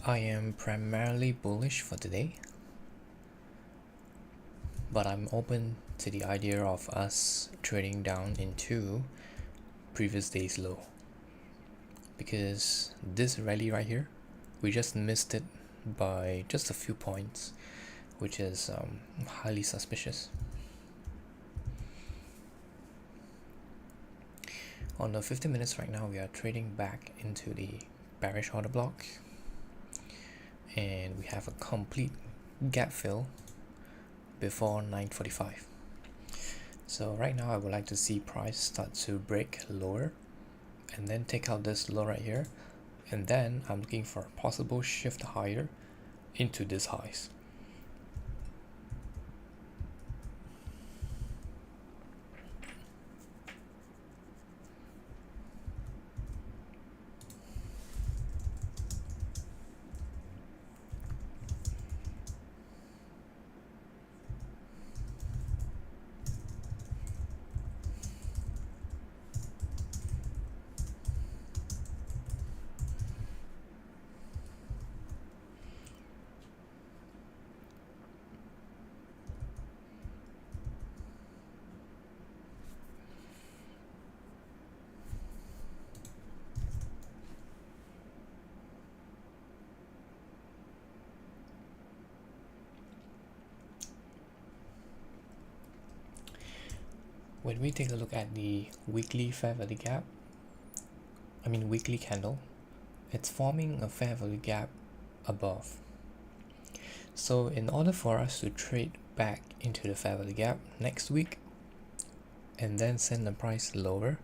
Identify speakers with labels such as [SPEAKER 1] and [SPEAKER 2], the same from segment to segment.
[SPEAKER 1] I am primarily bullish for today, but I'm open to the idea of us trading down into previous day's low, because this rally right here, we just missed it by just a few points, which is highly suspicious. On the 50 minutes right now, we are trading back into the bearish order block, and we have a complete gap fill before 9:45. So right now I would like to see price start to break lower and then take out this low right here, and then I'm looking for a possible shift higher into this highs. When we take a look at the weekly fair value gap, weekly candle, it's forming a fair value gap above. So in order for us to trade back into the fair value gap next week and then send the price lower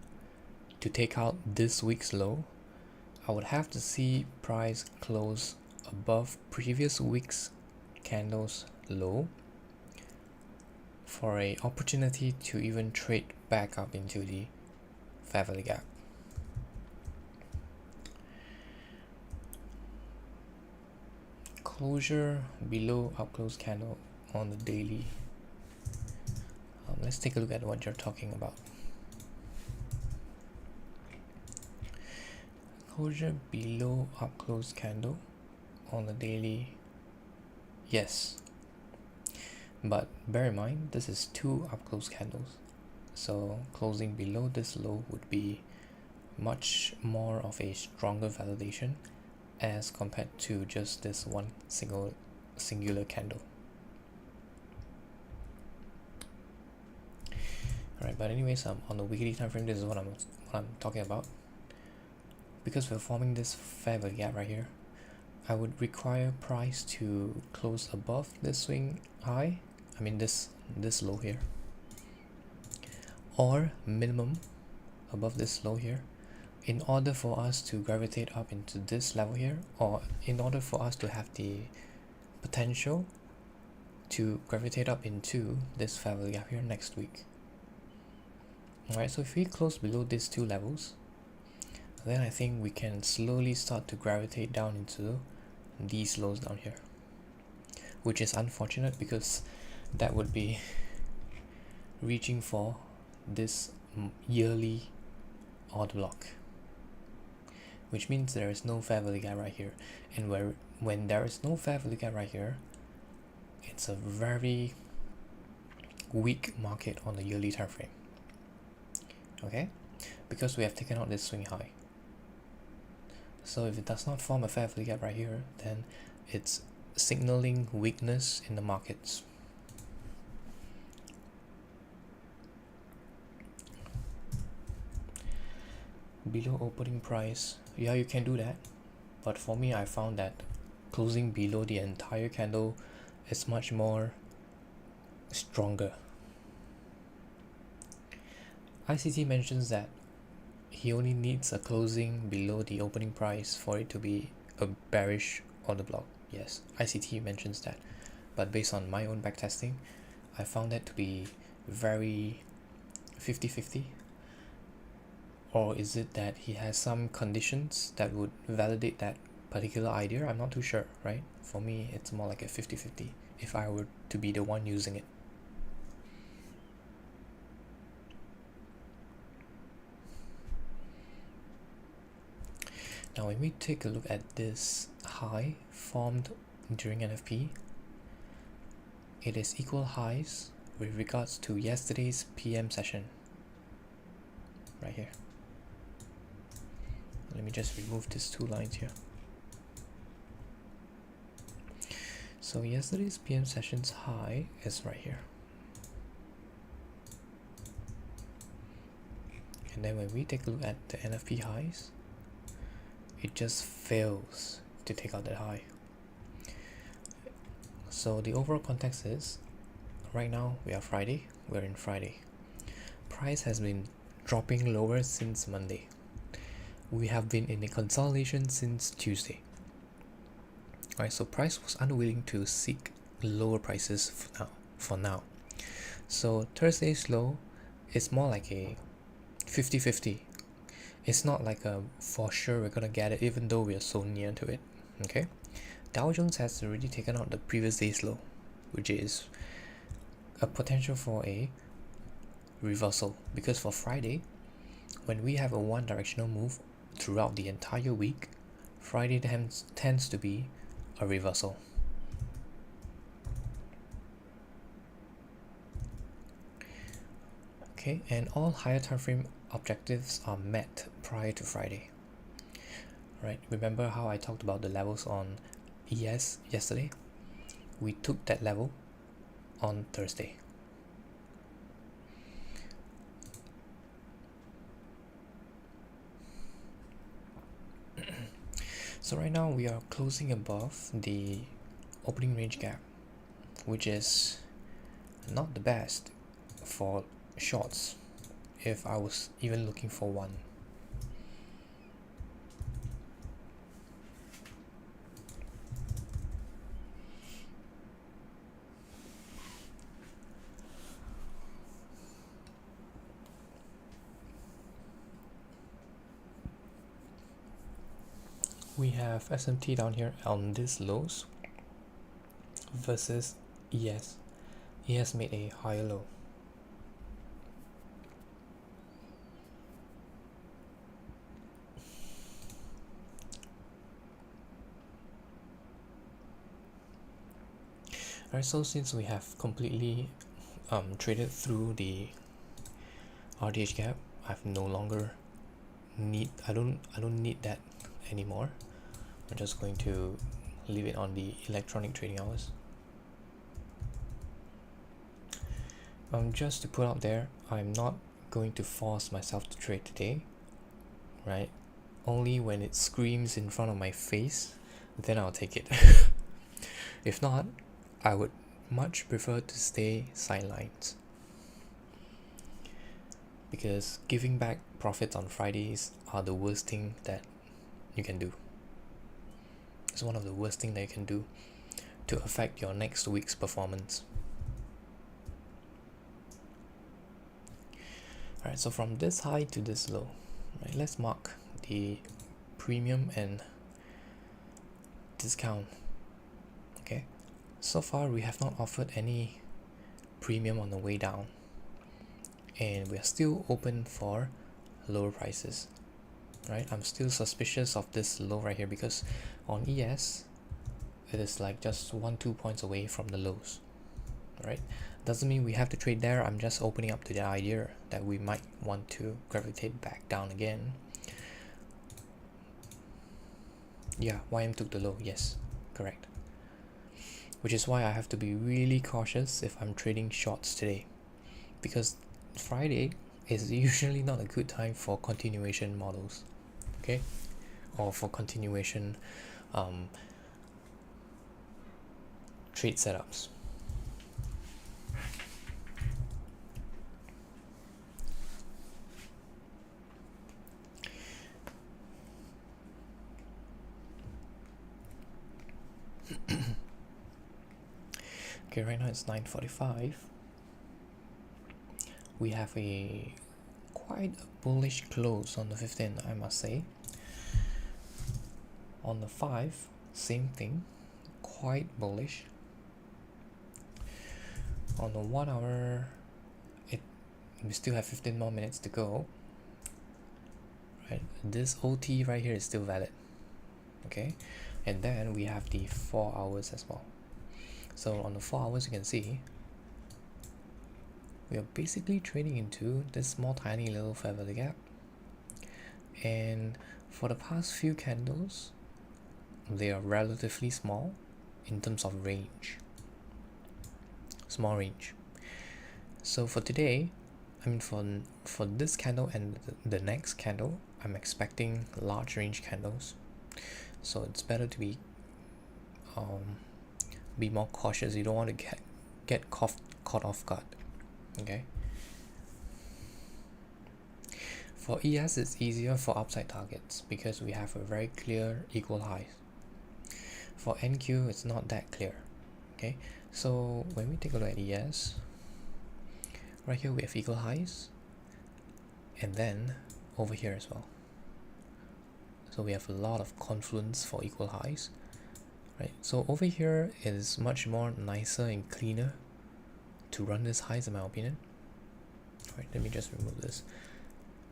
[SPEAKER 1] to take out this week's low, I would have to see price close above previous week's candles low for a opportunity to even trade back up into the fair value gap. Closure below up close candle on the daily. Let's take a look at what you're talking about. Closure below up close candle on the daily, yes, but bear in mind this is two up close candles, so closing below this low would be much more of a stronger validation as compared to just this one singular candle. Alright, but anyways, on the weekly time frame, this is what I'm talking about. Because we're forming this fair value gap right here, I would require price to close above this swing high, this low here, or minimum above this low here, in order for us to gravitate up into this level here, or in order for us to have the potential to gravitate up into this fair value gap here next week. Alright, so if we close below these two levels, then I think we can slowly start to gravitate down into these lows down here, which is unfortunate because that would be reaching for this yearly order block, which means there is no fair value gap right here, and when there is no fair value gap right here, it's a very weak market on the yearly time frame. Okay, because we have taken out this swing high. So if it does not form a fair value gap right here, then it's signaling weakness in the markets. Below opening price, yeah, you can do that, but for me, I found that closing below the entire candle is much more stronger. ICT mentions that he only needs a closing below the opening price for it to be a bearish order block. Yes, ICT mentions that, but based on my own backtesting, I found that to be very 50-50. Or is it that he has some conditions that would validate that particular idea? I'm not too sure, right? For me, it's more like a 50-50 if I were to be the one using it. Now when we take a look at this high formed during NFP, it is equal highs with regards to yesterday's PM session right here. Let me just remove these two lines here. So yesterday's PM session's high is right here. And then when we take a look at the NFP highs, it just fails to take out that high. So the overall context is, right now we are Friday, we're in Friday. Price has been dropping lower since Monday. We have been in a consolidation since Tuesday. Alright, so price was unwilling to seek lower prices for now. So Thursday's low is more like a 50-50. It's not like a for sure we're gonna get it even though we are so near to it. Okay, Dow Jones has already taken out the previous day's low, which is a potential for a reversal, because for Friday, when we have a one directional move throughout the entire week, Friday tends to be a reversal. Okay, and all higher time frame objectives are met prior to Friday. Right, remember how I talked about the levels on ES yesterday? We took that level on Thursday. So right now we are closing above the opening range gap, which is not the best for shorts if I was even looking for one. We have SMT down here on these lows versus ES. ES made a higher low. Alright, so since we have completely traded through the RDH gap, I've no longer I don't need that anymore. I'm just going to leave it on the electronic trading hours. Just to put out there, I'm not going to force myself to trade today, right? Only when it screams in front of my face, then I'll take it. If not, I would much prefer to stay sidelines, because giving back profits on Fridays are the worst thing that you can do. It's one of the worst things that you can do to affect your next week's performance. Alright, so from this high to this low, right, let's mark the premium and discount. Okay, so far we have not offered any premium on the way down, and we are still open for lower prices. Right, I'm still suspicious of this low right here, because on ES it is like just 1-2 points away from the lows. Right, doesn't mean we have to trade there. I'm just opening up to the idea that we might want to gravitate back down again. Yeah, YM took the low, yes, correct. Which is why I have to be really cautious if I'm trading shorts today, because Friday is usually not a good time for continuation models, okay, or for continuation trade setups. Okay, right now it's 9:45. We have a quite bullish close on the 15, I must say. On the 5, same thing, quite bullish. On the 1 hour, we still have 15 more minutes to go. Right, this OT right here is still valid. Okay, And then we have the 4 hours as well. So on the 4 hours, you can see we are basically trading into this small tiny little fair value gap. And for the past few candles, they are relatively small in terms of range. Small range. So for today, I mean for this candle and the next candle, I'm expecting large range candles. So it's better to be more cautious. You don't want to get caught off guard. Okay. For ES, it's easier for upside targets because we have a very clear equal highs. For NQ, it's not that clear. Okay, so when we take a look at ES, right here we have equal highs, and then over here as well. So we have a lot of confluence for equal highs, right? So over here is much more nicer and cleaner to run this highs in my opinion. Right, let me just remove this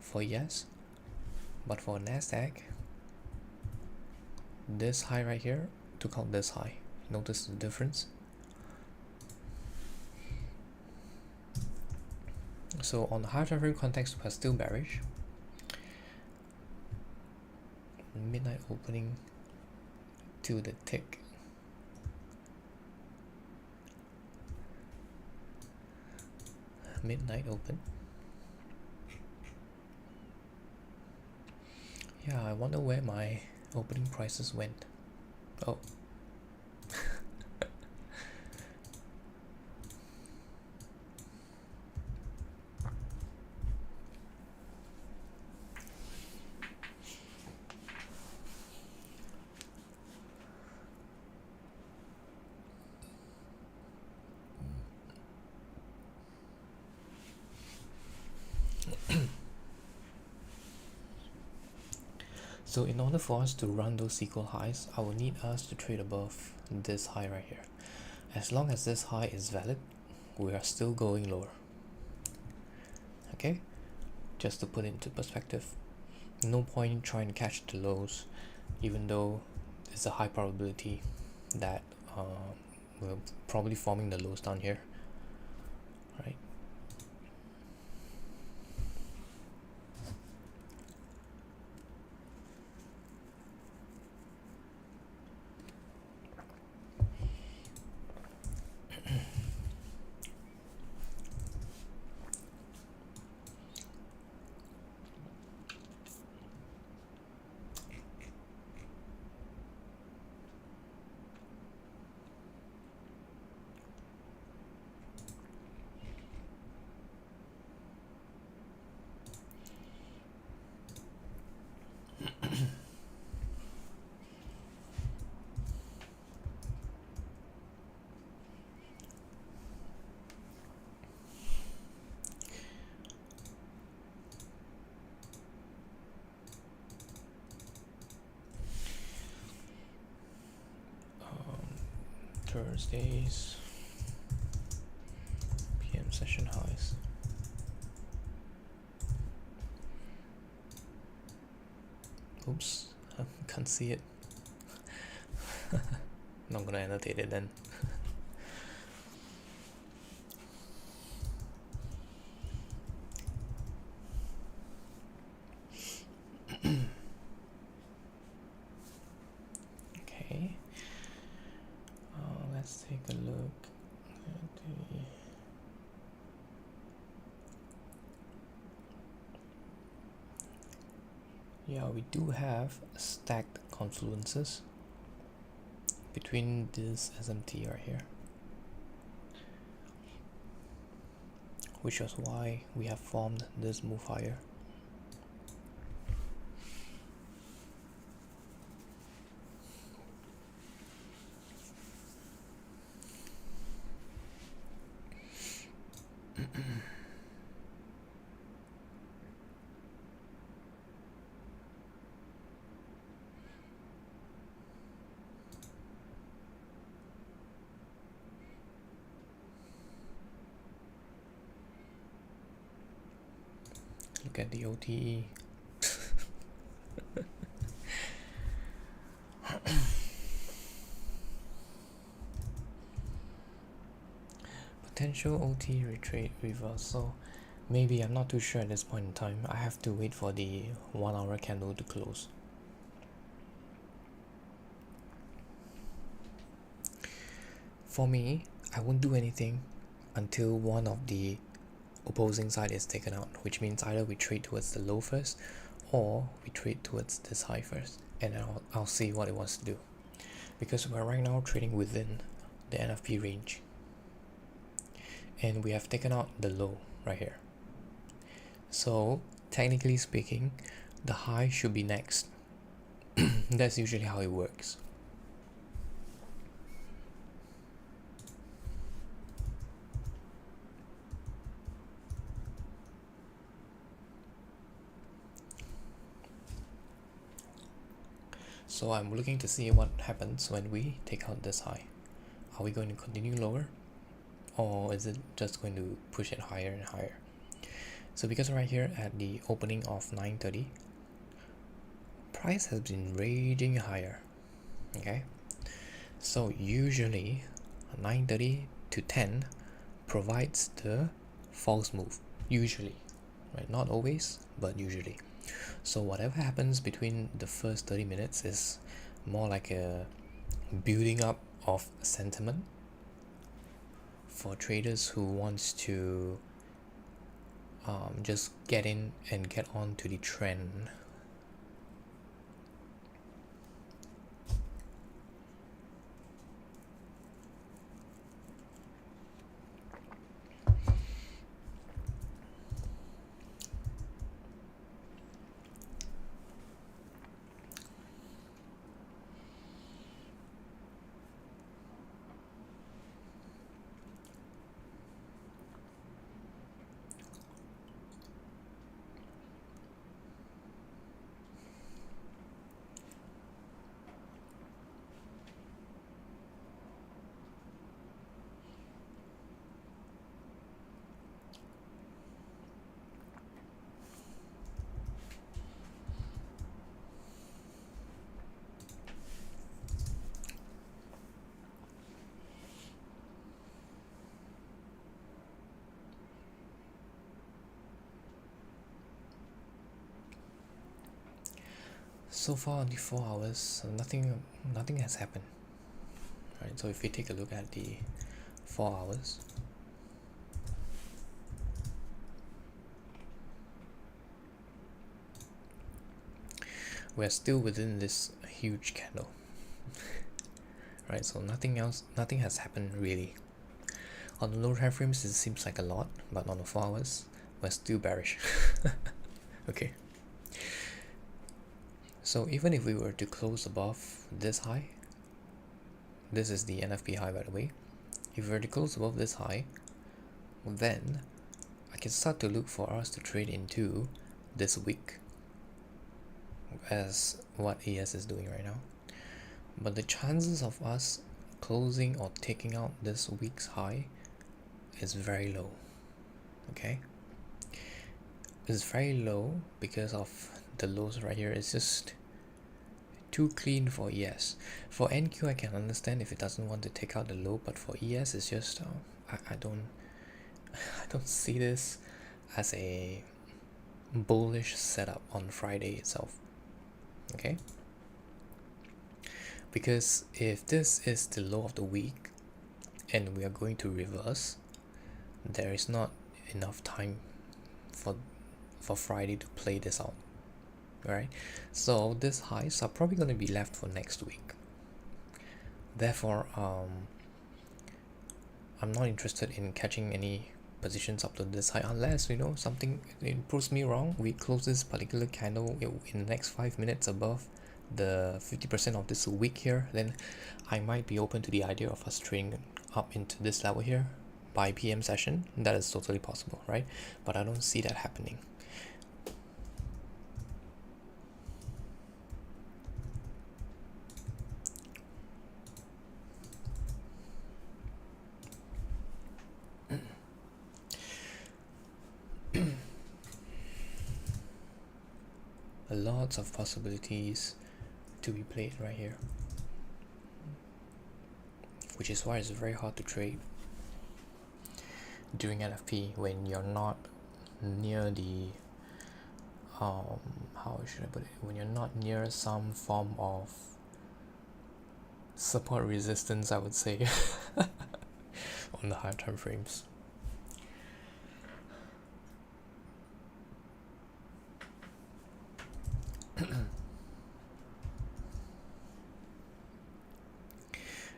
[SPEAKER 1] for ES. But for NASDAQ, this high right here took out this high. Notice the difference. So on the higher time frame context, we're still bearish. Midnight opening to the tick. Midnight open. Yeah, I wonder where my opening prices went. Oh. So in order for us to run those equal highs, I will need us to trade above this high right here. As long as this high is valid, we are still going lower. Okay, just to put it into perspective, no point trying to catch the lows, even though it's a high probability that we're probably forming the lows down here, right? Thursdays PM session highs. Oops, I can't see it. Not gonna annotate it then. Okay, let's take a look at the yeah, we do have stacked confluences between this SMT right here, which is why we have formed this move higher. Look at the OTE. potential OT retrade reverse. So maybe, I'm not too sure at this point in time. I have to wait for the 1 hour candle to close. For me, I won't do anything until one of the opposing side is taken out, which means either we trade towards the low first or we trade towards this high first, and I'll see what it wants to do, because we're right now trading within the NFP range and we have taken out the low right here. So technically speaking, the high should be next. That's usually how it works. So I'm looking to see what happens when we take out this high. Are we going to continue lower, or is it just going to push it higher and higher? So because right here at the opening of 9:30, price has been raging higher. Okay, so usually 9:30 to 10 provides the false move, usually, right? Not always, but usually. So whatever happens between the first 30 minutes is more like a building up of sentiment for traders who wants to just get in and get on to the trend. So far on the 4 hours, nothing has happened. Right, so if we take a look at the 4 hours, we're still within this huge candle. Right, so nothing has happened really. On the lower time frames, it seems like a lot, but on the 4 hours, we're still bearish. Okay. So even if we were to close above this high, this is the NFP high by the way, if we were to close above this high, then I can start to look for us to trade into this week, as what ES is doing right now. But the chances of us closing or taking out this week's high is very low. Okay, it's very low because of the lows right here. It's just too clean for ES. For NQ, I can understand if it doesn't want to take out the low, but for ES, it's just I don't see this as a bullish setup on Friday itself. Okay, because if this is the low of the week and we are going to reverse, there is not enough time for Friday to play this out. Right, so these highs are probably going to be left for next week. Therefore, I'm not interested in catching any positions up to this high unless, you know, something it proves me wrong. We close this particular candle in the next 5 minutes above the 50% of this week here, then I might be open to the idea of us trading up into this level here by PM session. That is totally possible, right? But I don't see that happening. Lots of possibilities to be played right here, which is why it's very hard to trade. during NFP when you're not near the how should I put it, when you're not near some form of support resistance, I would say, on the higher time frames.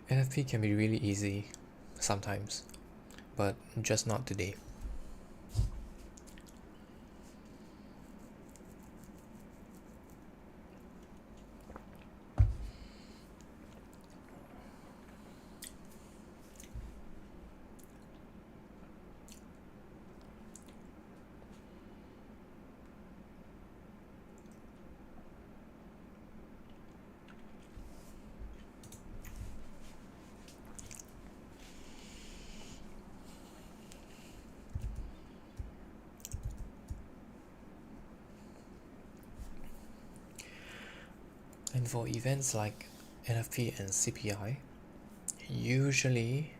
[SPEAKER 1] NFP can be really easy sometimes, but just not today. And for events like NFP and CPI, usually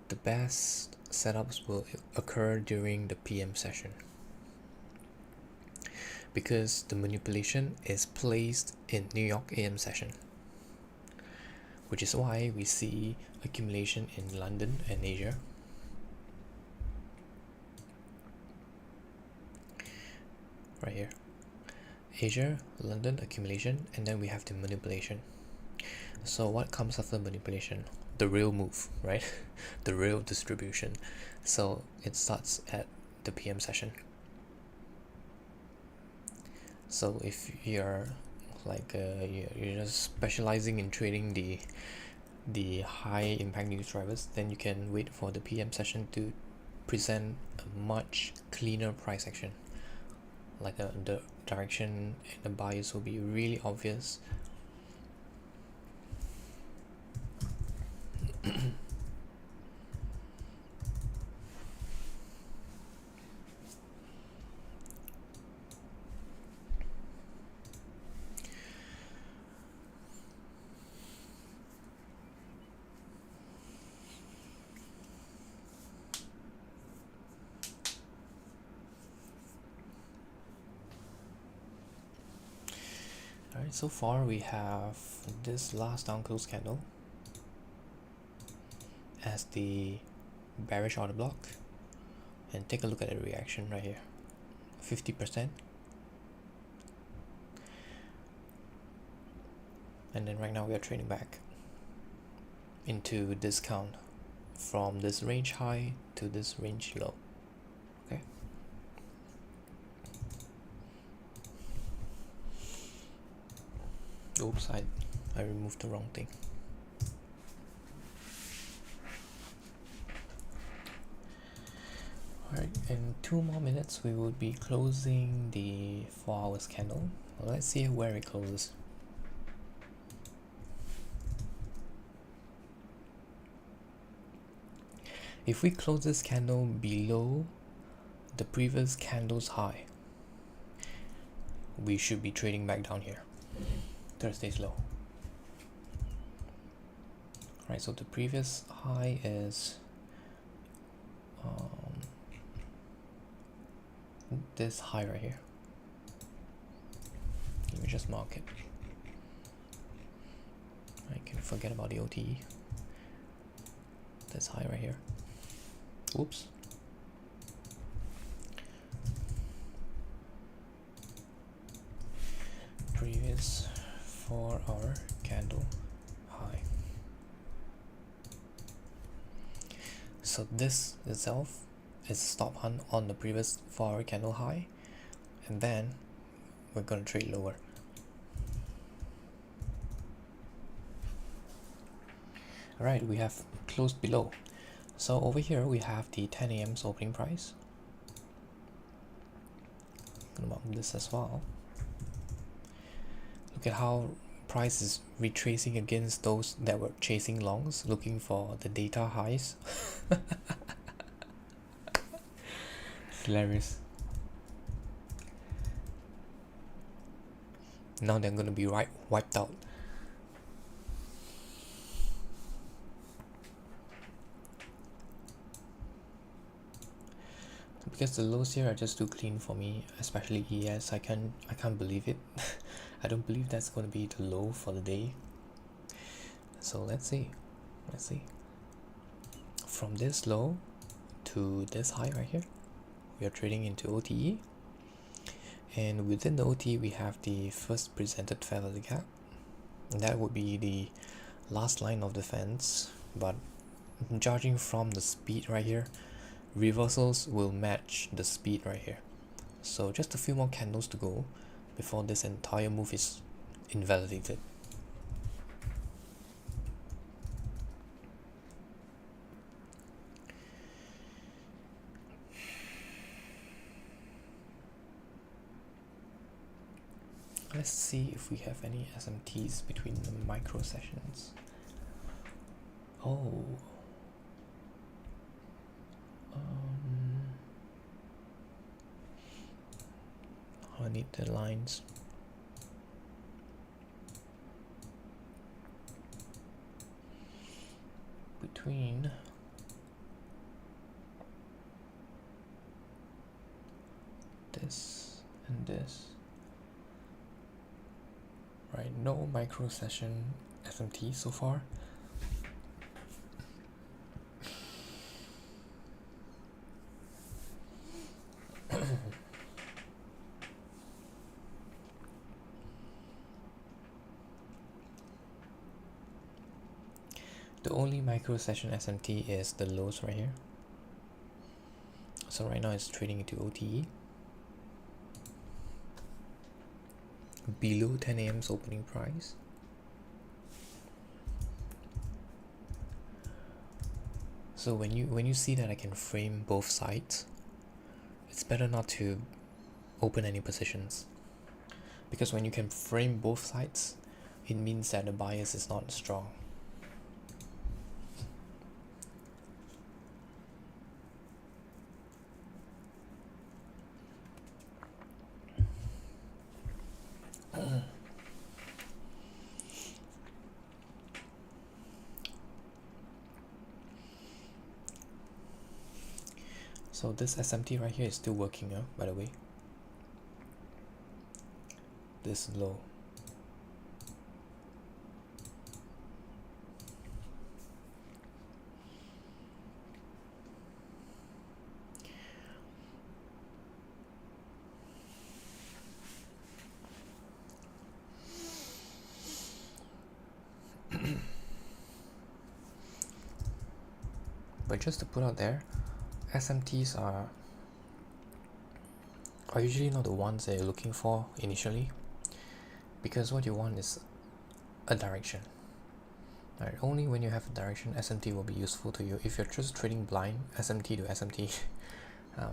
[SPEAKER 1] the best setups will occur during the PM session, because the manipulation is placed in New York AM session, which is why we see accumulation in London and Asia. Right here. Asia, London, accumulation, and then we have the manipulation. So what comes after manipulation? The real move, right? The real distribution. So it starts at the PM session. So if you're like you're just specializing in trading the high impact news drivers, then you can wait for the PM session to present a much cleaner price action. Like the direction and the bias will be really obvious. Alright, so far we have this last down close candle as the bearish order block, and take a look at the reaction right here, 50%, and then right now we are trading back into discount from this range high to this range low. Okay, oops, I removed the wrong thing. Alright, in 2 more minutes we will be closing the 4 hours candle. Let's see where it closes. If we close this candle below the previous candle's high, we should be trading back down here, Thursday's low. Right, so the previous high is this high right here. Let me just mark it. I can forget about the OTE. This high right here. Oops. Previous 4-hour candle high. So this itself is stop hunt on the previous 4-hour candle high, and then we're going to trade lower. Alright, we have closed below. So over here we have the 10 a.m.'s opening price. I'm gonna mark this as well. Look at how price is retracing against those that were chasing longs, looking for the data highs. It's hilarious. Now they're gonna be wiped out. because the lows here are just too clean for me, especially ES. I can't believe it. I don't believe that's going to be the low for the day. So let's see. From this low to this high right here, we are trading into OTE, and within the OTE we have the first presented fair value gap, and that would be the last line of defense. But judging from the speed right here, reversals will match the speed right here. So just a few more candles to go before this entire move is invalidated. Let's see if we have any SMTs between the micro sessions. Oh. I need the lines. Between this and this. Right, no micro session SMT so far. The only micro session SMT is the lows right here. So right now it's trading into OTE. Below 10 a.m.'s opening price. So when you see that I can frame both sides, it's better not to open any positions, because when you can frame both sides, it means that the bias is not strong. So this SMT right here is still working, by the way. This low. But just to put out there, SMTs are usually not the ones that you're looking for initially, because what you want is a direction. Right? Only when you have a direction, SMT will be useful to you. If you're just trading blind SMT to SMT, you're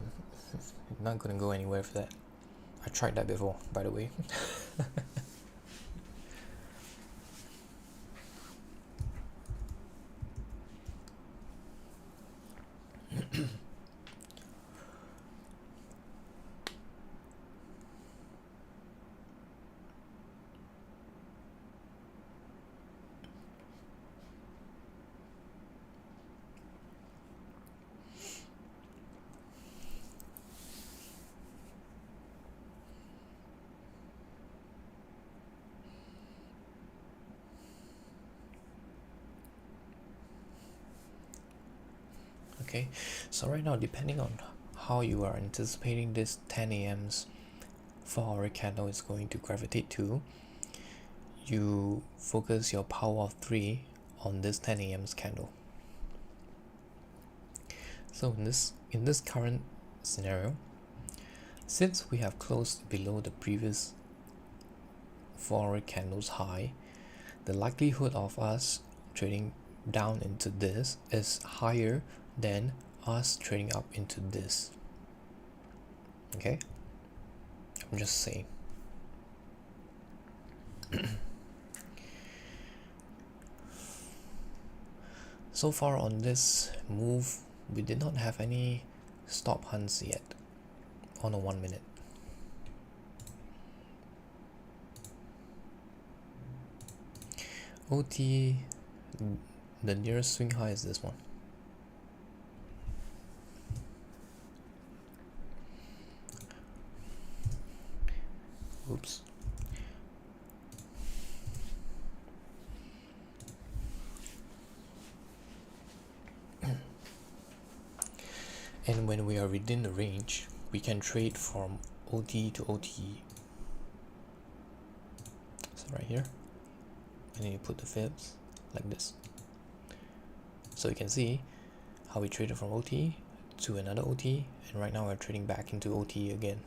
[SPEAKER 1] not going to go anywhere for that. I tried that before, by the way. Okay, so right now, depending on how you are anticipating this 10 a.m.'s 4-hour candle is going to gravitate to, you focus your power of 3 on this 10 a.m.'s candle. So in this current scenario, since we have closed below the previous 4-hour candle's high, the likelihood of us trading down into this is higher than us trading up into this. Okay, I'm just saying. So far on this move, we did not have any stop hunts yet on a 1 minute. OT, the nearest swing high is this one. Oops. And when we are within the range, we can trade from OT to OT. So right here, and then you put the fibs like this. So you can see how we traded from OT to another OT, and right now we're trading back into OT again.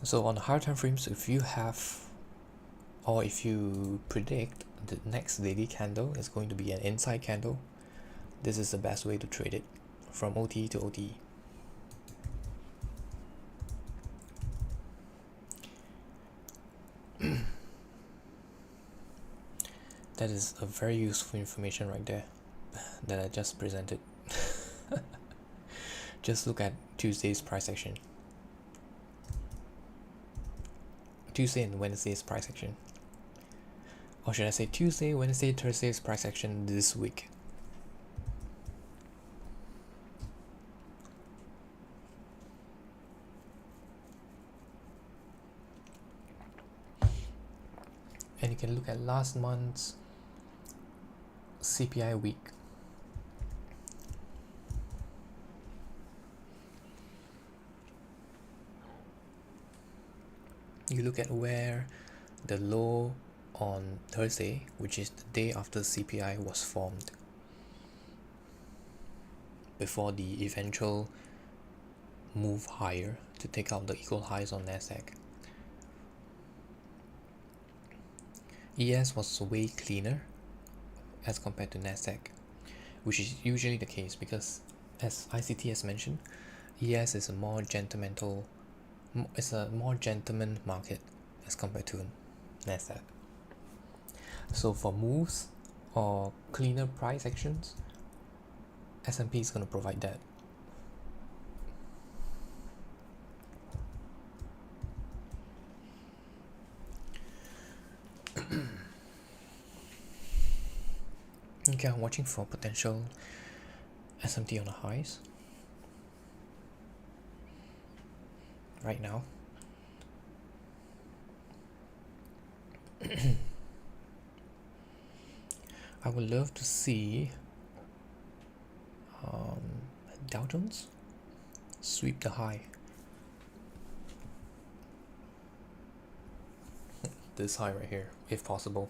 [SPEAKER 1] So on the higher time frames, if you have, or if you predict the next daily candle is going to be an inside candle, this is the best way to trade it from OT to OT. That is a very useful information right there that I just presented. Just look at Tuesday's price action. Tuesday and Wednesday's price action. Or should I say Tuesday, Wednesday, Thursday's price action this week. And you can look at last month's CPI week. You look at where the low on Thursday, which is the day after CPI was formed, before the eventual move higher to take out the equal highs on Nasdaq. ES was way cleaner as compared to Nasdaq, which is usually the case because, as ICT has mentioned, ES is a more gentleman market as compared to Nasdaq. So for moves or cleaner price actions, S&P is going to provide that. Okay, I'm watching for potential SMT on the highs right now. I would love to see Dow Jones sweep the high. This high right here, if possible.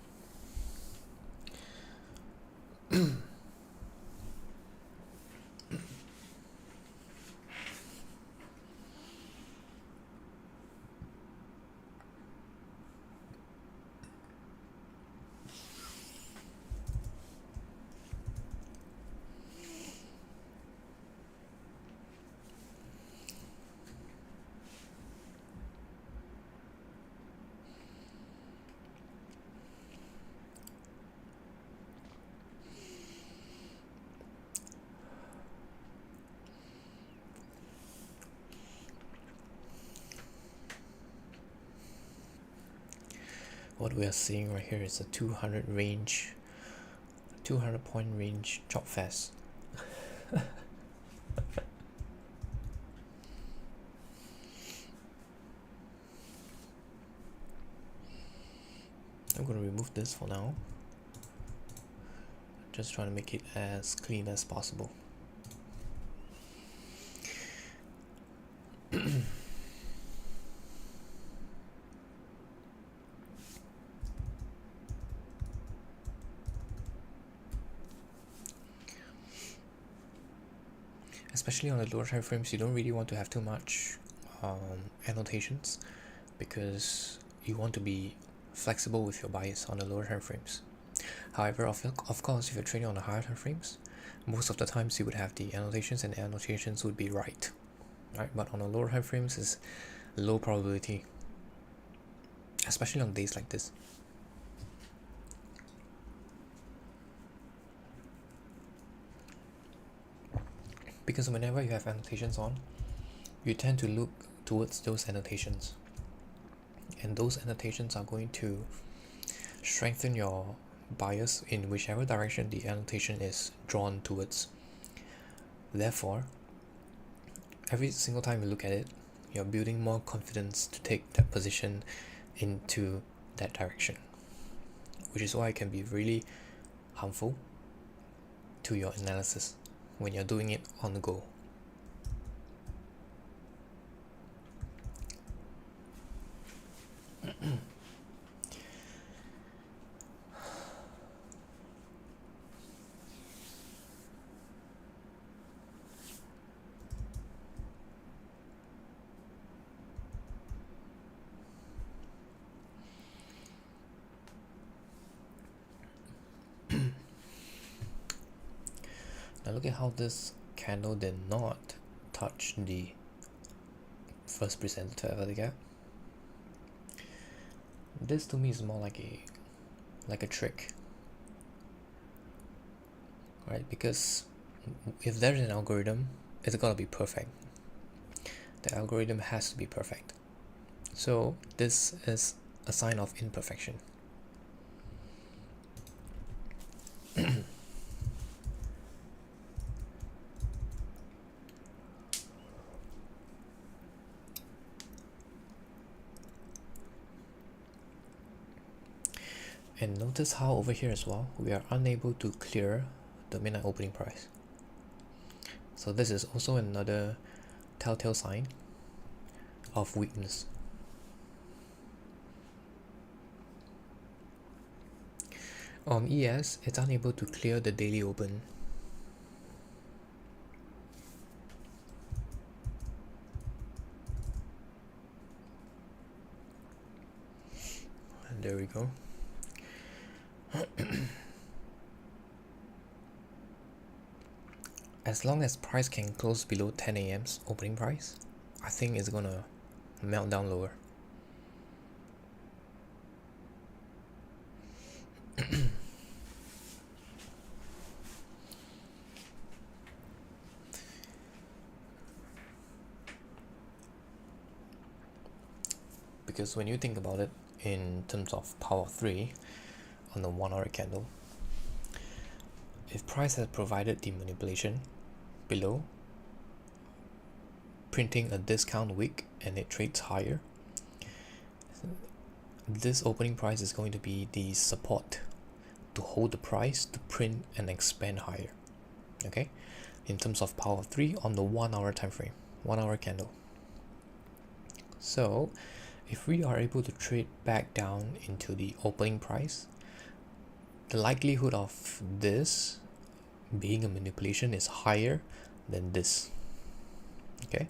[SPEAKER 1] What we are seeing right here is a 200 point range chop fast. I'm going to remove this for now. Just trying to make it as clean as possible. Especially on the lower time frames, you don't really want to have too much annotations because you want to be flexible with your bias on the lower time frames. However, of course, if you're trading on the higher time frames, most of the times you would have the annotations and the annotations would be right? But on the lower time frames is low probability, especially on days like this. Because whenever you have annotations on, you tend to look towards those annotations, and those annotations are going to strengthen your bias in whichever direction the annotation is drawn towards. Therefore, every single time you look at it, You're building more confidence to take that position into that direction, which is why it can be really harmful to your analysis when you're doing it on the go. Now look at how this candle did not touch the first presented 12-hour gap. This to me is more like a trick, right? Because if there's an algorithm, it's gotta be perfect. The algorithm has to be perfect. So this is a sign of imperfection. And notice how over here as well, we are unable to clear the midnight opening price. So this is also another telltale sign of weakness. On ES, it's unable to clear the daily open. And there we go. As long as price can close below 10 a.m.'s opening price, I think it's gonna melt down lower. Because when you think about it in terms of power 3 on the 1 hour candle, if price has provided the manipulation below, printing a discount wick and it trades higher, this opening price is going to be the support to hold the price to print and expand higher. Okay, in terms of power 3 on the 1 hour time frame, 1 hour candle. So if we are able to trade back down into the opening price, the likelihood of this being a manipulation is higher than this. Okay.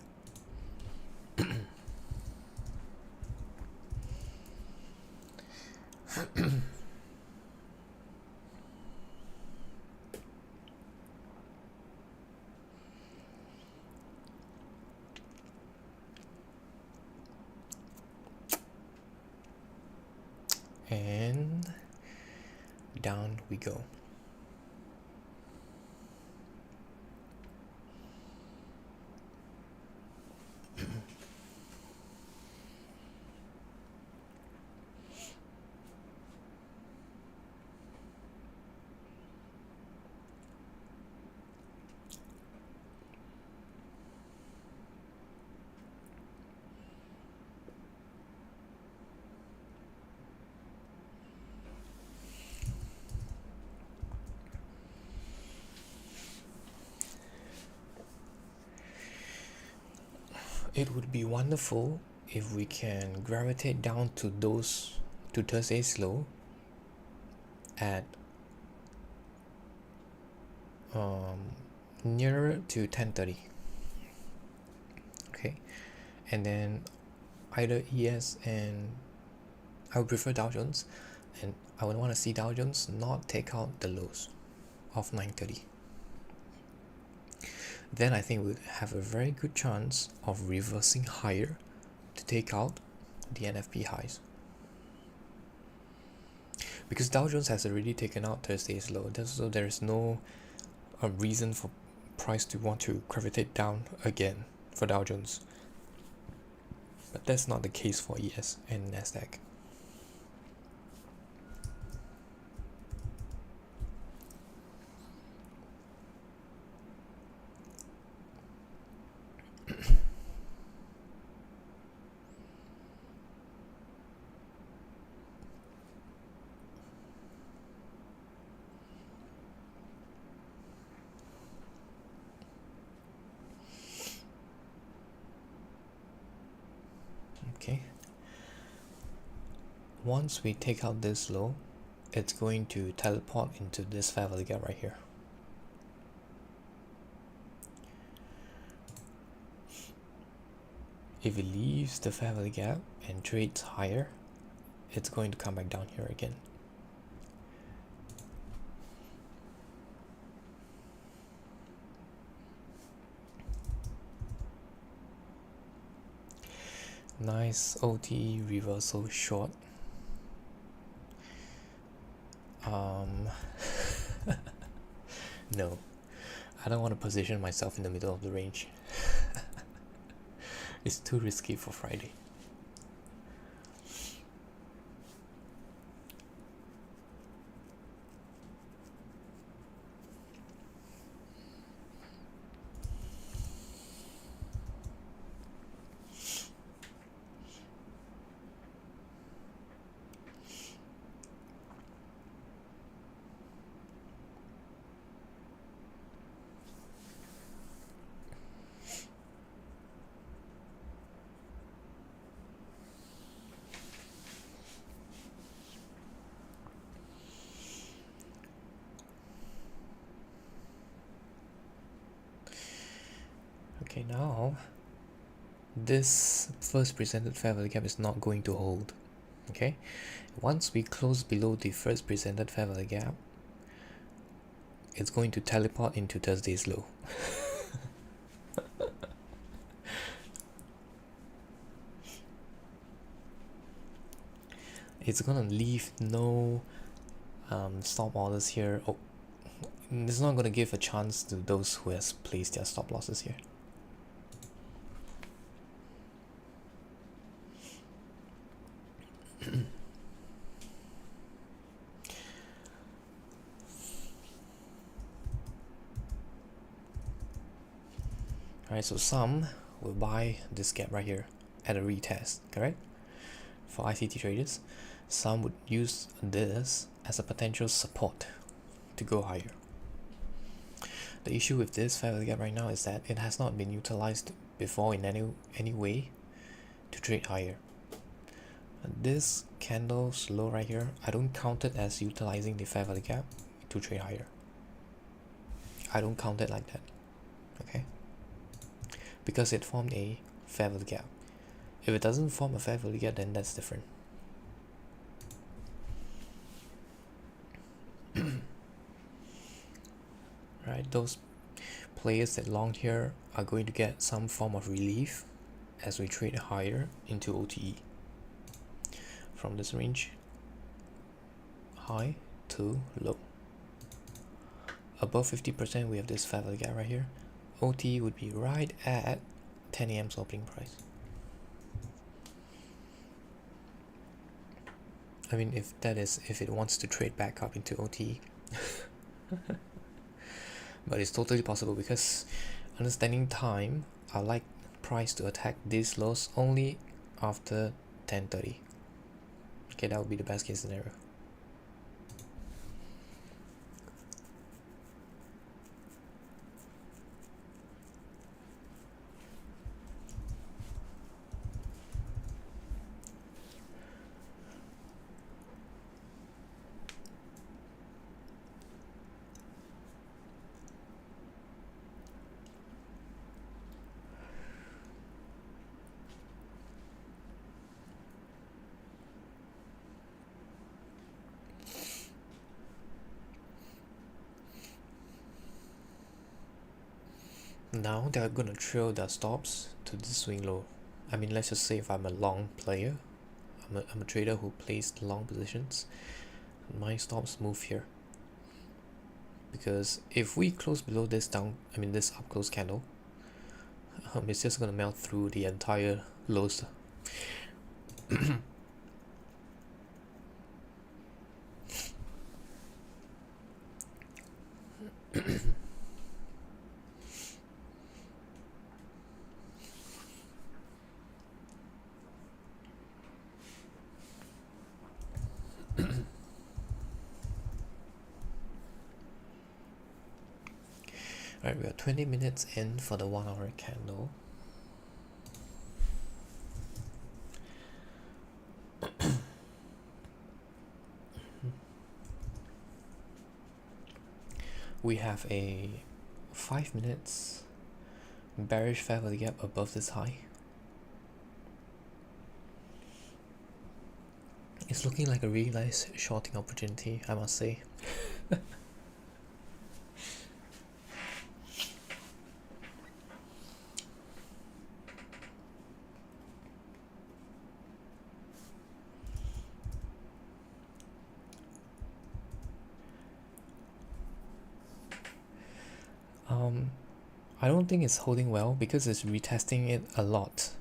[SPEAKER 1] And down we go. It would be wonderful if we can gravitate down to Thursday's low at nearer to 10:30. Okay, and then either ES and I would prefer Dow Jones, and I would want to see Dow Jones not take out the lows of 9:30. Then I think we'd have a very good chance of reversing higher to take out the NFP highs. Because Dow Jones has already taken out Thursday's low, so there is no reason for price to want to gravitate down again for Dow Jones. But that's not the case for ES and Nasdaq. Okay, once we take out this low, it's going to teleport into this fair value gap right here. If it leaves the fair value gap and trades higher, it's going to come back down here again. Nice OTE reversal short. No, I don't want to position myself in the middle of the range. It's too risky for Friday. Okay, now this first presented fair value gap is not going to hold. Okay, once we close below the first presented fair value gap, it's going to teleport into Thursday's low. It's gonna leave no stop orders here. Oh, it's not gonna give a chance to those who has placed their stop losses here. Alright, so some will buy this gap right here at a retest, correct? For ICT traders, some would use this as a potential support to go higher. The issue with this fair value gap right now is that it has not been utilized before in any way to trade higher. And this candle's low right here, I don't count it as utilizing the fair value gap to trade higher. I don't count it like that, okay? Because it formed a fair value gap. If it doesn't form a fair value gap, then that's different. Right, those players that long here are going to get some form of relief as we trade higher into OTE from this range, high to low. Above 50%, we have this fair value gap right here. OTE would be right at 10 a.m.'s opening price. I mean, if it wants to trade back up into OTE. But it's totally possible because understanding time, I like price to attack these lows only after 10:30. Okay, that would be the best case scenario. Now they're gonna trail their stops to the swing low. I mean, let's just say if I'm a long player, I'm a trader who placed long positions, my stops move here. Because if we close below this this up close candle, it's just gonna melt through the entire lows. Alright, we are 20 minutes in for the 1 hour candle. we have a 5 minutes bearish fair value gap above this high. It's looking like a really nice shorting opportunity, I must say. I don't think it's holding well because it's retesting it a lot.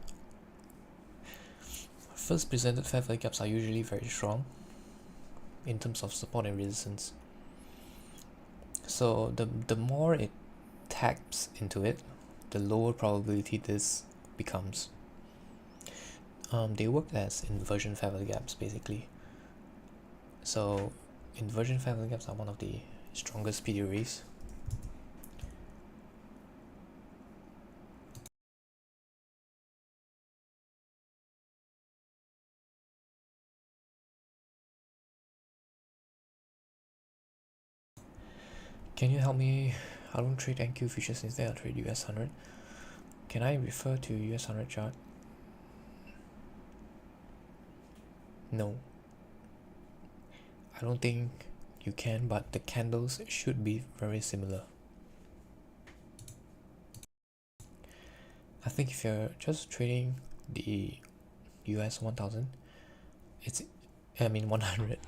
[SPEAKER 1] First presented fair value gaps are usually very strong in terms of support and resistance. So the more it taps into it, the lower probability this becomes. They work as inversion fair value gaps basically. So inversion fair value gaps are one of the strongest P theories. Can you help me? I don't trade NQ futures, instead I trade US 100. Can I refer to US 100 chart? No. I don't think you can, but the candles should be very similar. I think if you're just trading the US 1000, I mean 100,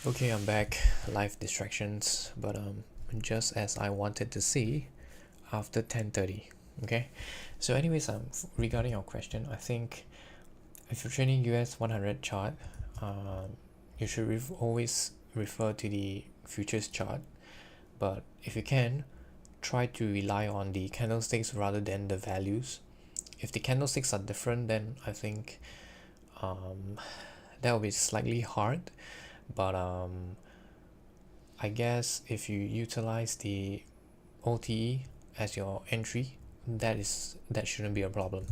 [SPEAKER 1] Okay, I'm back. Life distractions, but just as I wanted to see after 10:30. Okay, so anyways, regarding your question, I think if you're trading US 100 chart, you should always refer to the futures chart, but if you can, try to rely on the candlesticks rather than the values. If the candlesticks are different, then I think that will be slightly hard, but I guess if you utilize the OTE as your entry, that shouldn't be a problem.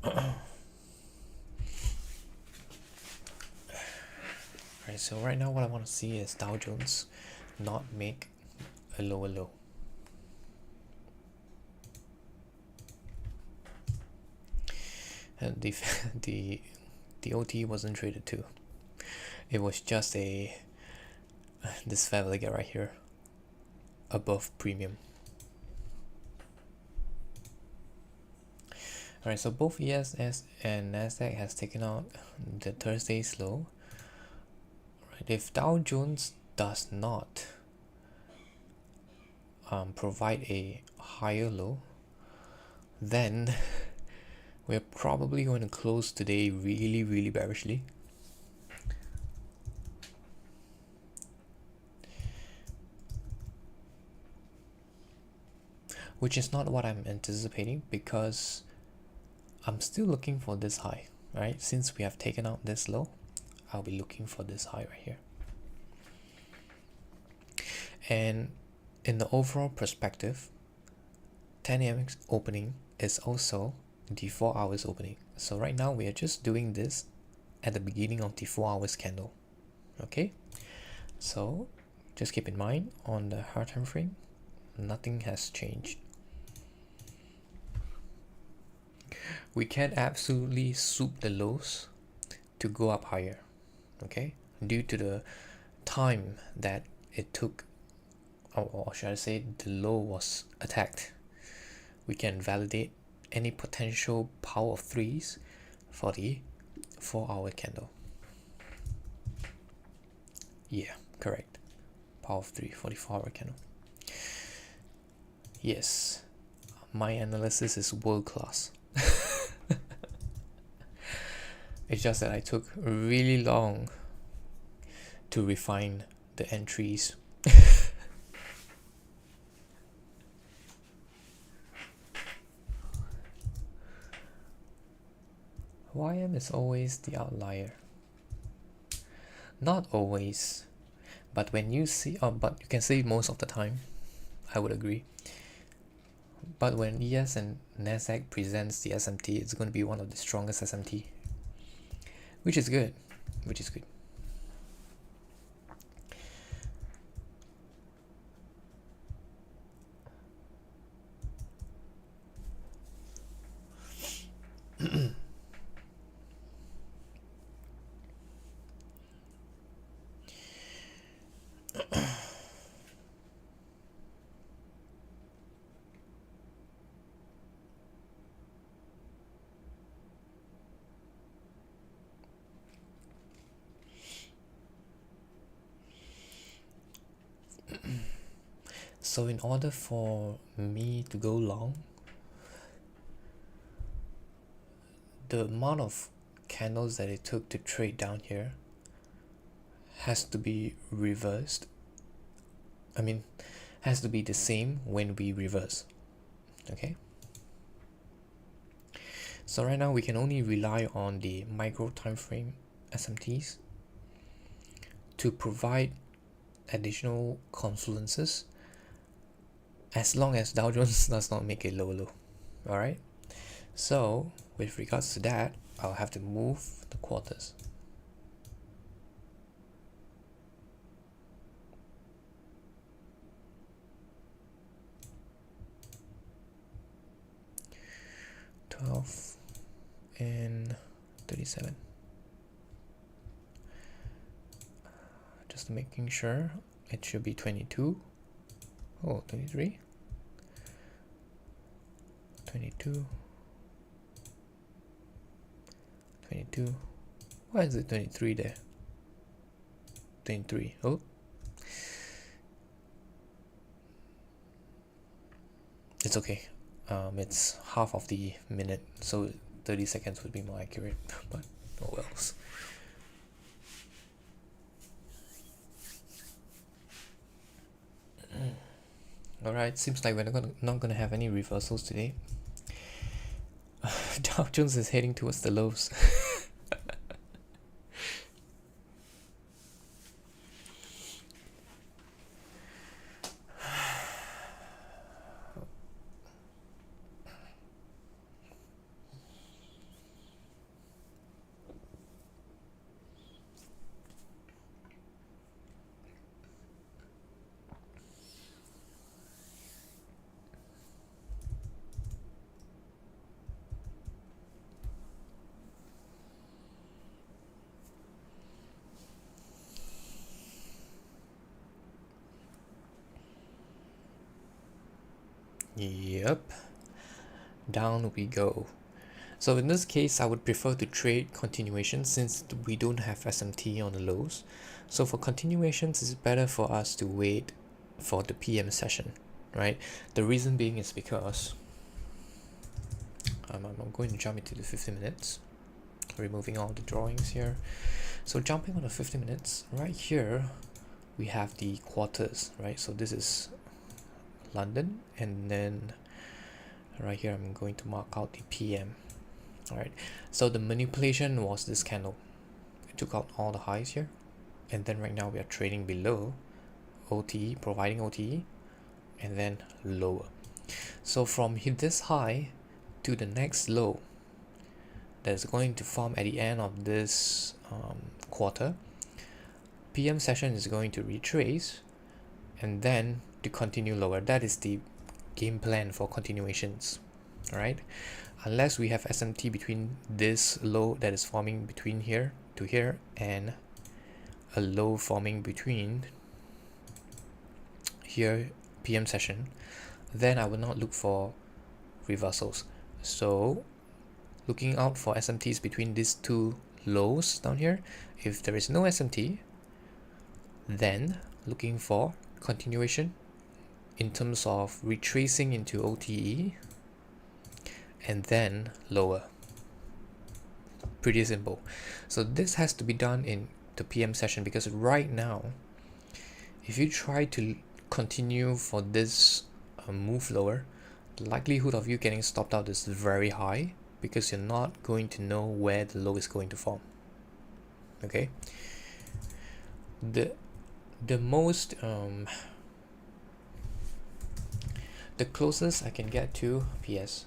[SPEAKER 1] Alright, so right now what I want to see is Dow Jones not make a lower low. And the OTE wasn't traded too. It was just this family guy right here above premium. Alright, so both ESS and Nasdaq has taken out the Thursday's low. Right, if Dow Jones does not provide a higher low, then we're probably going to close today really bearishly. Which is not what I'm anticipating, because I'm still looking for this high, right? Since we have taken out this low, I'll be looking for this high right here. And in the overall perspective, 10 a.m. opening is also the 4 hours opening. So right now we are just doing this at the beginning of the 4 hours candle. Okay, so just keep in mind on the higher time frame, nothing has changed. We can absolutely soup the lows to go up higher, okay, due to the time that it took, or should I say the low was attacked. We can validate any potential power of threes for the 4 hour candle. Yeah, correct, power of 3 for the 4 hour candle. Yes, my analysis is world class. It's just that I took really long to refine the entries. YM is always the outlier. Not always, but when you see, but you can say most of the time, I would agree. But when ES and Nasdaq presents the SMT, it's going to be one of the strongest SMT, which is good, which is good. So in order for me to go long, the amount of candles that it took to trade down here has to be reversed. I mean, has to be the same when we reverse. Okay, so right now we can only rely on the micro time frame SMTs to provide additional confluences as long as Dow Jones does not make a lower low. All right, so with regards to that, I'll have to move the quarters. And 37. Just making sure it should be 22. Oh, 23. 22. 22. Why is it 23 there? 23. Oh, it's okay. It's half of the minute, so 30 seconds would be more accurate, but oh wells. Alright, seems like we're not gonna have any reversals today. Dow Jones is heading towards the lows. Yep, down we go. So in this case, I would prefer to trade continuation since we don't have SMT on the lows. So for continuations, it's better for us to wait for the PM session, right? The reason being is because I'm going to jump into the 50 minutes, removing all the drawings here. So jumping on the 50 minutes, right here, we have the quarters, right? So this is London, and then right here, I'm going to mark out the PM. All right, so the manipulation was this candle. It took out all the highs here, and then right now we are trading below OTE, providing OTE, and then lower. So from this high to the next low that's going to form at the end of this quarter, PM session is going to retrace and then to continue lower. That is the game plan for continuations. All right, unless we have SMT between this low that is forming between here to here and a low forming between here PM session, then I will not look for reversals. So looking out for SMTs between these two lows down here. If there is no SMT, then looking for continuation in terms of retracing into OTE and then lower. Pretty simple. So this has to be done in the PM session because right now, if you try to continue for this move lower, the likelihood of you getting stopped out is very high because you're not going to know where the low is going to form. Okay, the most the closest I can get to PS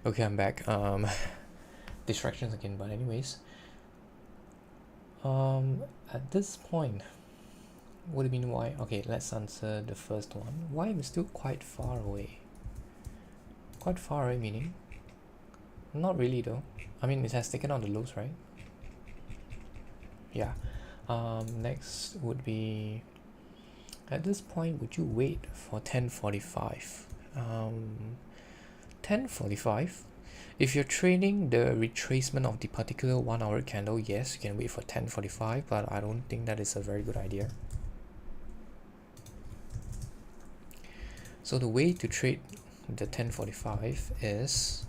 [SPEAKER 1] Okay, I'm back. Distractions again, but anyways, at this point, what do you mean why? Okay, let's answer the first one. Why am I still quite far away? Quite far away meaning? Not really though. I mean, it has taken out the lows, right? Yeah. Next would be, at this point, would you wait for 10:45? 10:45. If you're trading the retracement of the particular 1 hour candle, yes, you can wait for 10:45, but I don't think that is a very good idea. So the way to trade the 10:45 is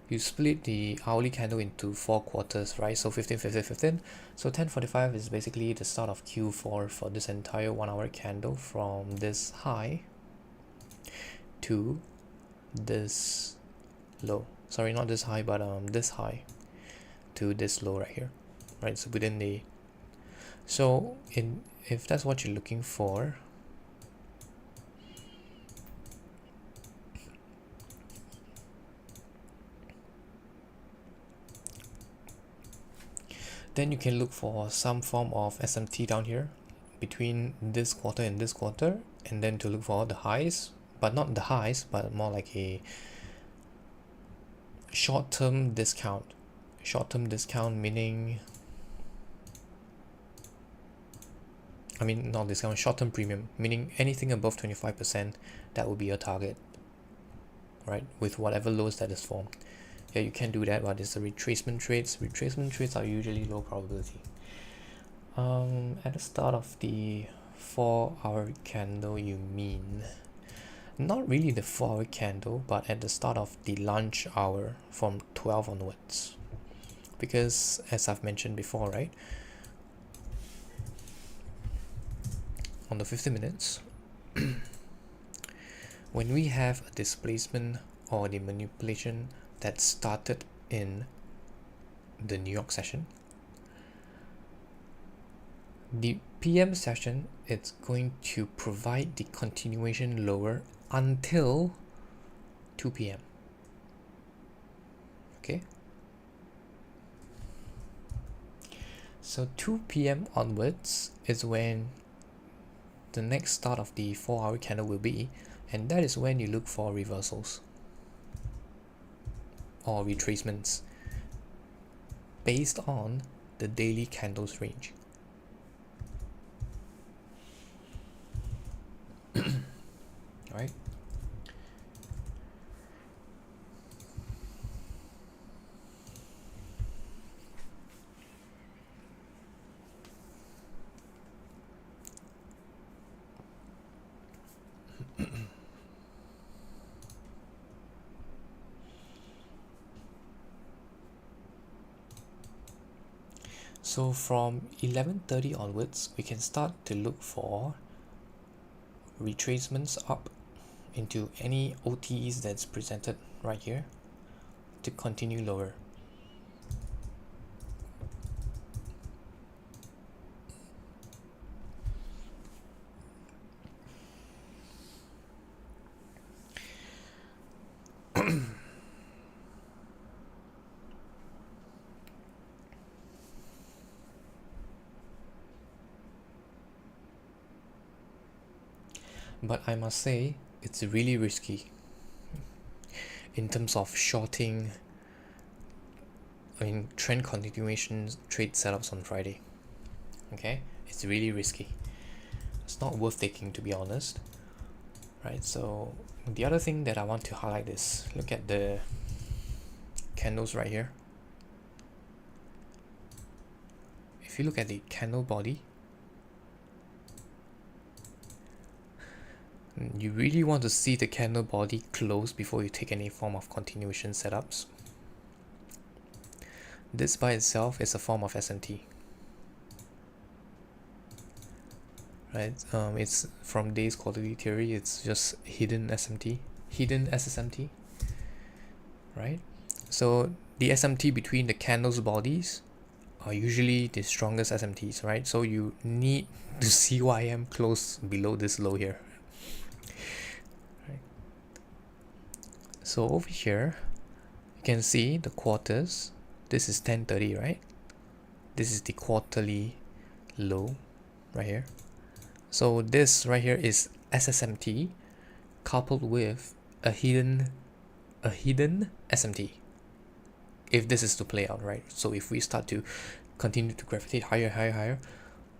[SPEAKER 1] you split the hourly candle into 4 quarters, right? So 15, 15, 15. So 10:45 is basically the start of Q4 for this entire 1 hour candle from this high to this low. Sorry, not this high, but this high to this low right here, right? So within the, so in, if that's what you're looking for, then you can look for some form of SMT down here between this quarter and this quarter, and then to look for the highs, but not the highs, but more like a short-term discount. Short-term discount meaning, I mean not discount, short-term premium, meaning anything above 25%, that would be your target, right? With whatever lows that is formed. Yeah, you can do that, but it's the retracement trades. Retracement trades are usually low probability. At the start of the 4 hour candle, you mean not really the 4 hour candle, but at the start of the lunch hour from 12 onwards, because as I've mentioned before, right, on the 50 minutes when we have a displacement or the manipulation that started in the New York session, the PM session, it's going to provide the continuation lower until 2 p.m. Okay, so 2 p.m. onwards is when the next start of the 4 hour candle will be, and that is when you look for reversals or retracements based on the daily candles range. Right? So from 11:30 onwards, we can start to look for retracements up into any OTs that's presented right here to continue lower. But I must say, it's really risky in terms of shorting, I mean, trend continuation trade setups on Friday. Okay, it's really risky. It's not worth taking, to be honest. Right, so the other thing that I want to highlight is look at the candles right here. If you look at the candle body, you really want to see the candle body close before you take any form of continuation setups. This by itself is a form of SMT. Right, it's from Day's quality theory, it's just hidden SMT, hidden SSMT, right? So the SMT between the candles bodies are usually the strongest SMTs, right? So you need to see YM close below this low here. Right. So over here, you can see the quarters. This is 1030, right? This is the quarterly low right here. So this right here is SSMT coupled with a hidden SMT. If this is to play out, right? So if we start to continue to gravitate higher,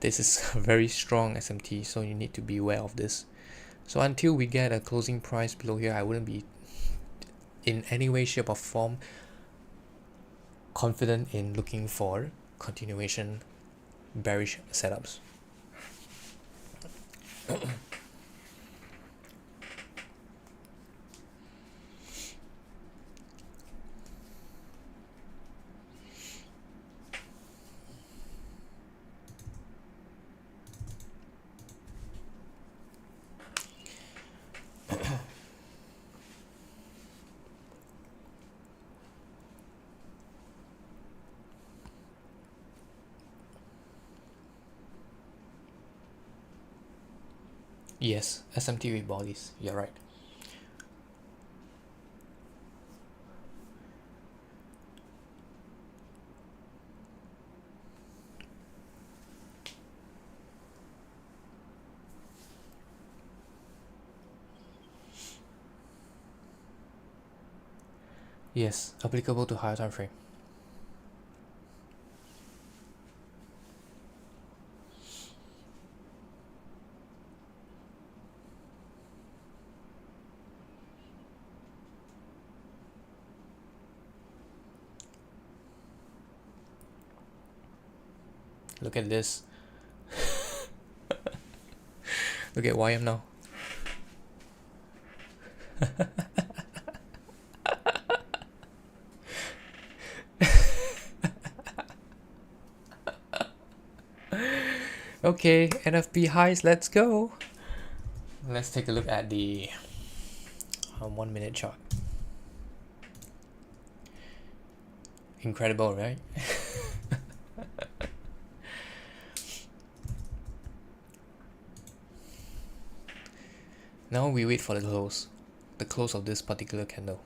[SPEAKER 1] this is a very strong SMT, so you need to be aware of this. So until we get a closing price below here, I wouldn't be in any way, shape or form confident in looking for continuation bearish setups. Yes, SMT with bodies, you're right. Yes, applicable to higher time frame. Look at this. Look at YM now. Okay, NFP highs, let's go. Let's take a look at the 1 minute chart. Incredible, right? Now we wait for the close of this particular candle.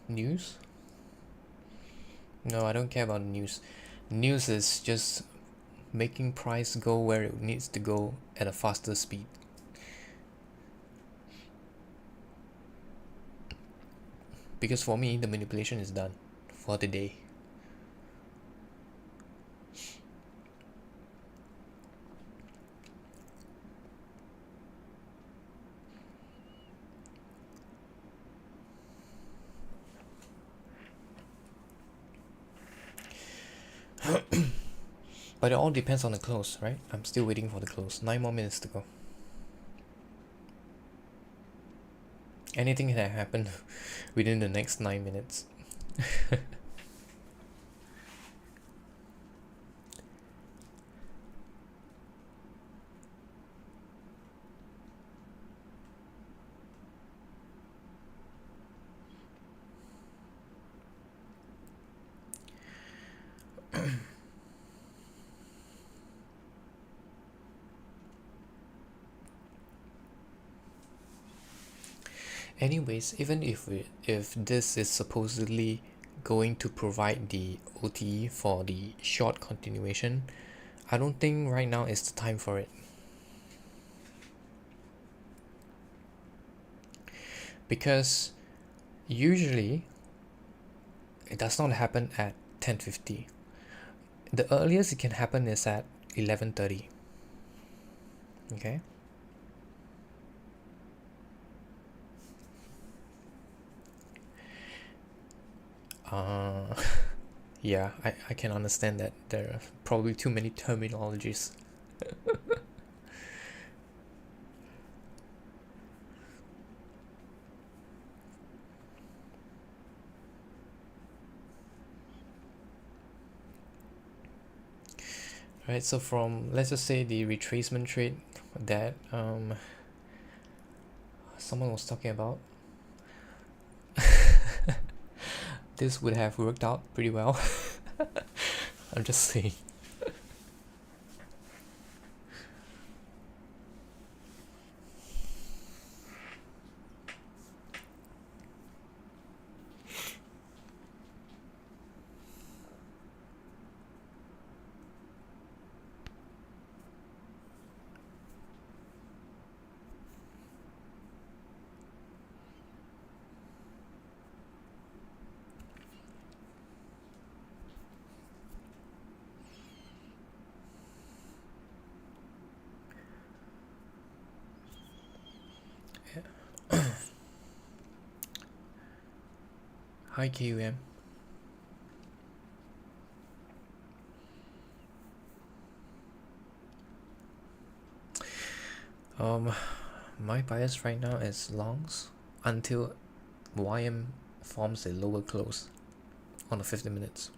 [SPEAKER 1] News? No, I don't care about news. News is just making price go where it needs to go at a faster speed. Because for me, the manipulation is done for the day. But it all depends on the close, right? I'm still waiting for the close. 9 more minutes to go. Anything can happen within the next 9 minutes. Anyways, even if this is supposedly going to provide the OTE for the short continuation, I don't think right now is the time for it. Because usually it does not happen at 10:50. The earliest it can happen is at 11:30. Okay. Yeah, I can understand that there are probably too many terminologies. Right, so from, let's just say, the retracement trade that someone was talking about, this would have worked out pretty well. I'm just saying. Hi KUM. My bias right now is longs until YM forms a lower close on the 50 minutes.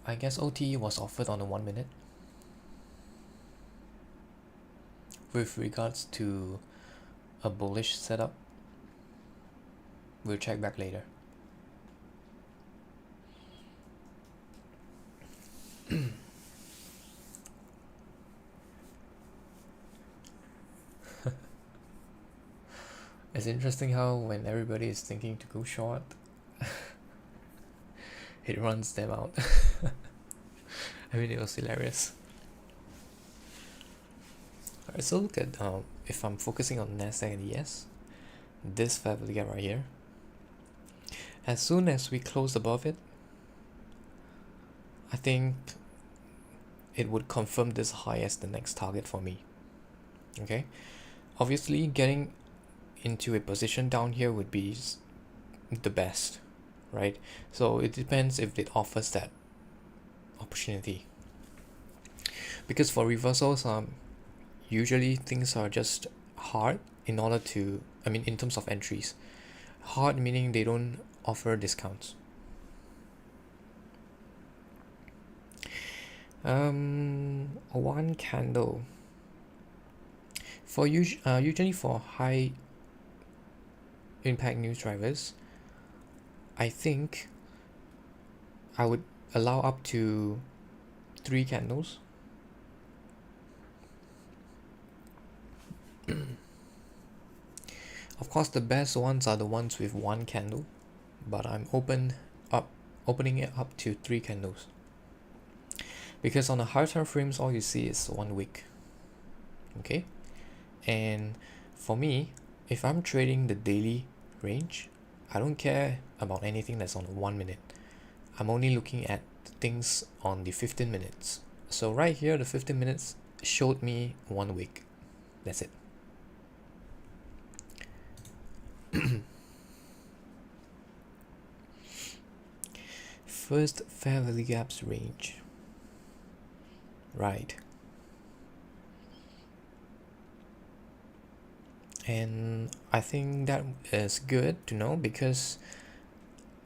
[SPEAKER 1] I guess OTE was offered on the 1 minute. With regards to a bullish setup, we'll check back later. It's interesting how when everybody is thinking to go short, it runs them out. I mean, it was hilarious. Alright, so look at, if I'm focusing on Nasdaq and ES, this fair value gap right here, as soon as we close above it, I think it would confirm this high as the next target for me. Okay, obviously getting into a position down here would be the best, right? So it depends if it offers that opportunity, because for reversals, usually things are just hard in order to, I mean, in terms of entries, hard meaning they don't offer discounts. One candle for usually for high impact news drivers, I think I would allow up to 3 candles. Of course, the best ones are the ones with 1 candle, but I'm opening it up to 3 candles, because on the higher time frames, all you see is 1 week. Okay, and for me, if I'm trading the daily range, I don't care about anything that's on the 1 minute. I'm only looking at things on the 15 minutes. So right here, the 15 minutes showed me 1 week. That's it. First fair value gaps range. Right. And I think that is good to know, because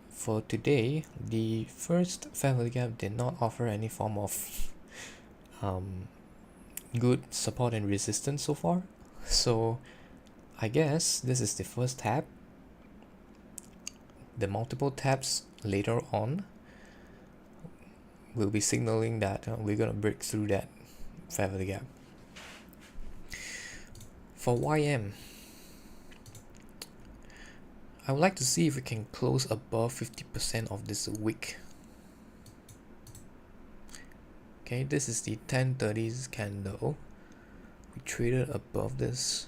[SPEAKER 1] for today, the first fair value gap did not offer any form of good support and resistance so far. So I guess this is the first tap. The multiple taps later on will be signaling that we're going to break through that fair value gap. For YM, I would like to see if we can close above 50% of this wick. Okay, this is the 1030s candle. We traded above this,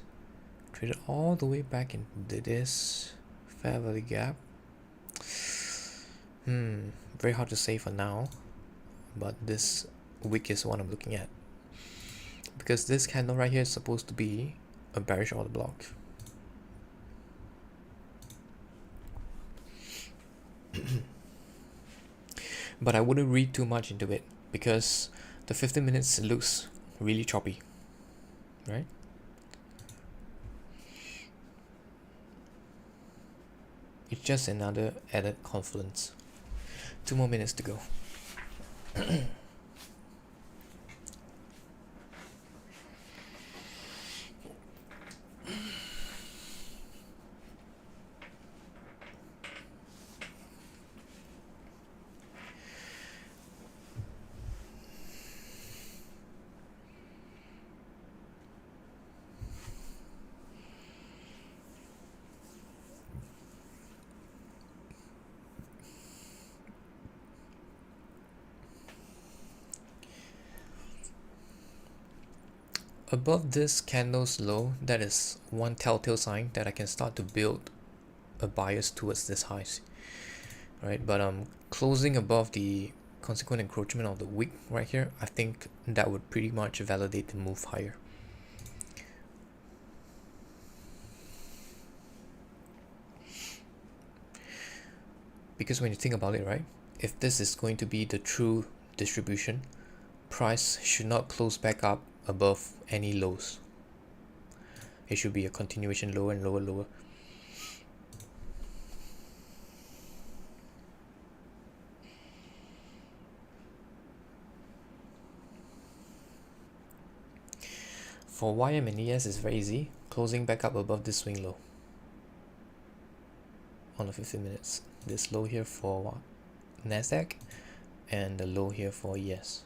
[SPEAKER 1] traded all the way back into this fair value gap. Very hard to say for now, but this wick is what I'm looking at, because this candle right here is supposed to be a bearish order block. But I wouldn't read too much into it, because the 15 minutes looks really choppy, right? It's just another added confluence. 2 more minutes to go. Above this candle's low, that is one telltale sign that I can start to build a bias towards this highs, right? But closing above the consequent encroachment of the wick right here, I think that would pretty much validate the move higher. Because when you think about it, right, if this is going to be the true distribution, price should not close back up above any lows. It should be a continuation lower and lower, lower. For YM and ES is very easy, closing back up above this swing low on the 15 minutes. This low here for NASDAQ and the low here for ES.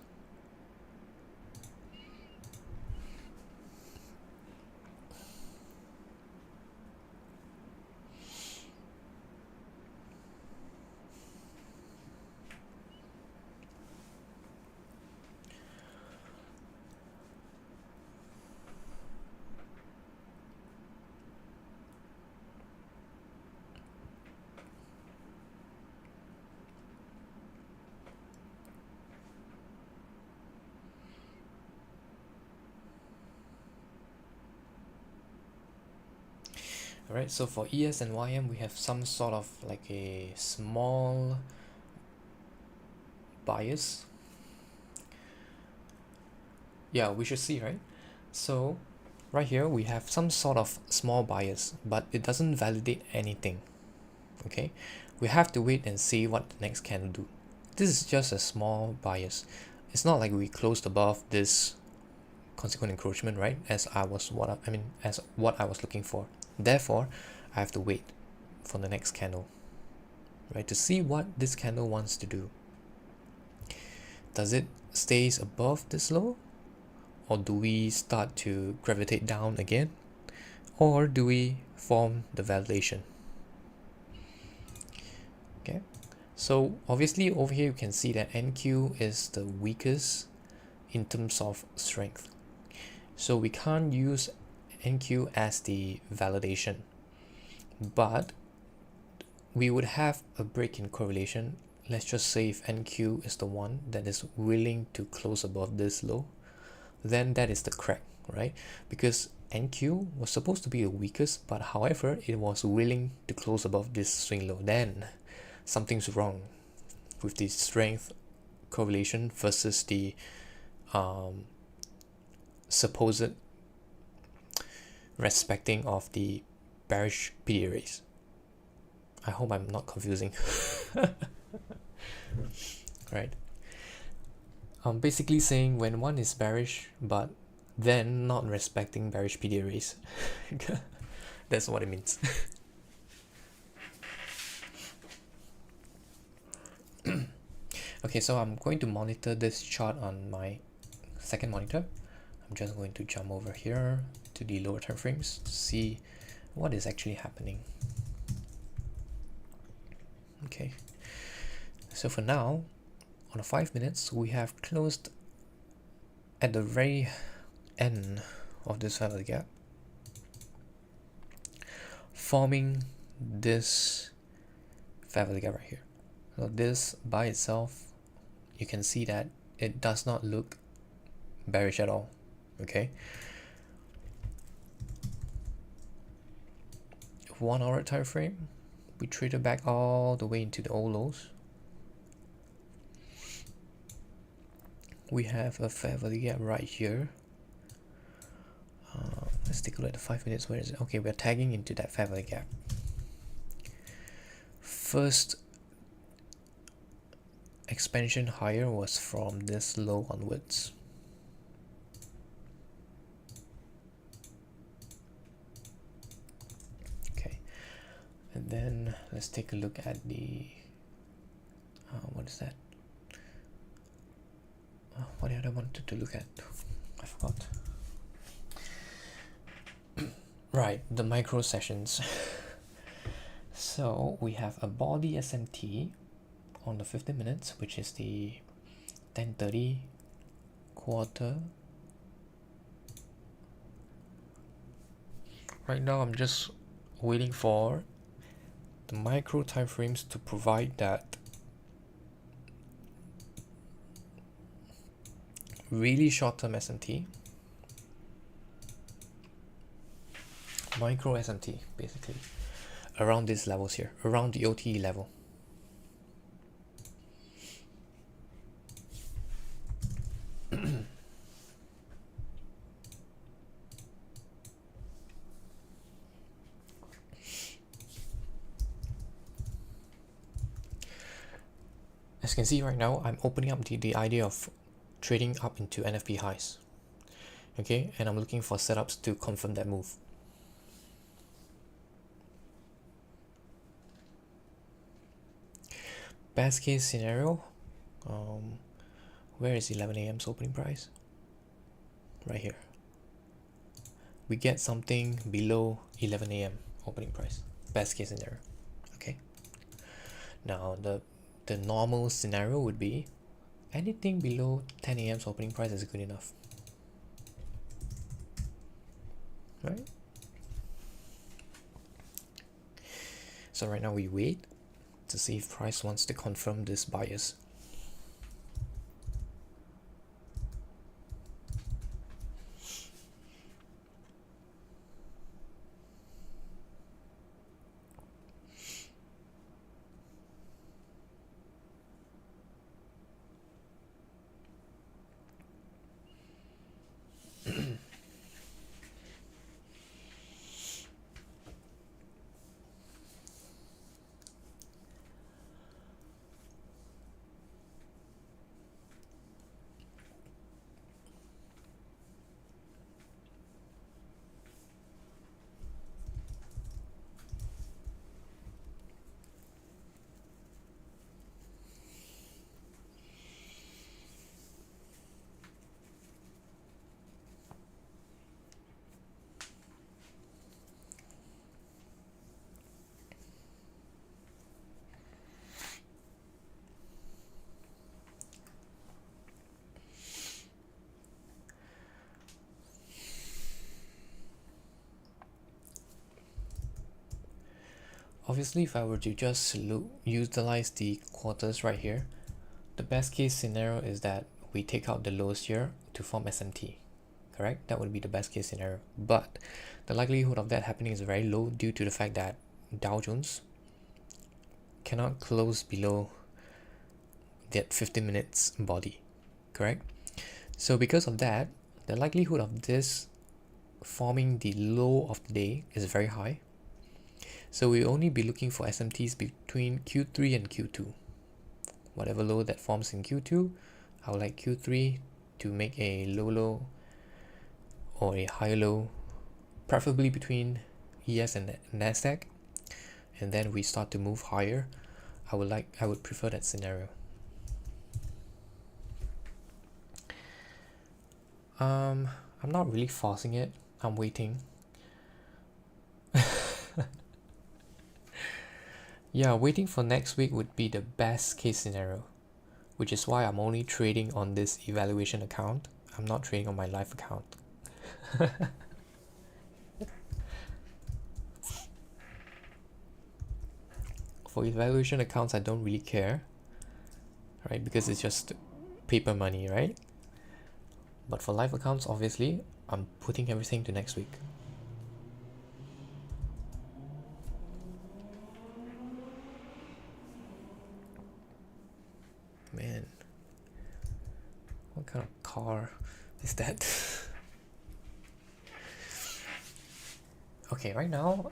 [SPEAKER 1] Alright, so for ES and YM, we have some sort of like a small bias. Yeah, we should see, right? So right here, we have some sort of small bias, but it doesn't validate anything. Okay, we have to wait and see what the next candle do. This is just a small bias. It's not like we closed above this consequent encroachment, right? As what I was looking for. Therefore, I have to wait for the next candle, right, to see what this candle wants to do. Does it stays above this low, or do we start to gravitate down again, or do we form the validation? Okay, so obviously over here you can see that NQ is the weakest in terms of strength, so we can't use NQ as the validation, but we would have a break in correlation. Let's just say if NQ is the one that is willing to close above this low, then that is the crack, right? Because NQ was supposed to be the weakest, but however it was willing to close above this swing low, then something's wrong with the strength correlation versus the supposed respecting of the bearish PDA rays. I hope I'm not confusing. Right? Basically saying when one is bearish but then not respecting bearish PDA rays. That's what it means. Okay, so I'm going to monitor this chart on my second monitor. I'm just going to jump over here to the lower time frames to see what is actually happening. Okay, so for now, on the 5 minutes, we have closed at the very end of this family gap, forming this family gap right here. So this by itself, you can see that it does not look bearish at all. Okay, 1 hour time frame, we traded back all the way into the old lows. We have a fair value gap right here. Let's take a look at the 5 minutes. Where is it? Okay, we're tagging into that fair value gap. First expansion higher was from this low onwards. Okay, and then let's take a look at the what is that? What did I wanted to look at? I forgot. Right, the micro sessions. So we have a body SMT on the 50 minutes, which is the 10:30 quarter. Right now I'm just waiting for the micro time frames to provide that really short-term SMT, micro SMT basically, around these levels here, around the OTE level. As you can see right now, I'm opening up the idea of trading up into NFP highs. Okay, and I'm looking for setups to confirm that move. Best case scenario, where is 11 a.m.'s opening price? Right here. We get something below 11 a.m. opening price. Best case scenario. Okay. Now the normal scenario would be anything below 10 a.m.'s opening price is good enough. Right? So right now we wait to see if price wants to confirm this bias. Obviously, if I were to just utilize the quarters right here, the best case scenario is that we take out the lows here to form SMT, correct? That would be the best case scenario. But the likelihood of that happening is very low due to the fact that Dow Jones cannot close below that 15 minutes body, correct? So because of that, the likelihood of this forming the low of the day is very high. So we'll only be looking for SMTs between Q3 and Q2. Whatever low that forms in Q2, I would like Q3 to make a low low or a high low, preferably between ES and NASDAQ, and then we start to move higher. I would prefer that scenario. I'm not really forcing it. I'm waiting. Yeah, waiting for next week would be the best case scenario, which is why I'm only trading on this evaluation account. I'm not trading on my live account. For evaluation accounts, I don't really care. right? Because it's just paper money, right? But for live accounts, obviously, I'm putting everything to next week. Man, what kind of car is that? Okay, right now,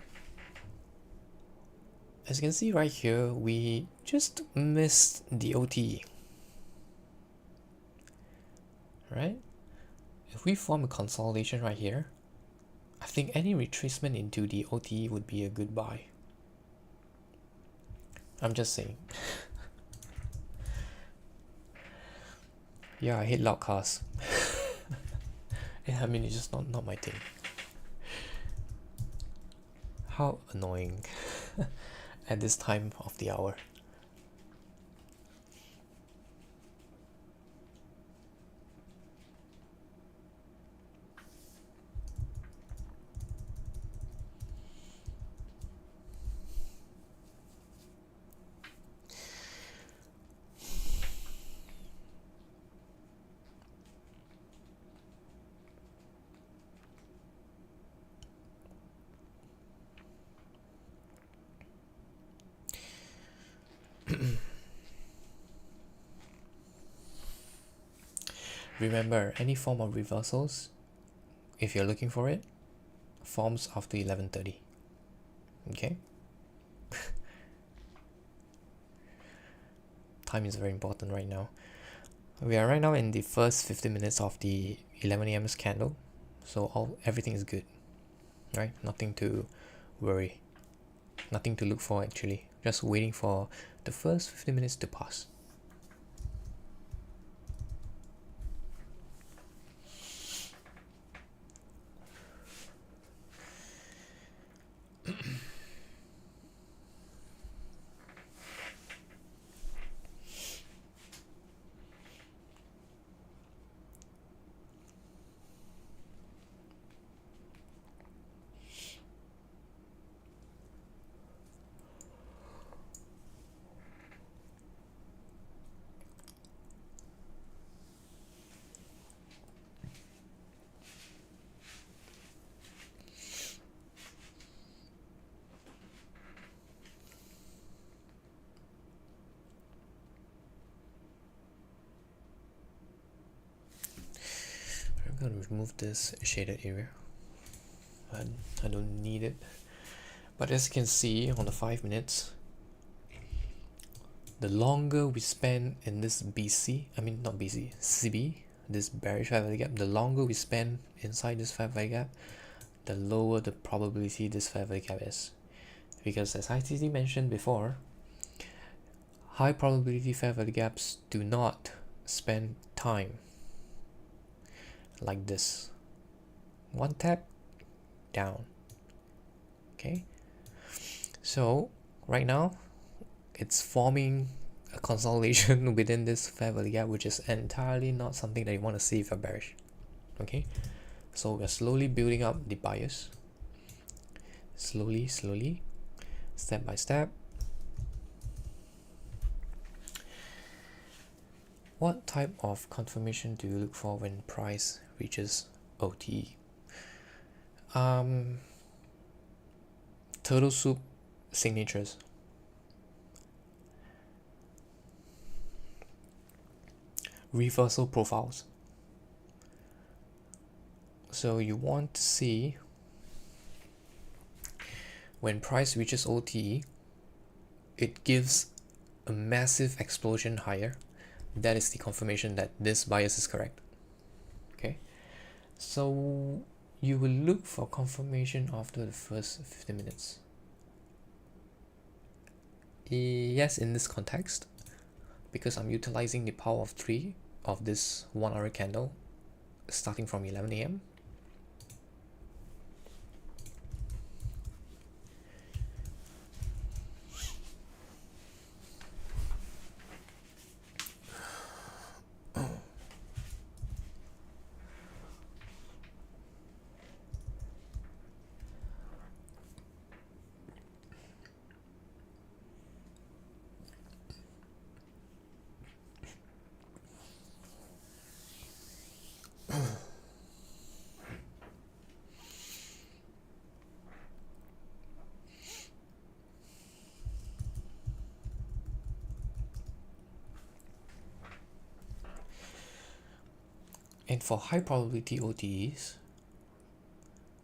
[SPEAKER 1] as you can see right here, we just missed the OT, right? If we form a consolidation right here, I think any retracement into the OT would be a good buy. I'm just saying. Yeah, I hate loud cars. Yeah, I mean, it's just not my thing. How annoying at this time of the hour. Remember, any form of reversals, if you're looking for it, forms after 11:30. Okay? Time is very important right now. We are right now in the first 15 minutes of the 11 a.m. candle, so everything is good, right? Nothing to worry, nothing to look for actually. Just waiting for the first 15 minutes to pass. I'm gonna remove this shaded area. I don't need it. But as you can see on the 5 minutes, the longer we spend in this CB, this bearish fair value gap, the longer we spend inside this fair value gap, the lower the probability this fair value gap is. Because as ICT mentioned before, high probability fair value gaps do not spend time like this. One tap, down. Okay, so right now it's forming a consolidation within this fair value gap, which is entirely not something that you want to see if you're bearish. Okay, so we're slowly building up the bias, slowly, step by step. What type of confirmation do you look for when price reaches OT? Turtle soup signatures. Reversal profiles. So you want to see when price reaches OT, it gives a massive explosion higher. That is the confirmation that this bias is correct. Okay, so you will look for confirmation after the first 15 minutes. Yes, in this context, because I'm utilizing the power of 3 of this 1 hour candle starting from 11 a.m. And for high probability OTEs,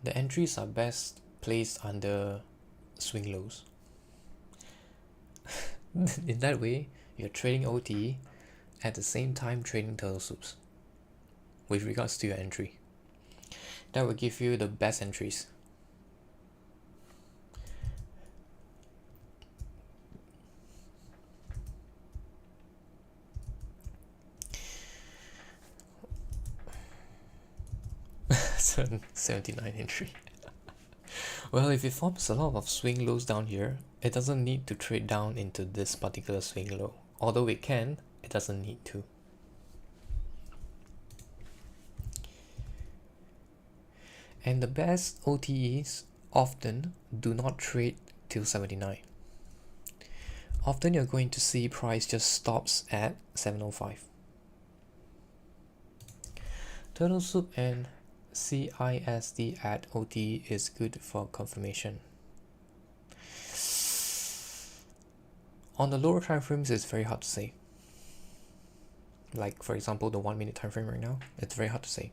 [SPEAKER 1] the entries are best placed under swing lows. In that way, you're trading OTE at the same time trading turtle soups with regards to your entry. That will give you the best entries. So 79 entry. Well, if it forms a lot of swing lows down here, it doesn't need to trade down into this particular swing low. Although it can, it doesn't need to. And the best OTEs often do not trade till 79. Often you're going to see price just stops at 705. Turtle soup and CISD at OTE is good for confirmation. On the lower time frames, it's very hard to say. Like for example, the 1 minute time frame right now, it's very hard to say.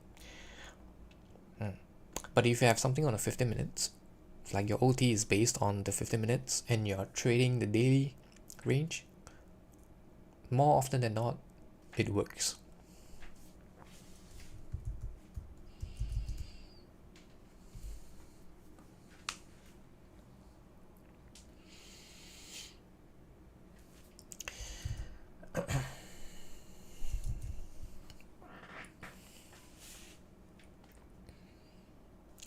[SPEAKER 1] But if you have something on the 15 minutes, like your OT is based on the 15 minutes and you're trading the daily range, more often than not, it works.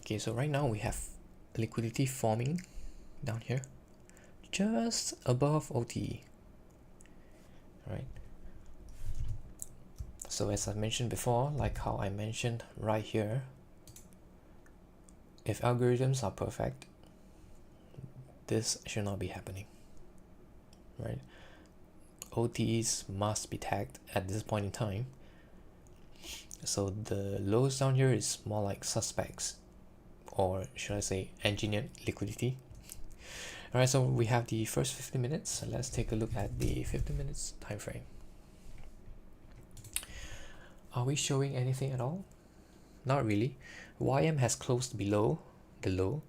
[SPEAKER 1] Okay, so right now we have liquidity forming down here, just above OTE, right? So as I mentioned before, like how I mentioned right here, if algorithms are perfect, this should not be happening, right? OTEs must be tagged at this point in time. So the lows down here is more like suspects, or should I say engineered liquidity. Alright, so we have the first 50 minutes. Let's take a look at the 50 minutes time frame. Are we showing anything at all? Not really. YM has closed below the low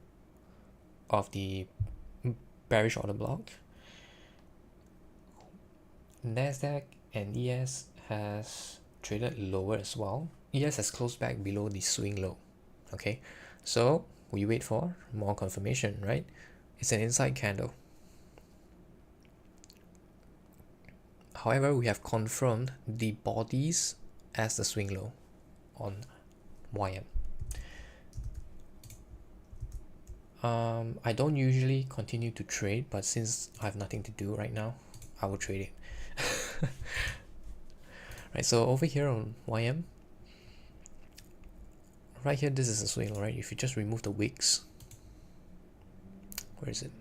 [SPEAKER 1] of the bearish order block. Nasdaq and ES has traded lower as well. ES has closed back below the swing low. Okay, so we wait for more confirmation, right? It's an inside candle. However, we have confirmed the bodies as the swing low on YM. I don't usually continue to trade, but since I have nothing to do right now, I will trade it. Right, so over here on YM, right here, this is a swing low, right? If you just remove the wicks, where is it?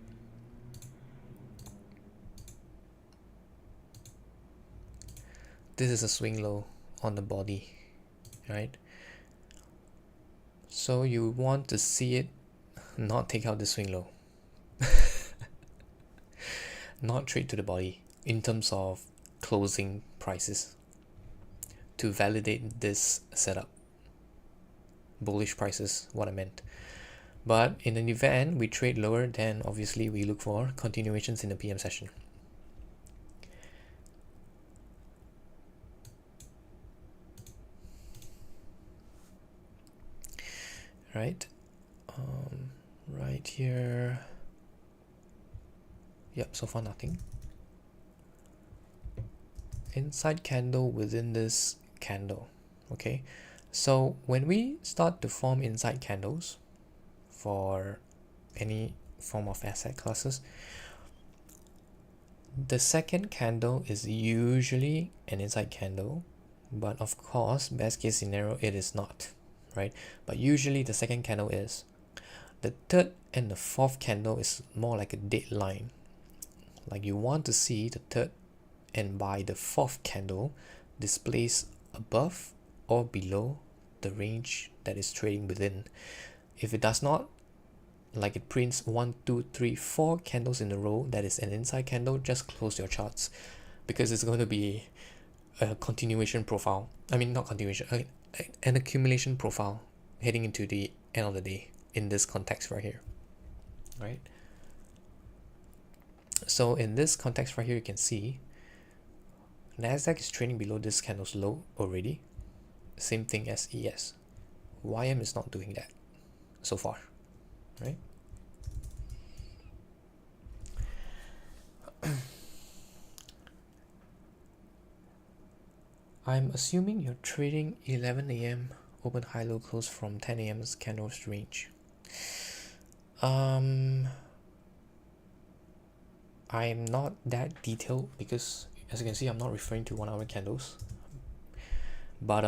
[SPEAKER 1] This is a swing low on the body, right? So you want to see it not take out the swing low. Not trade to the body in terms of closing prices to validate this setup. Bullish prices, what I meant. But in an event we trade lower, then obviously we look for continuations in the PM session. Right, right here. Yep, so far nothing. Inside candle within this candle. Okay, so when we start to form inside candles for any form of asset classes, the second candle is usually an inside candle, but of course, best case scenario, it is not, right? But usually the second candle is. The third and the fourth candle is more like a dead line. Like you want to see the third and by the fourth candle displays above or below the range that is trading within. If it does not, like it prints 1, 2, 3, 4 candles in a row, that is an inside candle, just close your charts, because it's going to be a continuation profile. I mean, not continuation, an accumulation profile heading into the end of the day in this context right here, right? So in this context right here, you can see Nasdaq is trading below this candle's low already. Same thing as ES. YM is not doing that so far, right? I'm assuming you're trading 11 a.m. open high low close from 10 a.m.'s candles range. I'm not that detailed because, as you can see, I'm not referring to 1 hour candles, but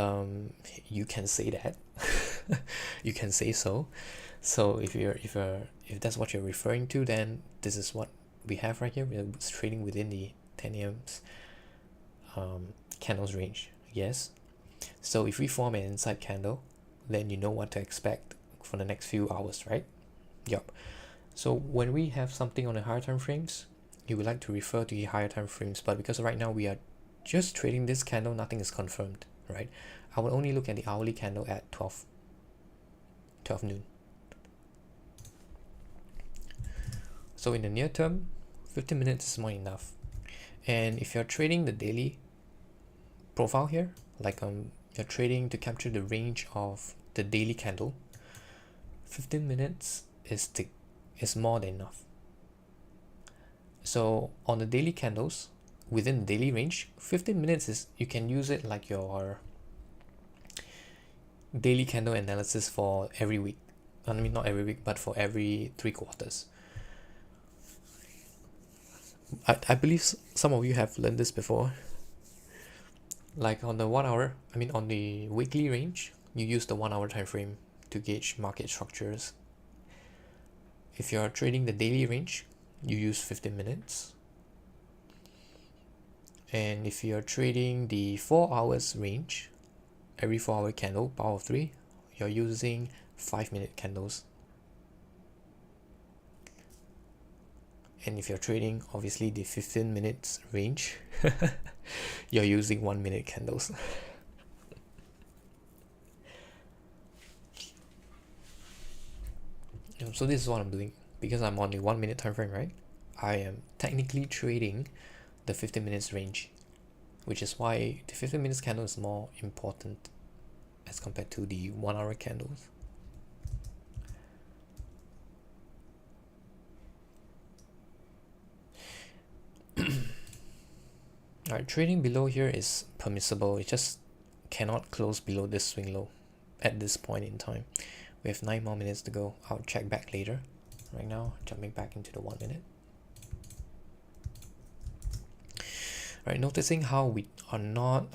[SPEAKER 1] you can say that. You can say so. So if that's what you're referring to, then this is what we have right here. We're trading within the 10 a.m.'s candles range. Yes. So if we form an inside candle, then you know what to expect for the next few hours, right? Yup. So when we have something on the higher time frames, you would like to refer to the higher time frames, but because right now we are just trading this candle, nothing is confirmed, right? I will only look at the hourly candle at 12 noon. So in the near term, 15 minutes is more enough. And if you're trading the daily profile here, like you're trading to capture the range of the daily candle, 15 minutes is more than enough. So on the daily candles, within the daily range, 15 minutes is, you can use it like your daily candle analysis for every week. I mean, not every week, but for every 3 quarters. I believe some of you have learned this before. Like on the 1 hour, I mean on the weekly range, you use the 1 hour time frame to gauge market structures. If you're trading the daily range, you use 15 minutes. And if you're trading the 4 hours range, every 4 hour candle, power of 3, you're using 5-minute candles. And if you're trading obviously the 15 minutes range, you're using 1-minute candles. So this is what I'm doing. Because I'm on the 1-minute time frame, right? I am technically trading the 15 minutes range, which is why the 15 minutes candle is more important as compared to the 1 hour candles. Alright, trading below here is permissible. It just cannot close below this swing low at this point in time. We have 9 more minutes to go. I'll check back later. Right now, jumping back into the 1 minute. Alright, noticing how we are not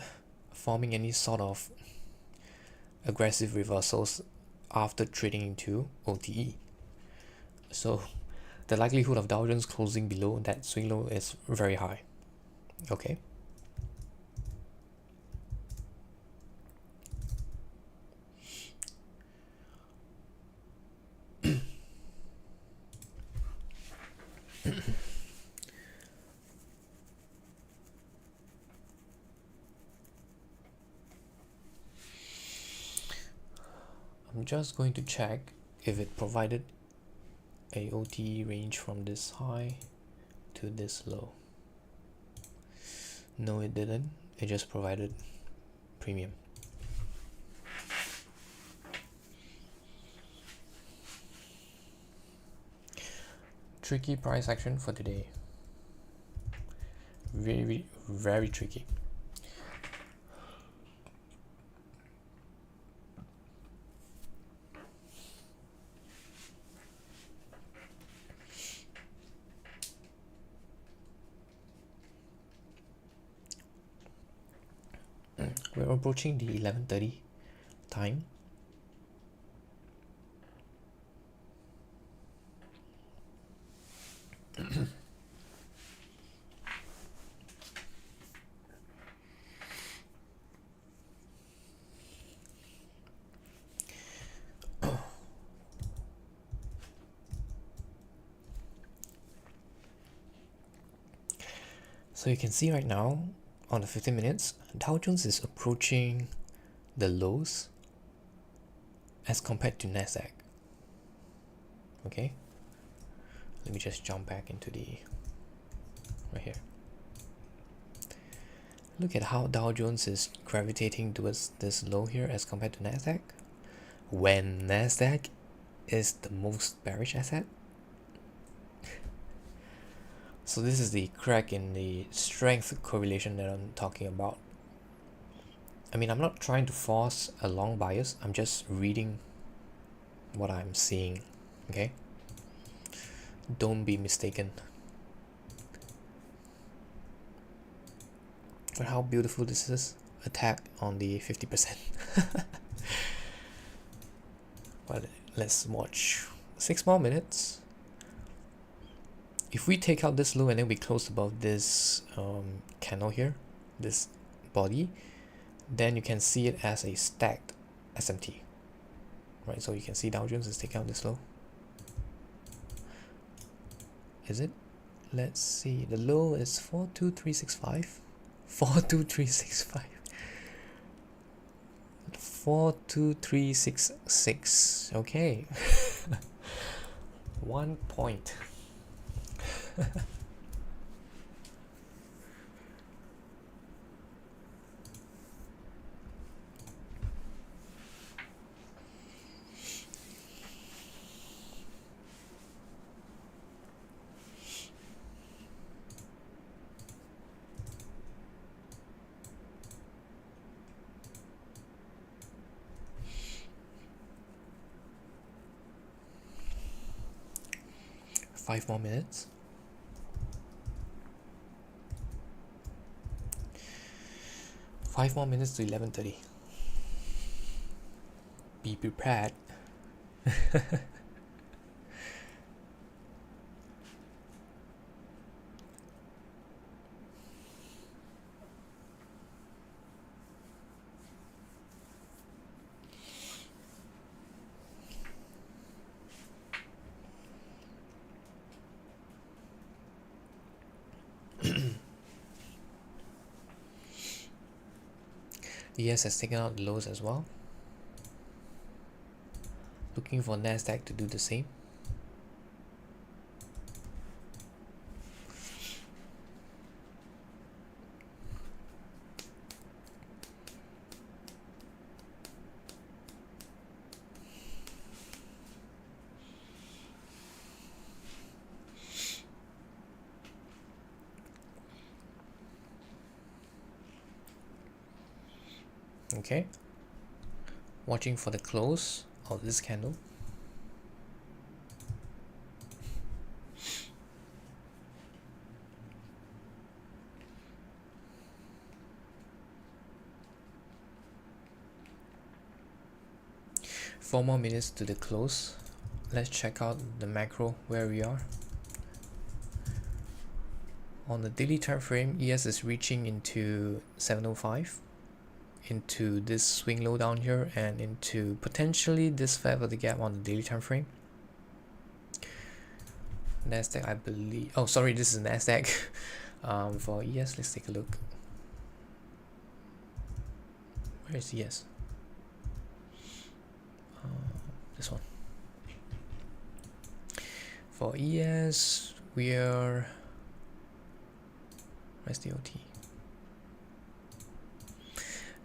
[SPEAKER 1] forming any sort of aggressive reversals after trading into OTE. So the likelihood of Dow Jones closing below that swing low is very high. Okay. I'm just going to check if it provided a OTE range from this high to this low. No, it didn't. It just provided premium. Tricky price action for today. Very, very tricky. We're approaching the 11:30 time. So you can see right now on the 15 minutes, Dow Jones is approaching the lows as compared to Nasdaq. Okay, let me just jump back into the right here. Look at how Dow Jones is gravitating towards this low here as compared to Nasdaq, when Nasdaq is the most bearish asset. So this is the crack in the strength correlation that I'm talking about. I mean, I'm not trying to force a long bias, I'm just reading what I'm seeing, okay? Don't be mistaken. But how beautiful this is. Attack on the 50%. Well, let's watch 6 more minutes. If we take out this low and then we close above this candle here, this body, then you can see it as a stacked SMT, right? So you can see Dow Jones is taking out this low. Is it? Let's see. The low is 42365. 42365. 42366. Okay. 1 point. 5 more minutes. 5 more minutes to 11:30. Be prepared. ES has taken out the lows as well. Looking for Nasdaq to do the same. Okay, watching for the close of this candle. Four more minutes to the close. Let's check out the macro where we are. On the daily time frame, ES is reaching into 705. Into this swing low down here and into potentially this fair of the gap on the daily time frame. Nasdaq, I believe. Oh, sorry, this is Nasdaq. For ES, let's take a look. Where is ES? This one. For ES, we are. Where's the OT?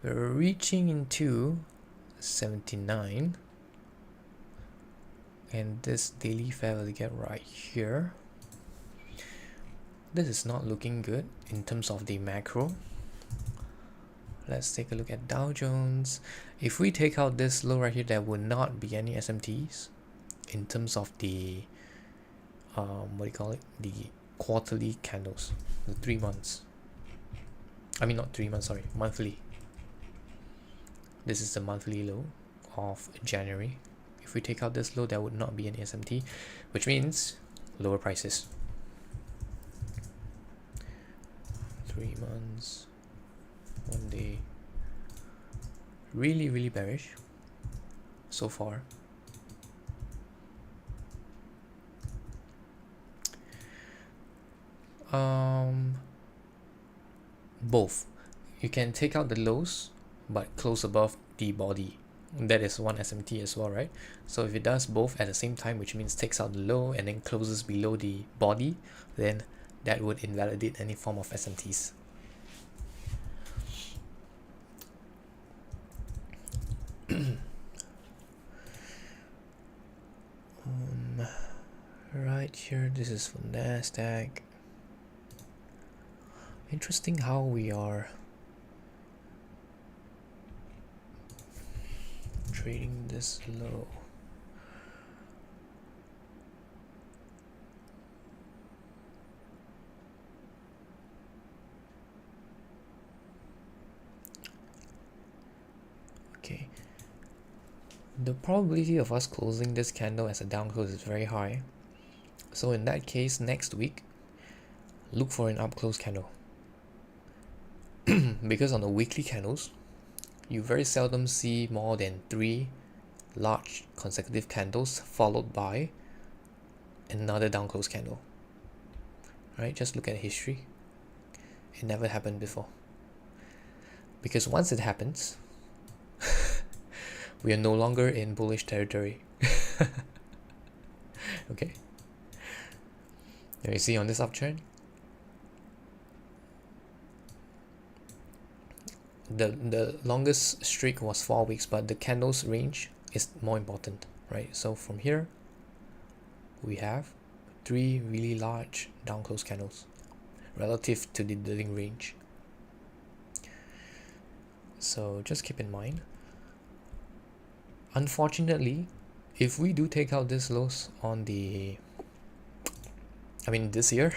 [SPEAKER 1] We're reaching into 79, and this daily fair value gap right here. This is not looking good in terms of the macro. Let's take a look at Dow Jones. If we take out this low right here, there would not be any SMTs in terms of the what do you call it? The quarterly candles, the 3 months. I mean, not 3 months, sorry, monthly. This is the monthly low of January. If we take out this low, there would not be any SMT, which means lower prices. 3 months, 1 day. Really, really bearish so far. Both. you can take out the lows but close above the body. That is one SMT as well, right? So if it does both at the same time, which means takes out the low and then closes below the body, then that would invalidate any form of SMTs. Right here, this is for NASDAQ. Interesting how we are trading this low. Okay. The probability of us closing this candle as a down close is very high. So in that case, next week, look for an up close candle. Because on the weekly candles, you very seldom see more than 3 large consecutive candles followed by another down close candle. Right? Just look at history. It never happened before. Because once it happens, we are no longer in bullish territory. Okay. Now you see on this uptrend, the longest streak was 4 weeks, but the candles range is more important, right? So from here, we have 3 really large down close candles relative to the dealing range. So just keep in mind. Unfortunately, if we do take out this lows on this year,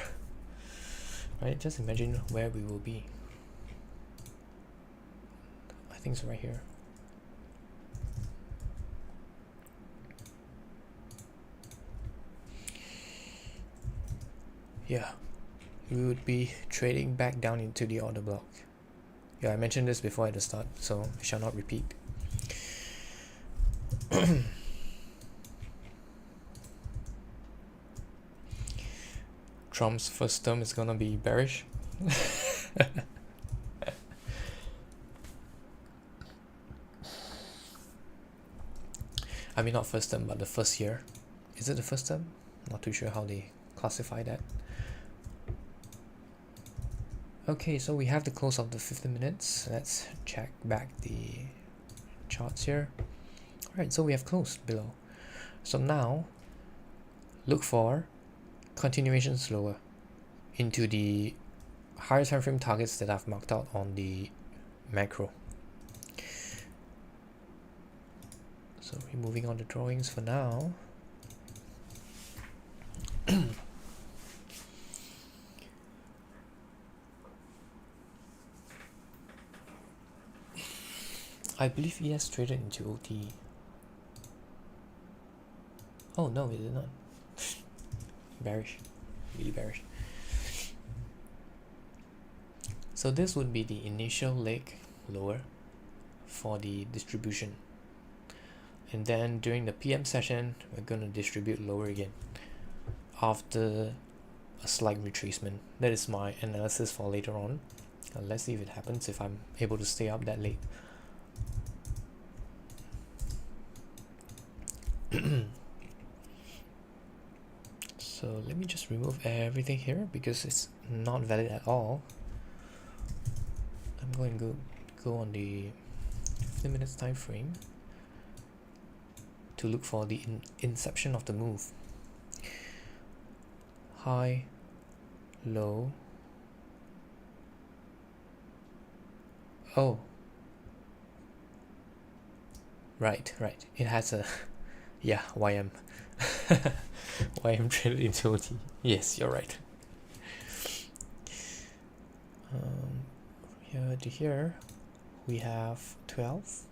[SPEAKER 1] right? Just imagine where we will be. I think it's right here. Yeah, we would be trading back down into the order block. Yeah, I mentioned this before at the start, so I shall not repeat. Trump's first term is gonna be bearish. I mean, not first term, but the first year. Is it the first term? Not too sure how they classify that. Okay, so we have the close of the 15 minutes. Let's check back the charts here. Alright, so we have closed below. So now, look for continuations lower into the higher time frame targets that I've marked out on the macro. So removing all the drawings for now. I believe ES traded into OT. Oh no, it did not. Bearish, really bearish. So this would be the initial leg lower for the distribution. And then during the PM session, we're going to distribute lower again after a slight retracement. That is my analysis for later on. Let's see if it happens, if I'm able to stay up that late. So let me just remove everything here because it's not valid at all. I'm going to go on the 15 minutes time frame to look for the inception of the move. High, low. Oh, right. It has a yeah, YM. YM traded into OT. Yes, you're right. Here to here, we have 12.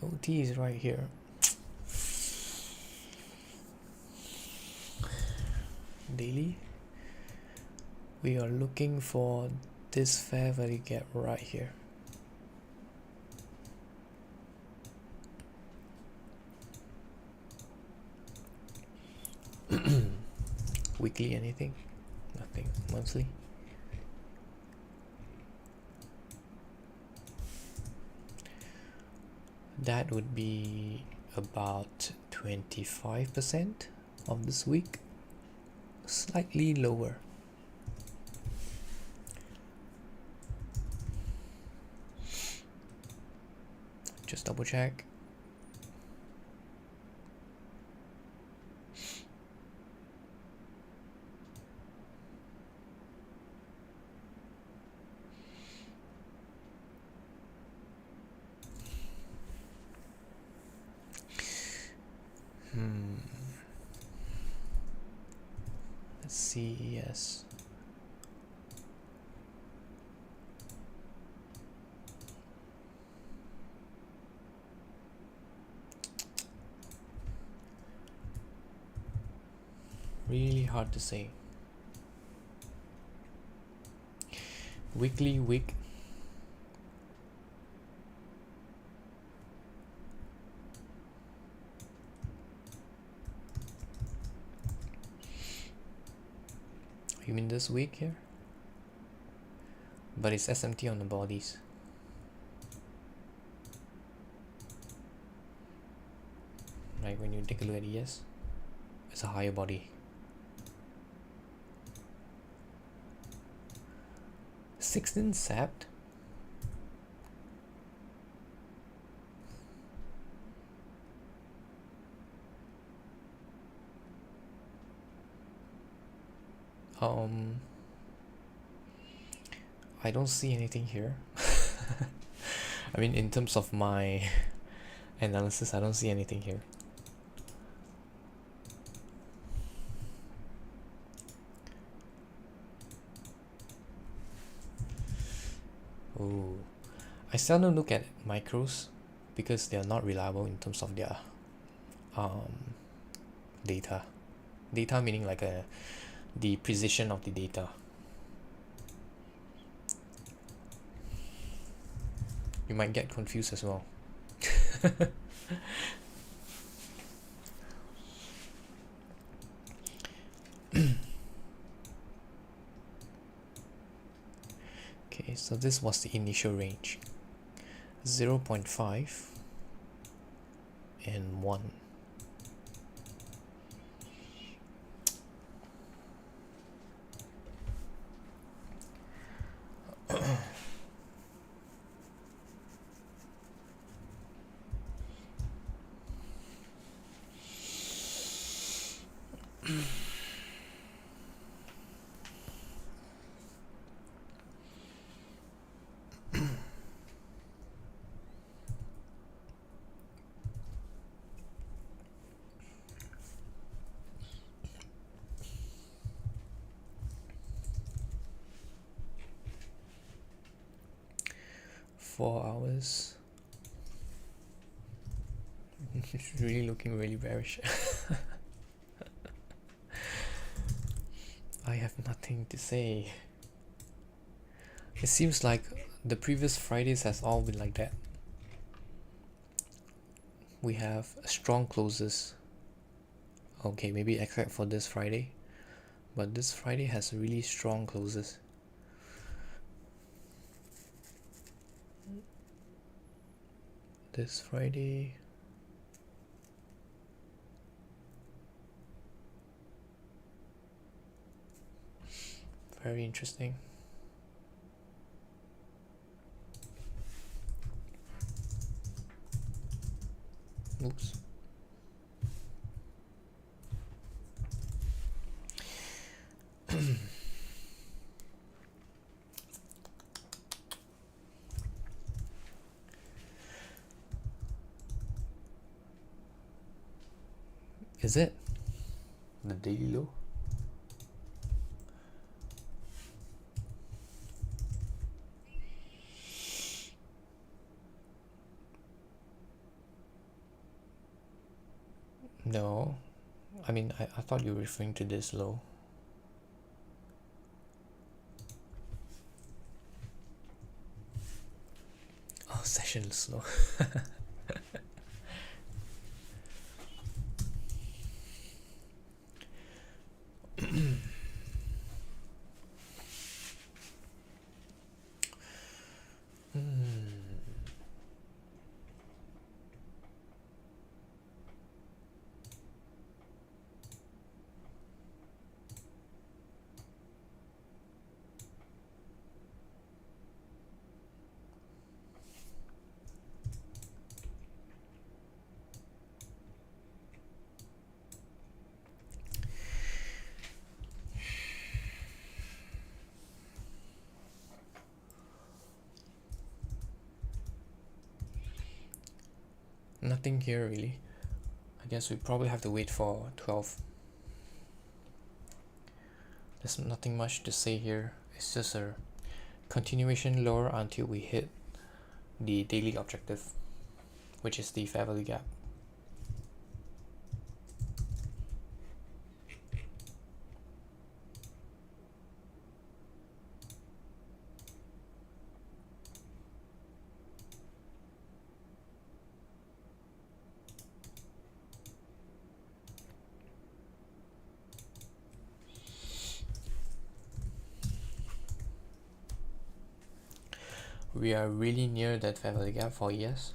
[SPEAKER 1] OT is right here. Daily, we are looking for this fair value gap right here. Weekly anything? Nothing. Monthly? That would be about 25% of this week. Slightly lower. Just double check. Let's see, yes. Really hard to say. Weekly, week. You mean this week here? But it's SMT on the bodies. Like when you take a look at ES, it's a higher body. 16 sapped. I don't see anything here. I mean, in terms of my analysis, I don't see anything here. Oh, I seldom look at micros because they are not reliable in terms of their data. Data meaning like the precision of the data. You might get confused as well. Okay, so this was the initial range. 0.5 and 1. Four hours. It's really looking really bearish. I have nothing to say. It seems like the previous Fridays has all been like that. We have strong closes. Okay, maybe except for this Friday. But this Friday has really strong closes. This Friday. Very interesting. Oops. Is it the daily low? No, I mean, I thought you were referring to this low. Oh, session slow. nothing here really. I guess we probably have to wait for 12. There's nothing much to say here. It's just a continuation lower until we hit the daily objective, which is the fair value gap. We are really near that fair value gap for ES.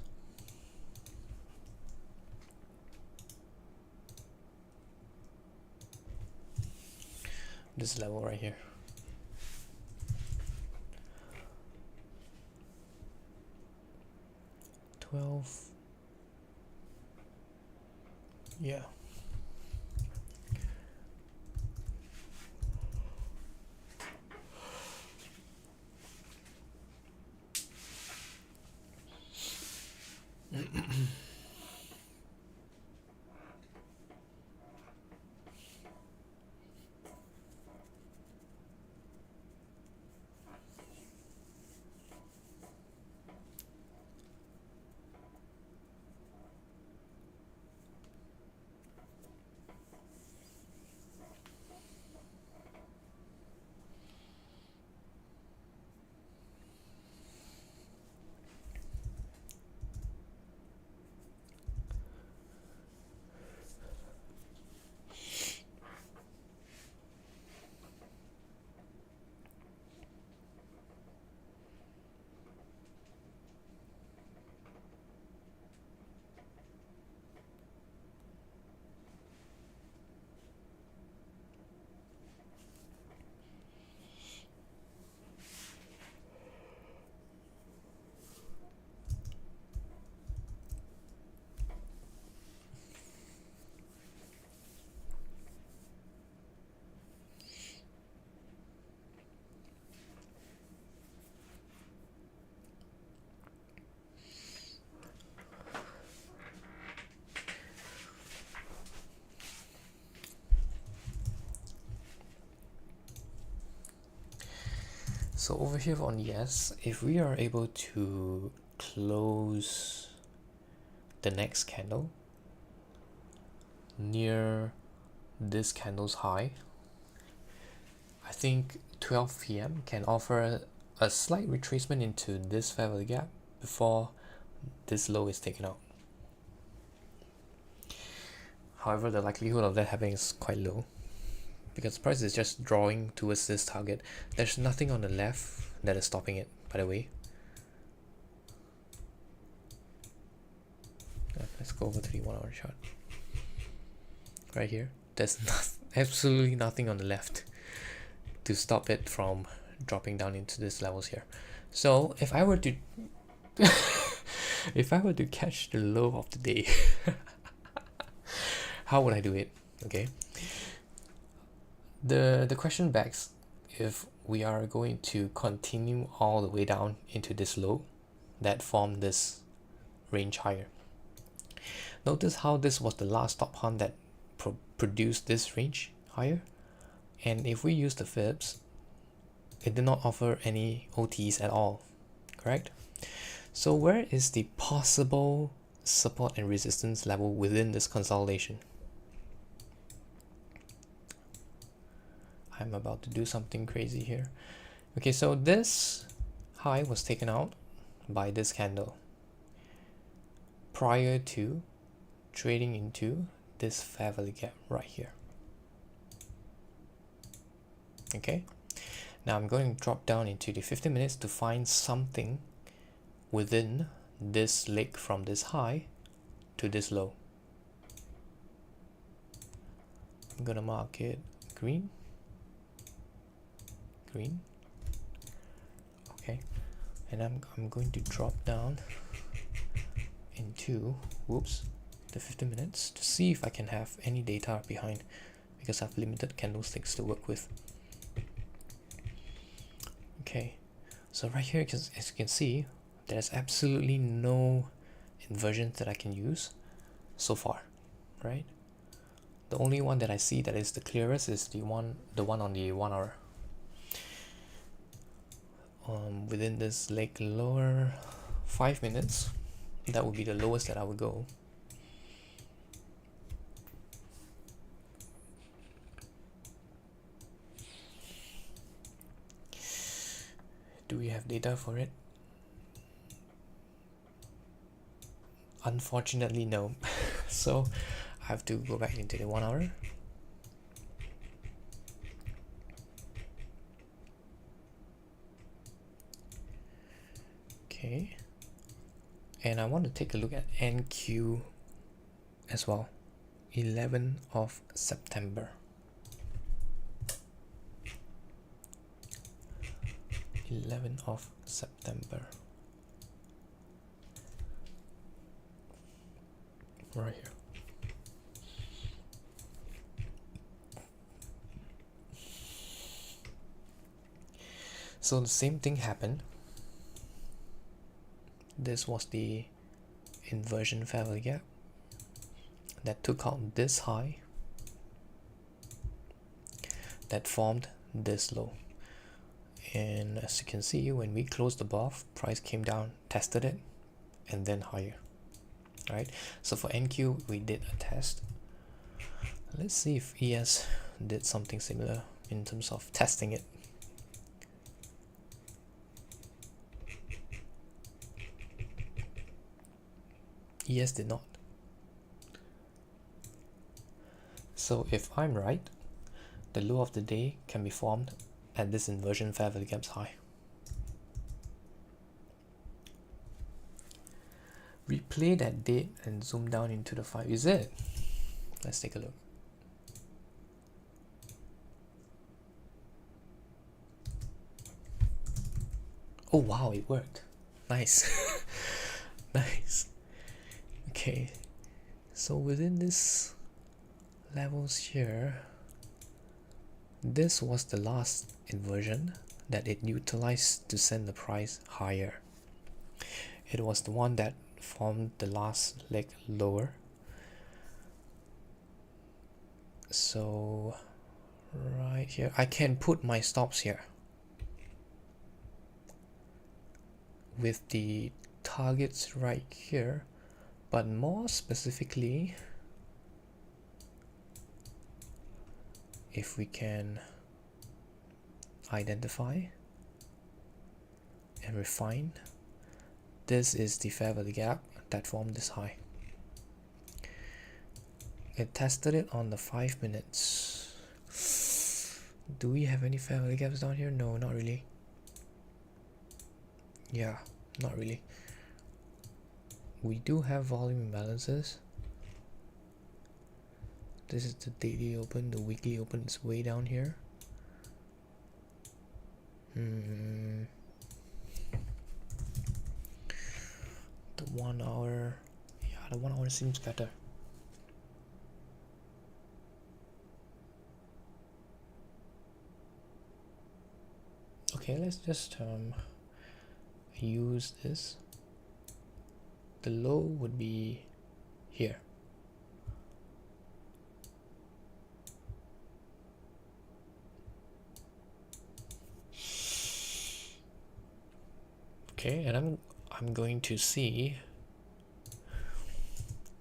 [SPEAKER 1] This level right here. Yeah. So over here on yes, if we are able to close the next candle near this candle's high, I think 12 p.m. can offer a slight retracement into this fair value gap before this low is taken out. However, the likelihood of that happening is quite low, because the price is just drawing towards this target. There's nothing on the left that is stopping it, by the way. Let's go over to the 1 hour chart. Right here, there's absolutely nothing on the left to stop it from dropping down into these levels here. So if I were to if I were to catch the low of the day, how would I do it? Okay, the question begs if we are going to continue all the way down into this low that formed this range higher. Notice how this was the last stop hunt that produced this range higher, and if we use the fibs, it did not offer any OTs at all, correct? So where is the possible support and resistance level within this consolidation? I'm about to do something crazy here. Okay, so this high was taken out by this candle prior to trading into this fair value gap right here. Okay, now I'm going to drop down into the 15 minutes to find something within this leg from this high to this low. I'm gonna mark it green, green. Okay, and I'm going to drop down into the 15 minutes to see if I can have any data behind, because I have limited candlesticks to work with. Okay, so right here, as you can see, there's absolutely no inversions that I can use so far, right? The only one that I see that is the clearest is the one on the 1 hour. Within this leg lower 5 minutes, that would be the lowest that I would go. Do we have data for it? Unfortunately, no. So I have to go back into the 1 hour. Okay. And I want to take a look at NQ as well. 11th of September. 11th of September. Right here. So the same thing happened. This was the inversion fair value gap that took out this high that formed this low. And as you can see, when we closed above, price came down, tested it, and then higher. Right? So for NQ, we did a test. Let's see if ES did something similar in terms of testing it. ES did not. So if I'm right, the low of the day can be formed at this inversion fair value gaps high. Replay that date and zoom down into the 5. Is it? Let's take a look. Oh wow, it worked. Nice. Nice. Okay, so within this levels here, this was the last inversion that it utilized to send the price higher. It was the one that formed the last leg lower. So right here, I can put my stops here with the targets right here, but more specifically, if we can identify and refine, this is the fair value gap that formed this high. It tested it on the 5 minutes. Do we have any fair value gaps down here? No, not really. Yeah, not really. We do have volume imbalances. This is the daily open, the weekly open is way down here. The 1 hour, yeah, the 1 hour seems better. Okay, let's just use this. The low would be here. Okay, and I'm going to see,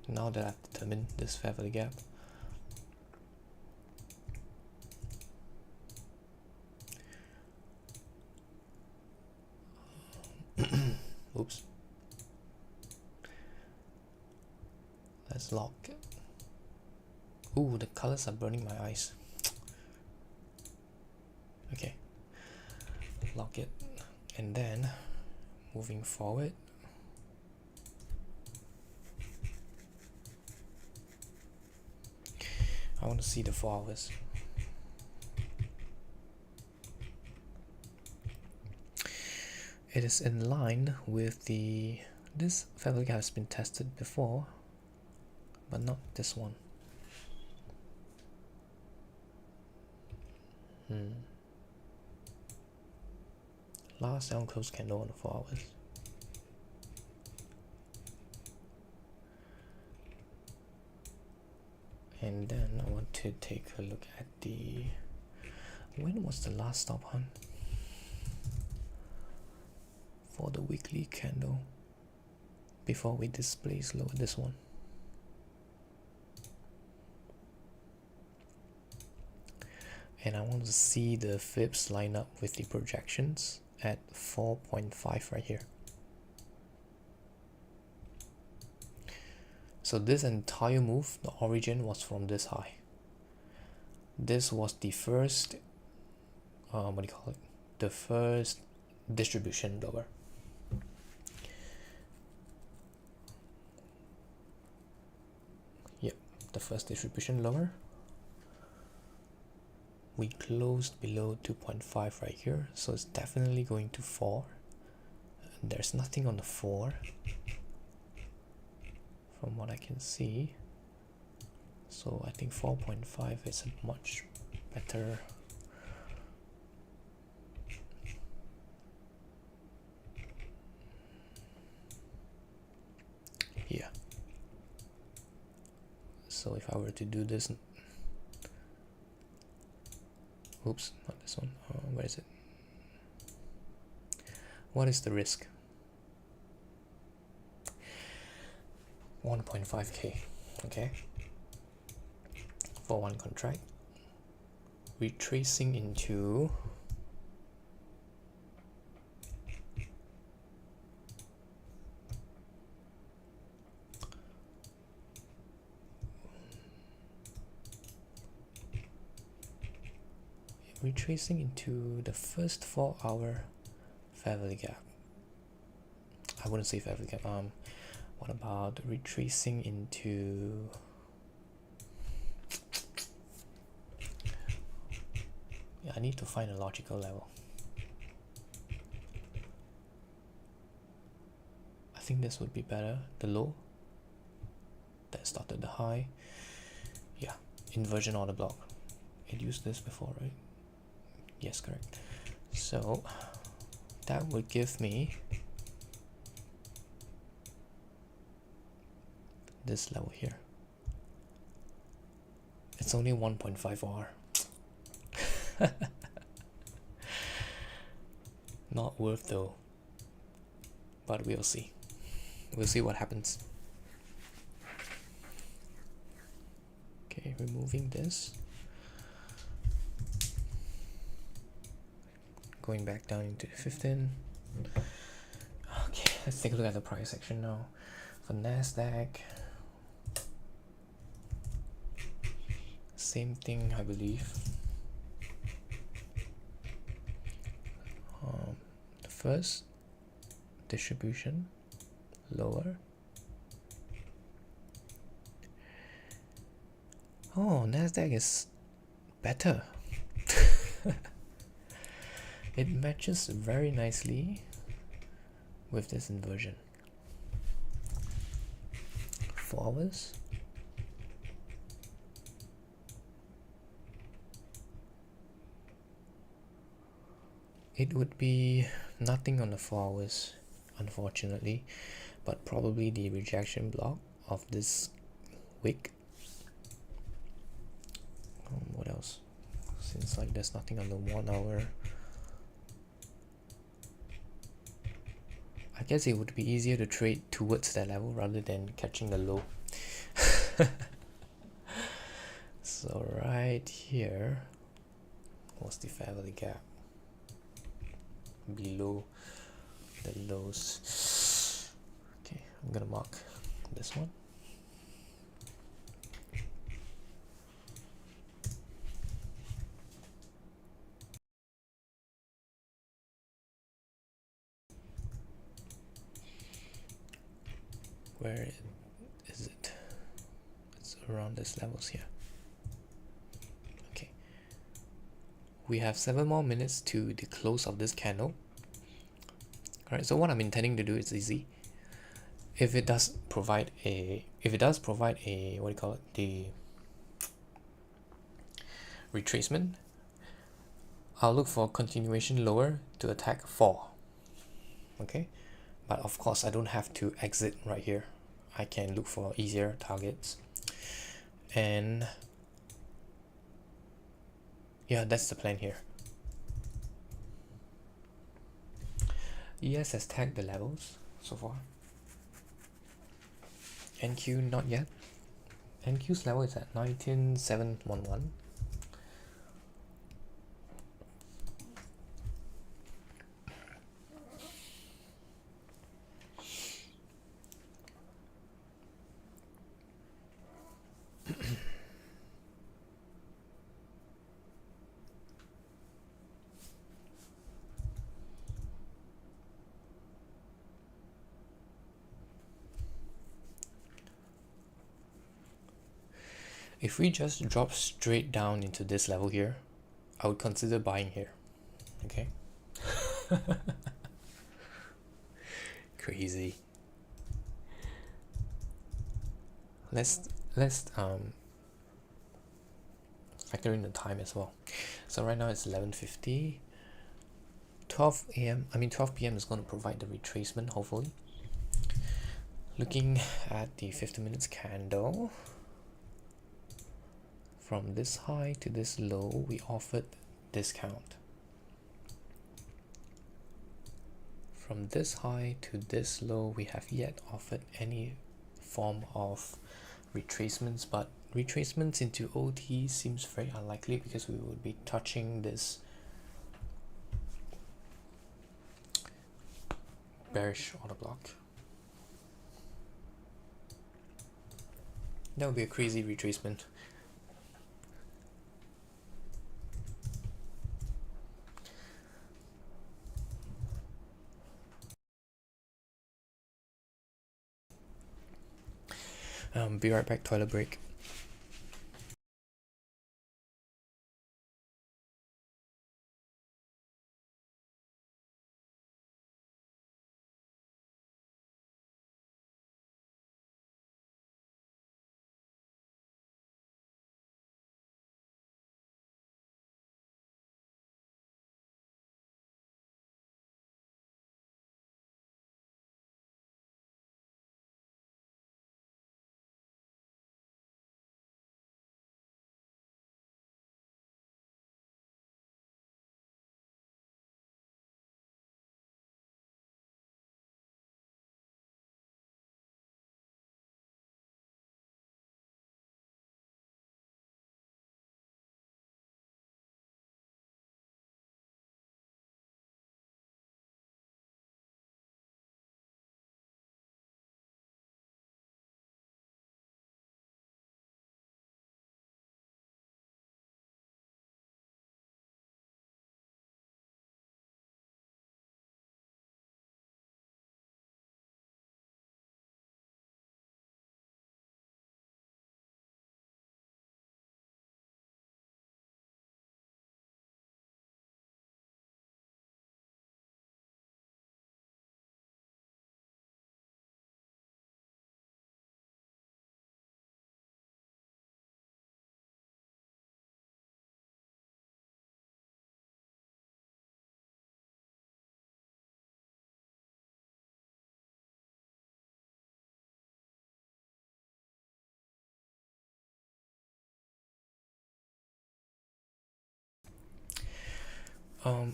[SPEAKER 1] now that I've determined this fair value gap, oops, let's lock it. Ooh, the colors are burning my eyes. Okay, lock it, and then moving forward, I want to see the 4 hours. It is in line with this fair value gap has been tested before, but not this one. Last down close candle on the 4 hours. And then I want to take a look at the, when was the last stop hunt for the weekly candle before we displace lower this one. And I want to see the fibs line up with the projections at 4.5 right here. So this entire move, the origin was from this high. This was the first, what do you call it? The first distribution lower. Yep, the first distribution lower. We closed below 2.5 right here, so it's definitely going to fall. And there's nothing on the 4 from what I can see, so I think 4.5 is a much better here. So if I were to do this, oops, not this one, where is it? What is the risk? 1.5k, okay, for one contract, retracing into the first 4-hour fair value gap. I wouldn't say fair value gap. What about retracing into I need to find a logical level. I think this would be better. The low that started the high. Yeah, inversion order block. It used this before, right? Yes, correct. So that would give me this level here. It's only 1.5 R. Not worth though, but we'll see. We'll see what happens. Okay, removing this, going back down into 15. Okay, let's take a look at the price action now. For NASDAQ, same thing, I believe. The first distribution lower. Oh, NASDAQ is better. It matches very nicely with this inversion. 4 hours. It would be nothing on the 4 hours, unfortunately, but probably the rejection block of this wick. What else? Since like there's nothing on the 1 hour, I guess it would be easier to trade towards that level rather than catching the low. So right here was the fair value gap below the lows. Okay, I'm gonna mark this one. Where is it? It's around these levels here. Okay, we have 7 more minutes to the close of this candle. Alright, so what I'm intending to do is easy. If it does provide a what do you call it, the retracement, I'll look for continuation lower to attack 4. Okay, but of course I don't have to exit right here. I can look for easier targets, And yeah, that's the plan here. ES has tagged the levels so far. NQ not yet. NQ's level is at 19711. If we just drop straight down into this level here, I would consider buying here. Okay. Crazy. Let's factor in the time as well. So right now it's 11:50. 12 p.m. is going to provide the retracement, hopefully. Looking at the 50 minutes candle, from this high to this low, we offered discount. From this high to this low, we have yet offered any form of retracements, but retracements into OT seems very unlikely because we would be touching this bearish order block. That would be a crazy retracement. Be right back, toilet break.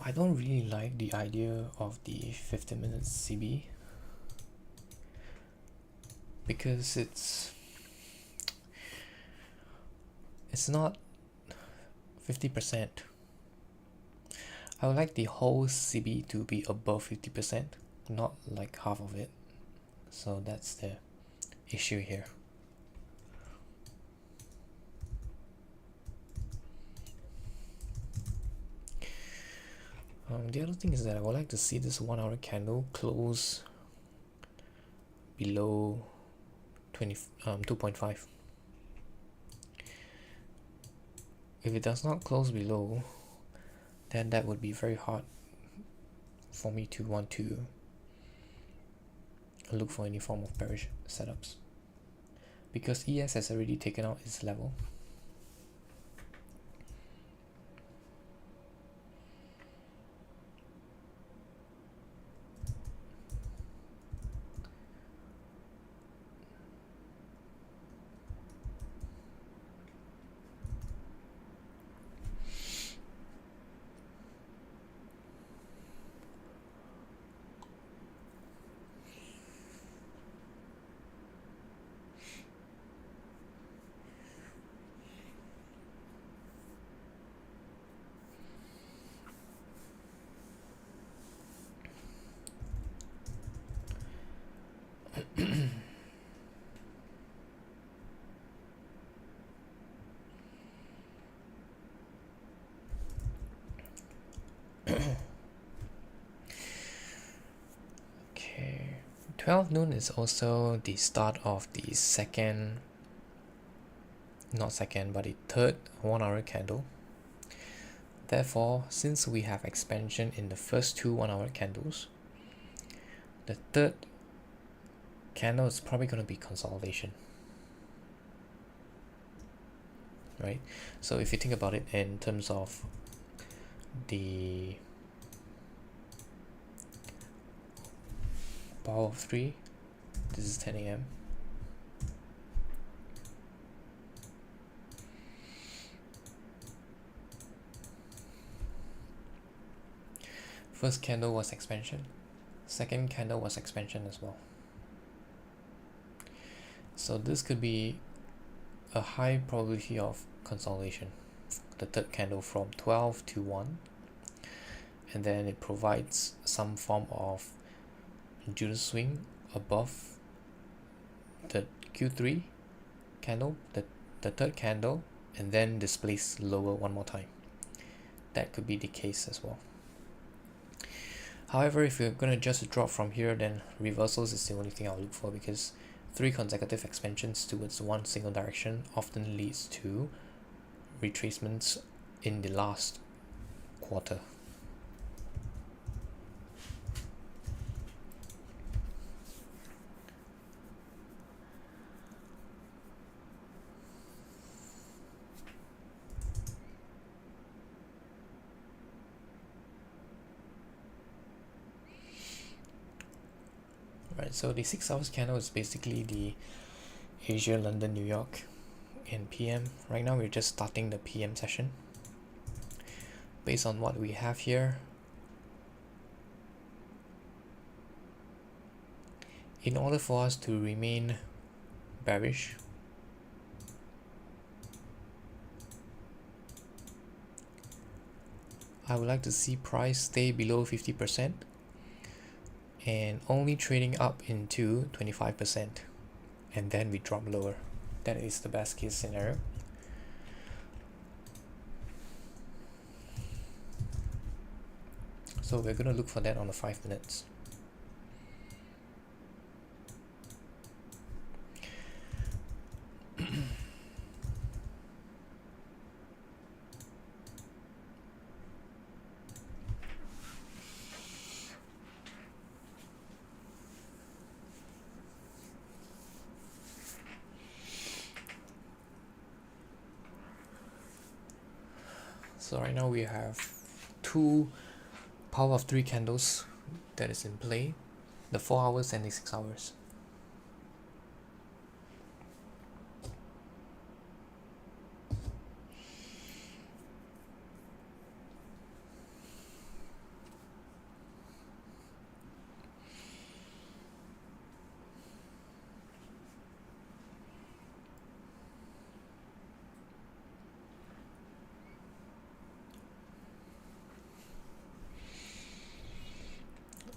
[SPEAKER 1] I don't really like the idea of the 50 minutes CB because it's not 50%. I would like the whole CB to be above 50%, not like half of it. So that's the issue here. The other thing is that I would like to see this 1 hour candle close below 2.5. If it does not close below, then that would be very hard for me to want to look for any form of bearish setups, because ES has already taken out its level. Okay, 12 noon is also the start of the second, not second, but the third 1 hour candle. Therefore, since we have expansion in the first two 1 hour candles, the third candle is probably going to be consolidation, right? So if you think about it in terms of the power of 3, this is 10 a.m. First candle was expansion, second candle was expansion as well. So this could be a high probability of consolidation, the third candle from 12 to 1, and then it provides some form of judo swing above the Q3 candle, the third candle, and then displace lower one more time. That could be the case as well. However, if you're going to just drop from here, then reversals is the only thing I'll look for, because 3 consecutive expansions towards one single direction often leads to retracements in the last quarter. Right, so the 6 hours candle is basically the Asia, London, New York in PM. Right now we're just starting the PM session. Based on what we have here, in order for us to remain bearish, I would like to see price stay below 50% and only trading up into 25%, and then we drop lower. That is the best case scenario. So we're going to look for that on the 5 minutes. So right now we have 2 power of 3 candles that is in play, the 4 hours and the 6 hours.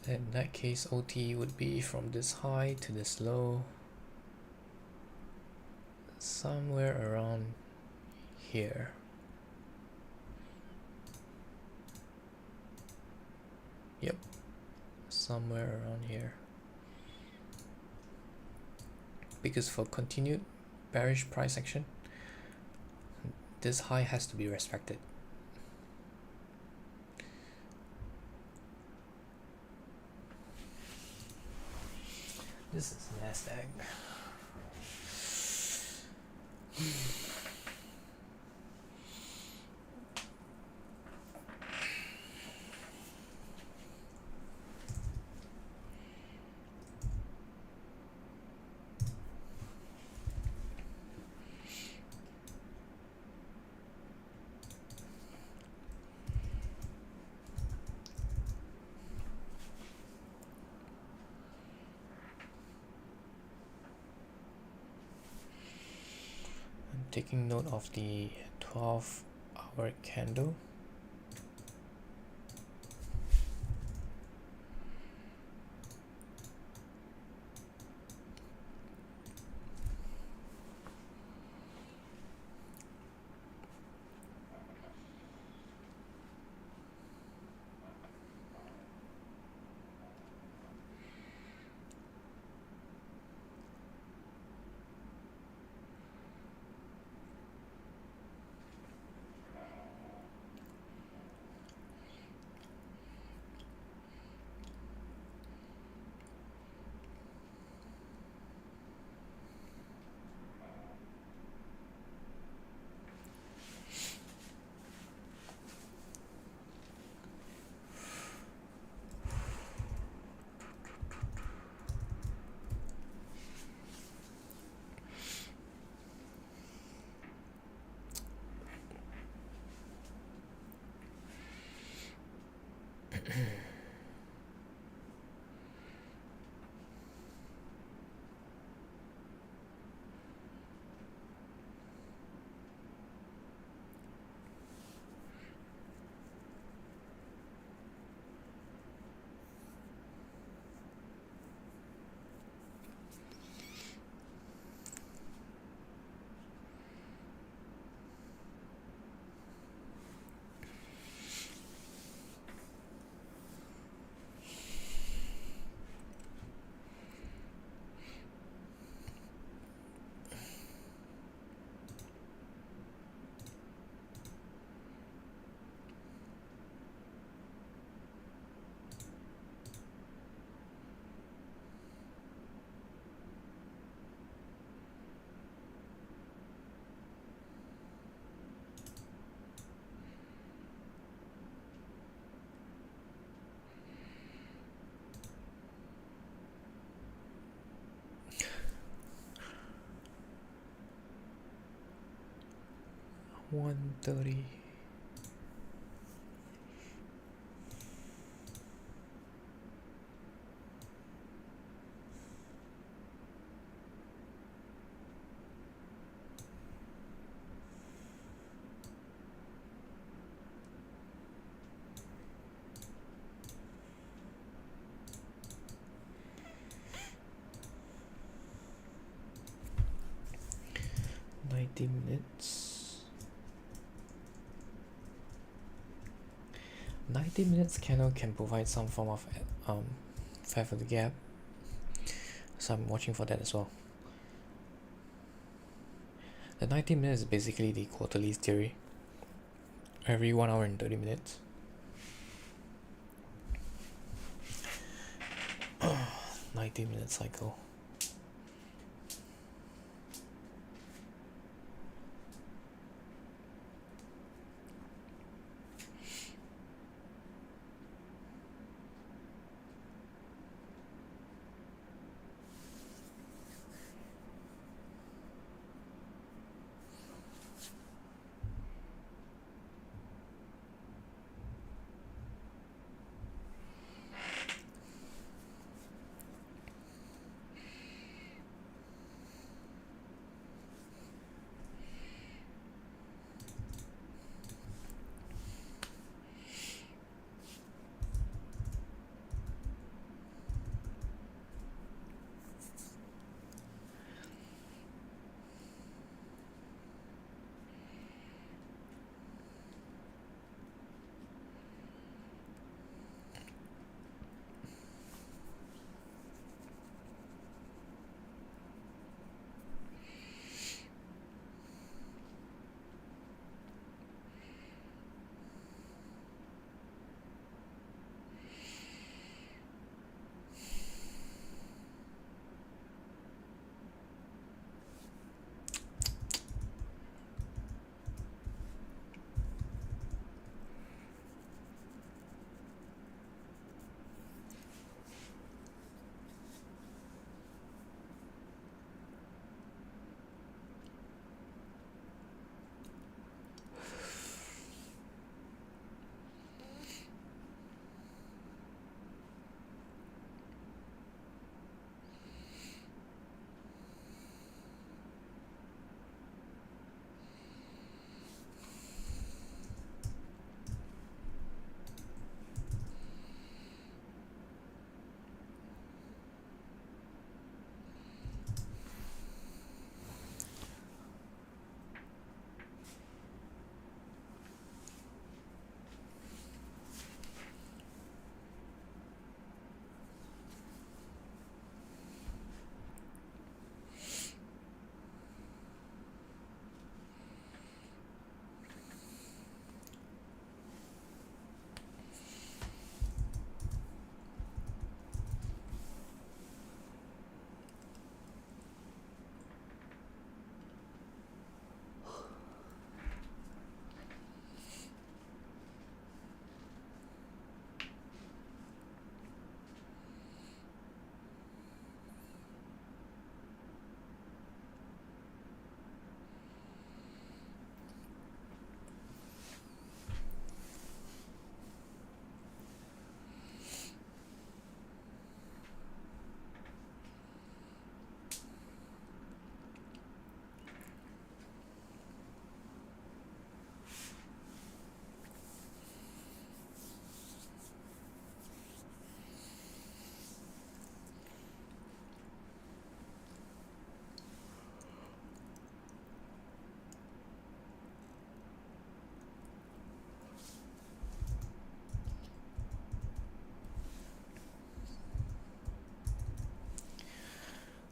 [SPEAKER 1] In that case, OT would be from this high to this low, somewhere around here. Yep, somewhere around here. Because for continued bearish price action, this high has to be respected. This is NASDAQ. Taking note of the 12-hour candle. 1:30. Minutes. 90 minutes can provide some form of fair for the gap, so I'm watching for that as well. The 90 minutes is basically the quarterly theory, every 1 hour and 30 minutes. 90-minute cycle.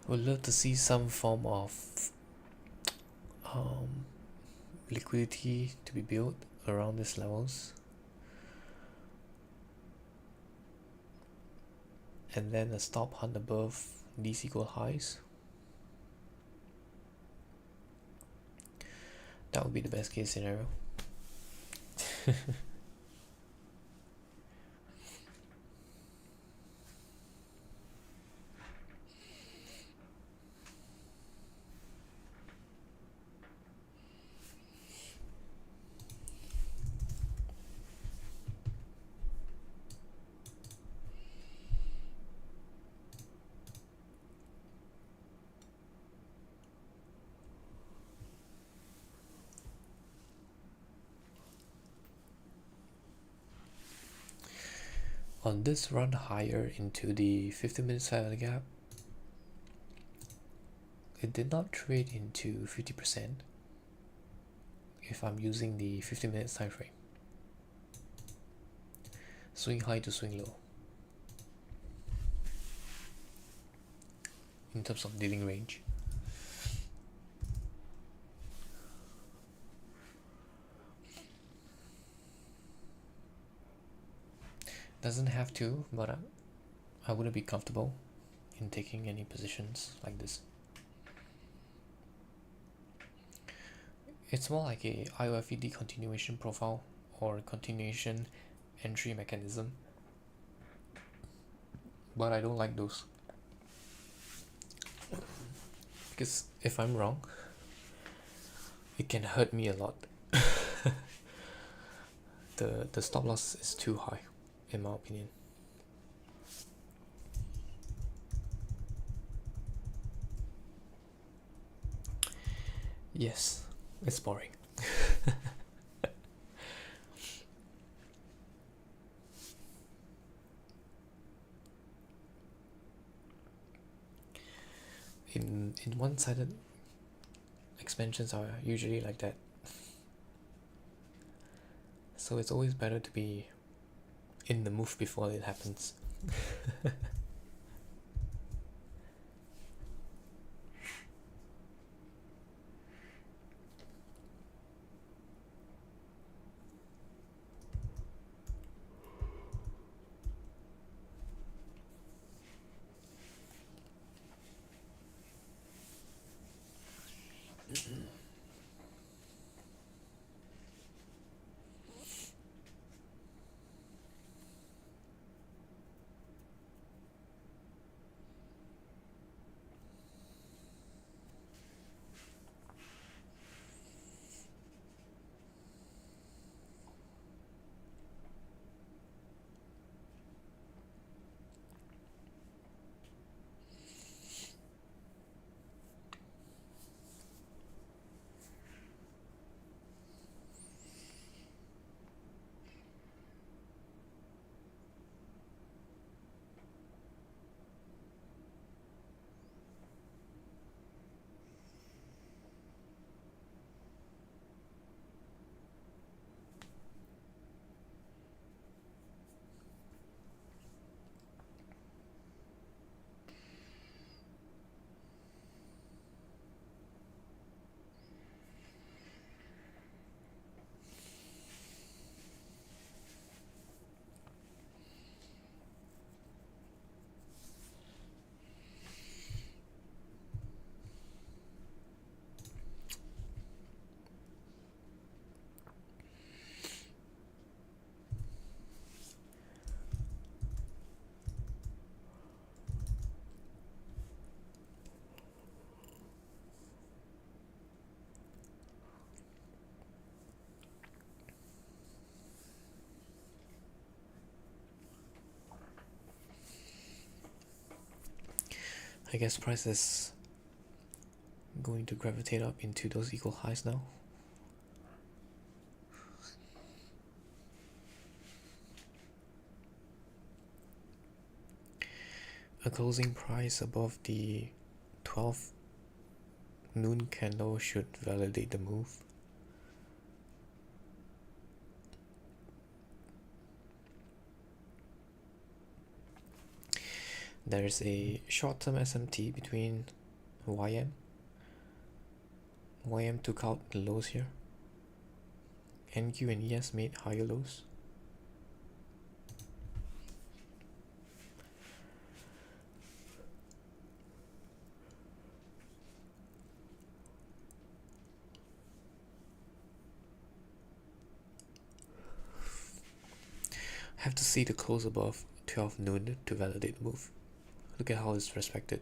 [SPEAKER 1] Would love to see some form of liquidity to be built around these levels, and then a stop hunt above these equal highs. That would be the best case scenario. On this run higher into the 15-minute side of the gap, it did not trade into 50% if I'm using the 15-minute time frame. Swing high to swing low in terms of dealing range. Doesn't have to, but I wouldn't be comfortable in taking any positions like this. It's more like a IOFED continuation profile or continuation entry mechanism, but I don't like those, because if I'm wrong, it can hurt me a lot. The stop loss is too high, in my opinion. Yes, it's boring. In one-sided expansions are usually like that, so it's always better to be in the move before it happens. I guess price is going to gravitate up into those equal highs now. A closing price above the 12 noon candle should validate the move. There is a short-term SMT between YM. YM took out the lows here. NQ and ES made higher lows. Have to see the close above 12 noon to validate the move. Look at how it's respected.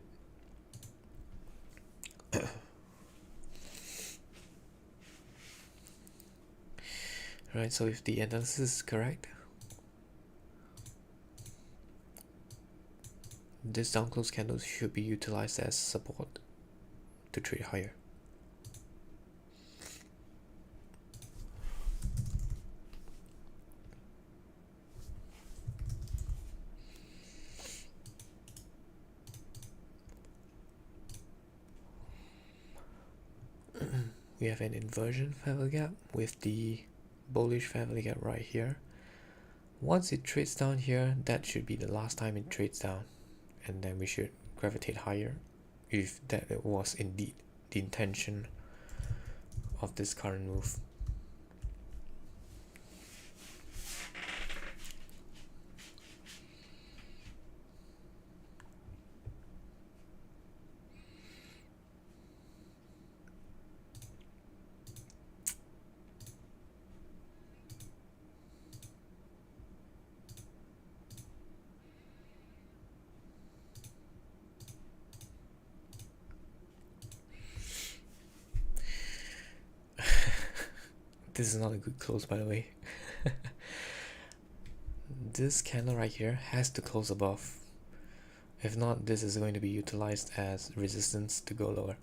[SPEAKER 1] Right, so if the analysis is correct, this down close candle should be utilized as support to trade higher. We have an inversion fair value gap with the bullish fair value gap right here. Once it trades down here, that should be the last time it trades down, and then we should gravitate higher if that was indeed the intention of this current move. This is not a good close, by the way. This candle right here has to close above. If not, this is going to be utilized as resistance to go lower.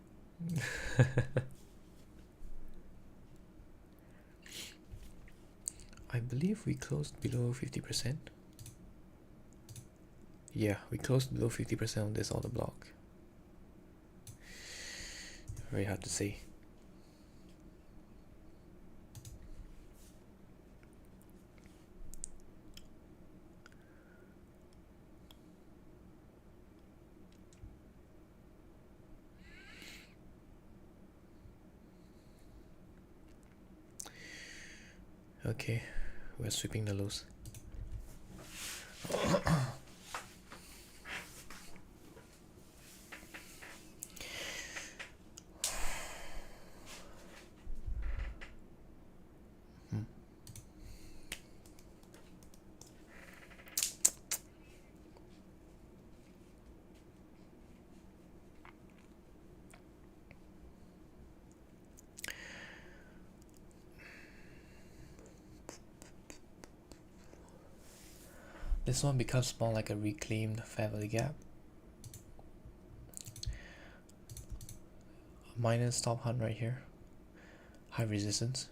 [SPEAKER 1] I believe we closed below 50%. Yeah, we closed below 50% on this order block. Very hard to say. Okay, we're sweeping the lows. This one becomes more like a reclaimed fair value gap. Minus stop hunt right here. High resistance.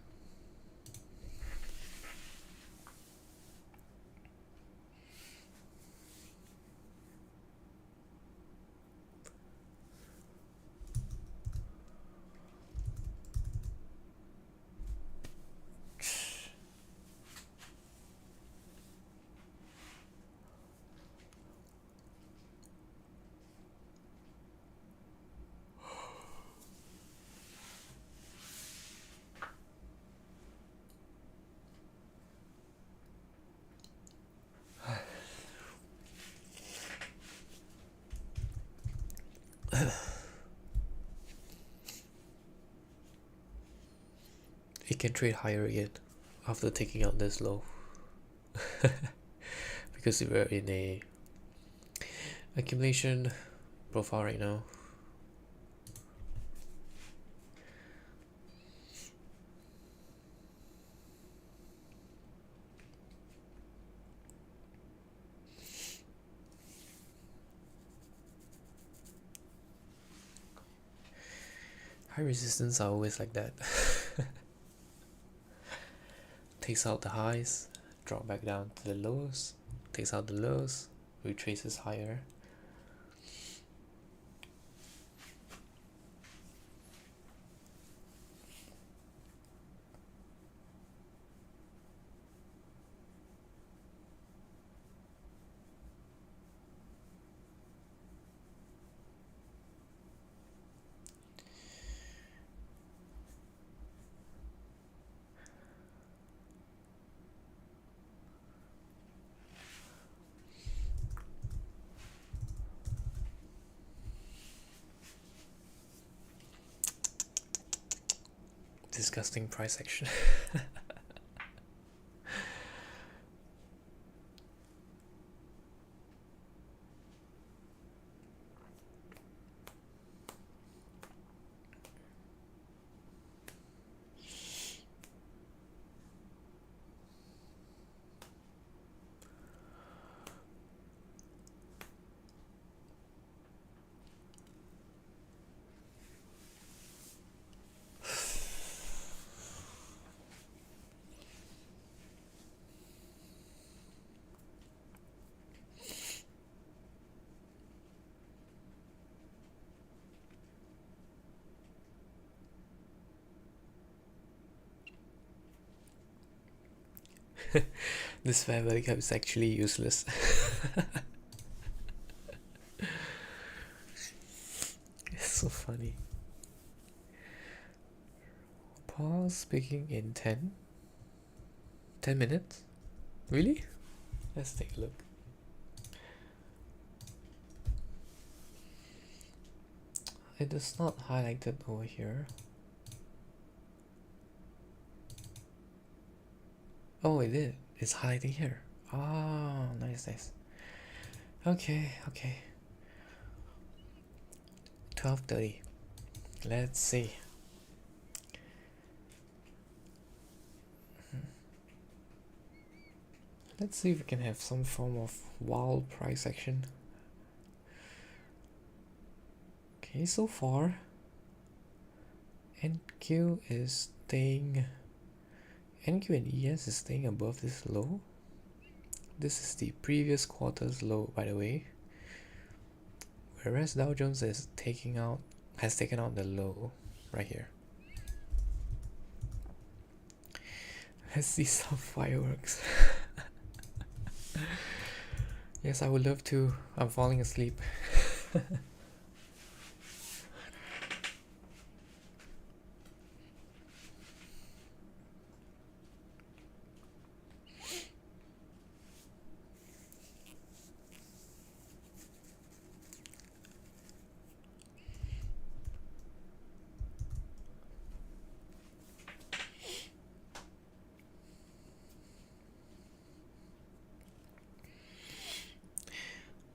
[SPEAKER 1] It can trade higher again after taking out this low. Because we're in a accumulation profile right now. High resistance are always like that. Takes out the highs, drop back down to the lows, takes out the lows, retraces higher. disgusting price action. This fair value gap is actually useless. It's so funny. Pause speaking in 10 minutes? Really? Let's take a look. It is not highlighted over here. Oh, it is. It's highlighting here. Oh, nice. Okay. 12:30. Let's see. Let's see if we can have some form of wild price action. Okay, so far NQ is staying, NQ and ES is staying above this low. This is the previous quarter's low, by the way, whereas Dow Jones has taken out the low right here. Let's see some fireworks. Yes, I would love to. I'm falling asleep.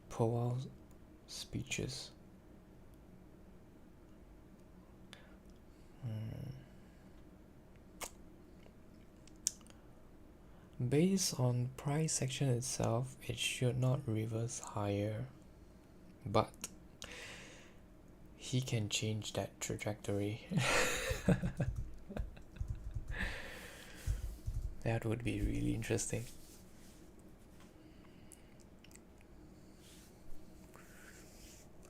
[SPEAKER 1] Powell speeches. Based on price action itself, it should not reverse higher, but he can change that trajectory. That would be really interesting.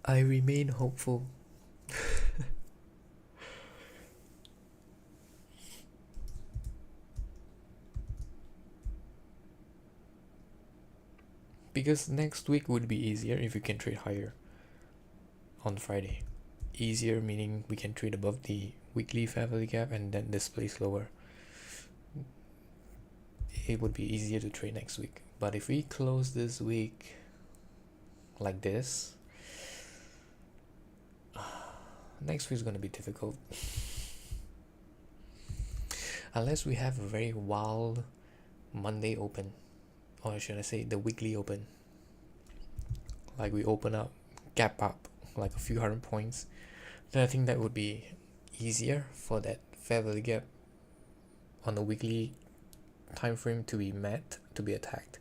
[SPEAKER 1] I remain hopeful. Because next week would be easier if we can trade higher on Friday. Easier meaning we can trade above the weekly fair value gap and then displace lower. It would be easier to trade next week. But if we close this week like this, next week is going to be difficult. Unless we have a very wild Monday open, or should I say the weekly open. Like we open up, gap up like a few hundred points, then I think that would be easier for that fair value gap on the weekly time frame to be met, to be attacked.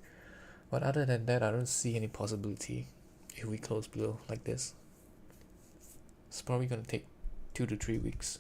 [SPEAKER 1] But other than that, I don't see any possibility if we close below like this. It's probably going to take 2 to 3 weeks.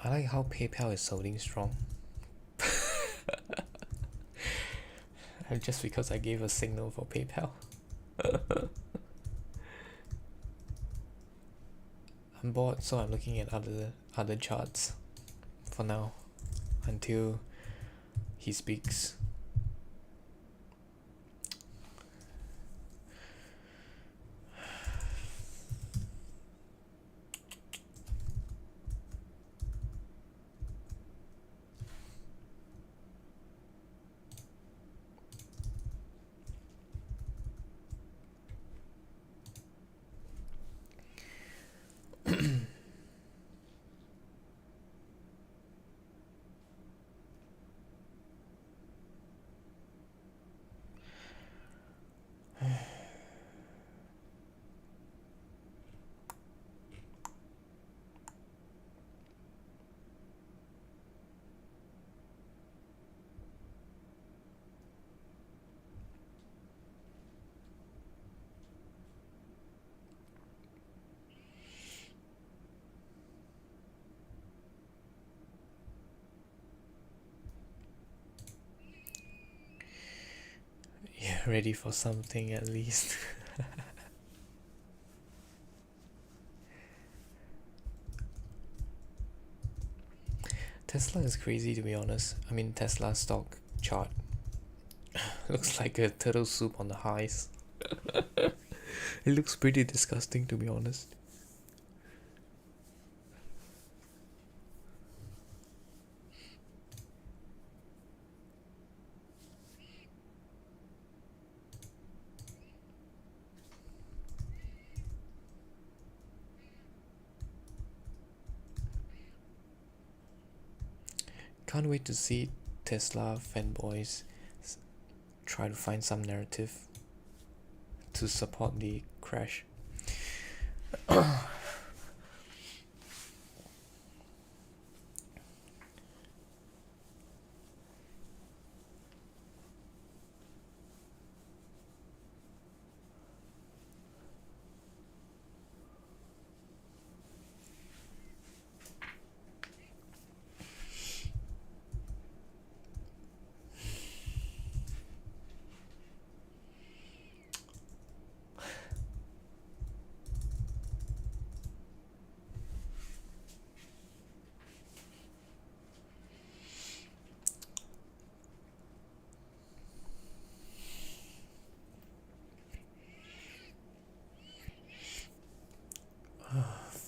[SPEAKER 1] I like how PayPal is holding strong. just because I gave a signal for PayPal. I'm bored, so I'm looking at other charts for now until he speaks. Yeah, ready for something at least. Tesla is crazy, to be honest. I mean, Tesla stock chart looks like a turtle soup on the highs. It looks pretty disgusting, to be honest. Can't wait to see Tesla fanboys try to find some narrative to support the crash.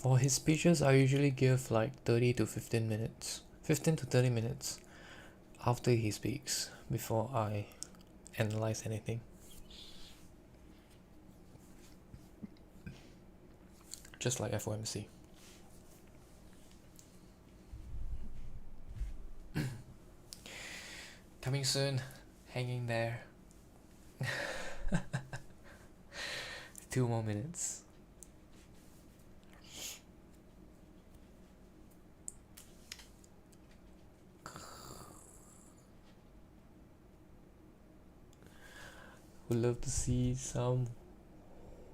[SPEAKER 1] For his speeches, I usually give like 30 to 15 minutes, 15 to 30 minutes after he speaks before I analyze anything. Just like FOMC. Coming soon, hanging there. 2 more minutes. Would love to see some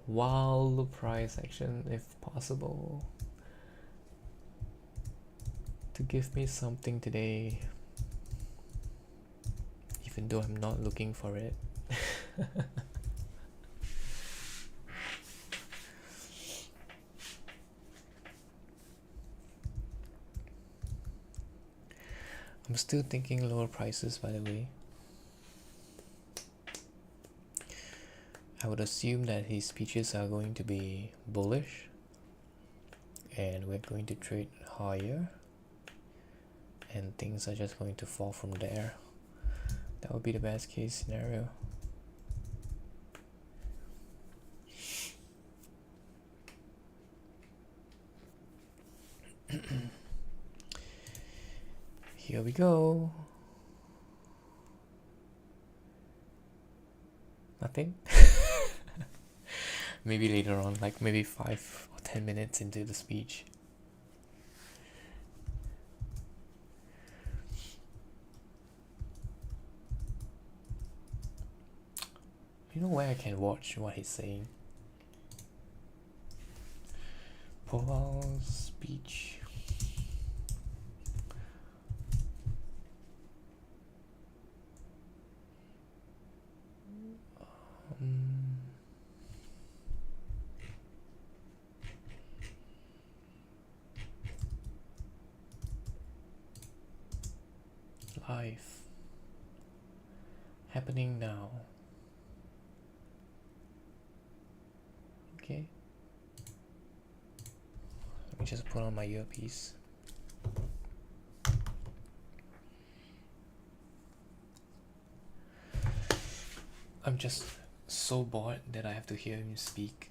[SPEAKER 1] wild price action if possible to give me something today, even though I'm not looking for it. I'm still thinking lower prices, by the way. I would assume that his speeches are going to be bullish and we're going to trade higher and things are just going to fall from there. That would be the best case scenario. Here we go. Nothing. Maybe later on, like maybe 5 or 10 minutes into the speech. You know where I can watch what he's saying? Powell speech. hive happening now. Okay, let me just put on my earpiece. I'm just so bored that I have to hear him speak.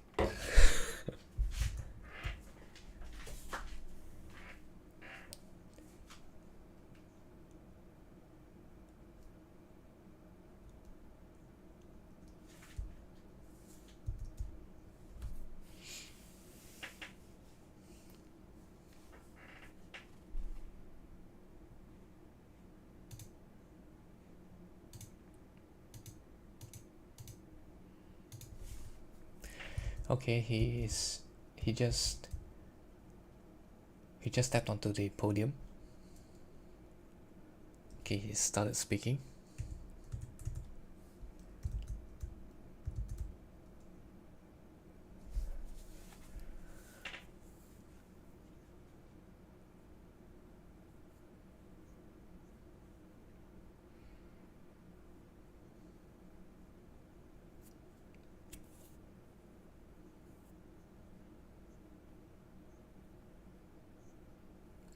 [SPEAKER 1] Okay, he just stepped onto the podium. Okay, he started speaking.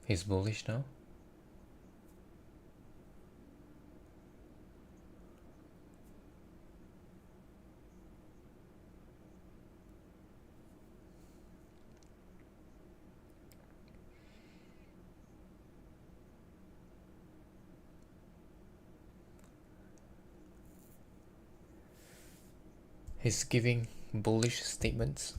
[SPEAKER 1] He's bullish now. He's giving bullish statements.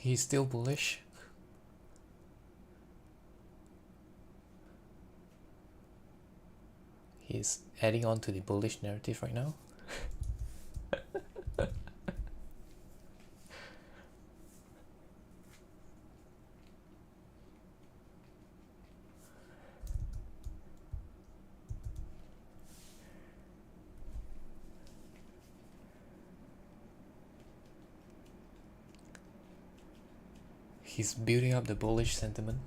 [SPEAKER 1] He's still bullish. He's adding on to the bullish narrative right now. He's building up the bullish sentiment.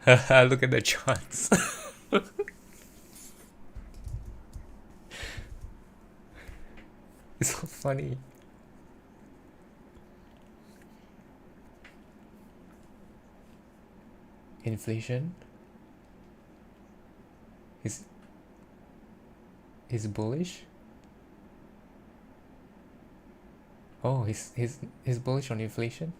[SPEAKER 1] Look at the charts. It's so funny. Inflation. He's bullish. Oh, he's bullish on inflation.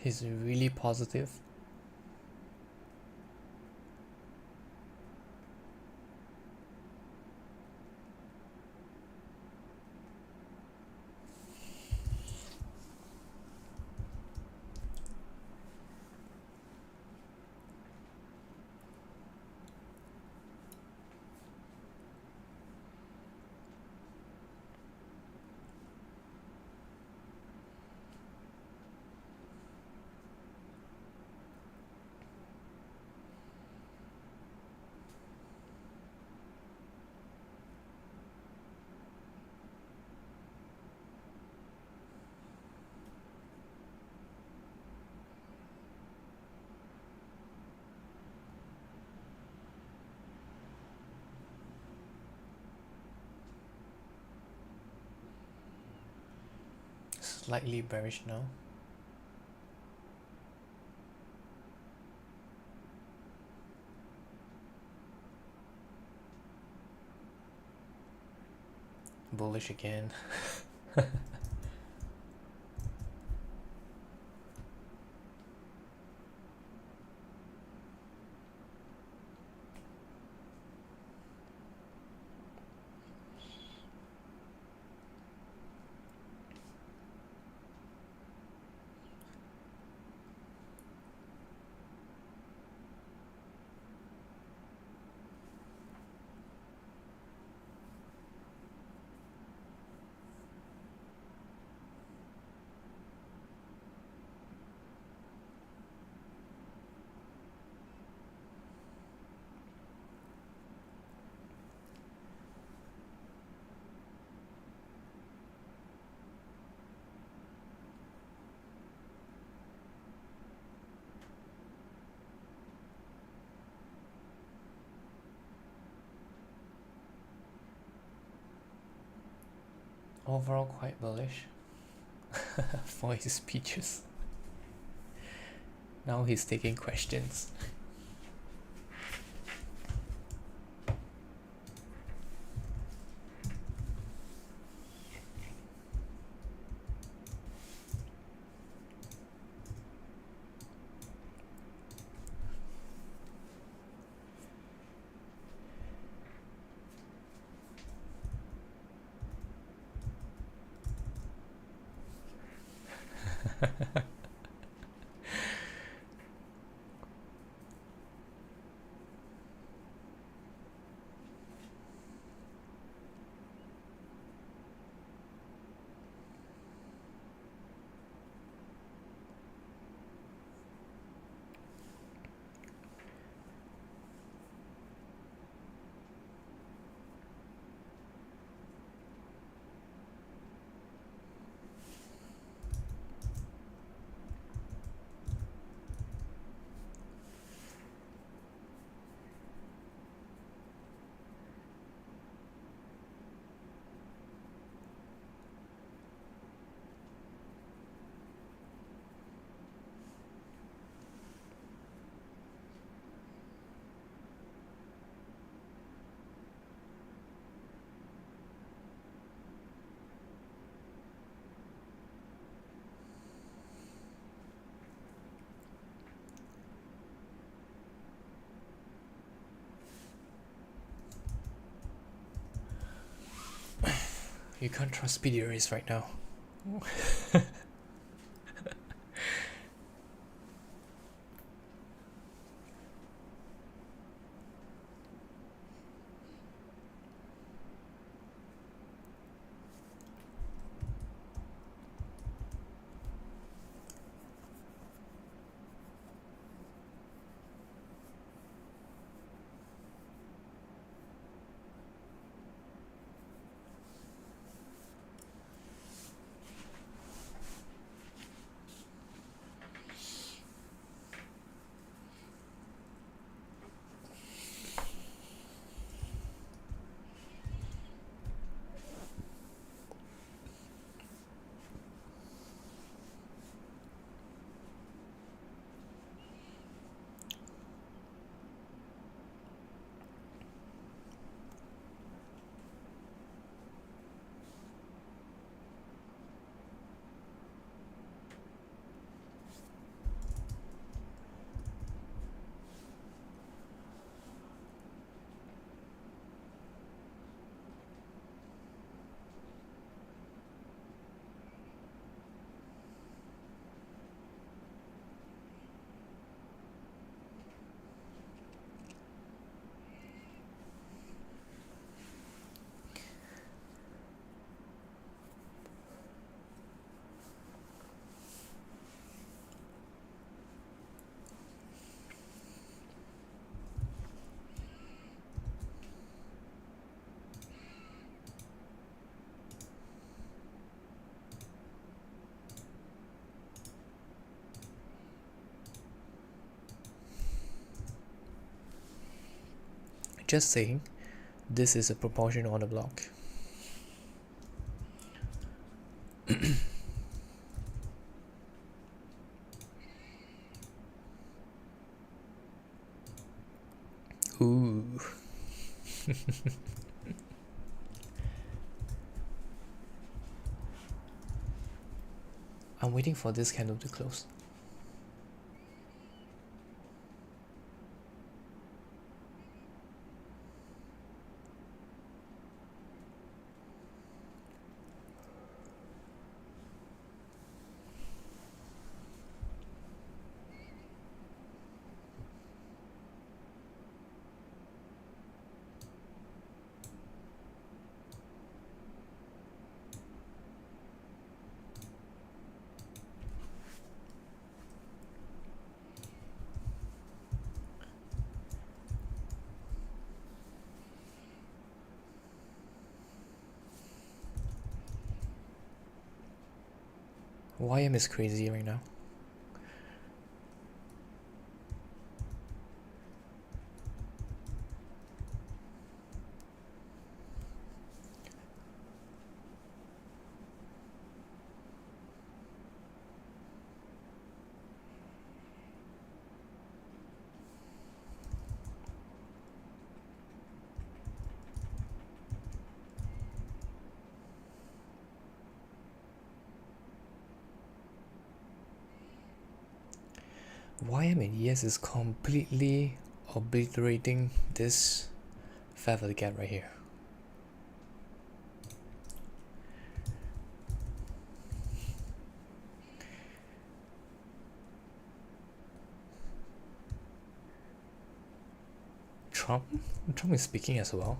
[SPEAKER 1] He's really positive. slightly bearish now. Bullish again. Overall quite bullish for his speeches. Now he's taking questions. You can't trust speedy race right now. Just saying, this is a proportion on the block. Ooh. I'm waiting for this candle to close. YM is crazy right now. YM and ES is completely obliterating this fair value gap right here. Trump is speaking as well.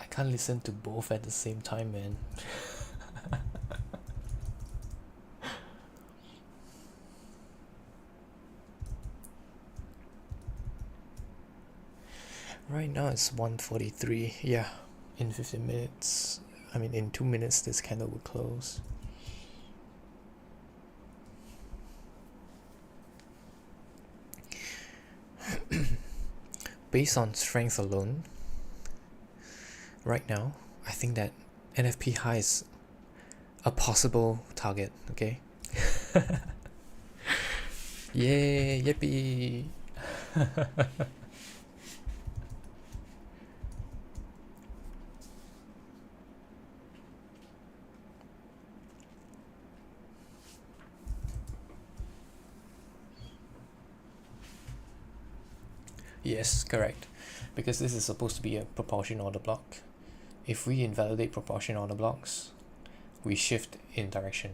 [SPEAKER 1] I can't listen to both at the same time, man. Right now it's 1:43. Yeah, in 15 minutes, I mean in 2 minutes this candle will close. Based on strength alone, right now I think that NFP high is a possible target. Okay. Yay, yippee. Yes, correct. Because this is supposed to be a proportion order block. If we invalidate proportion order blocks, we shift in direction.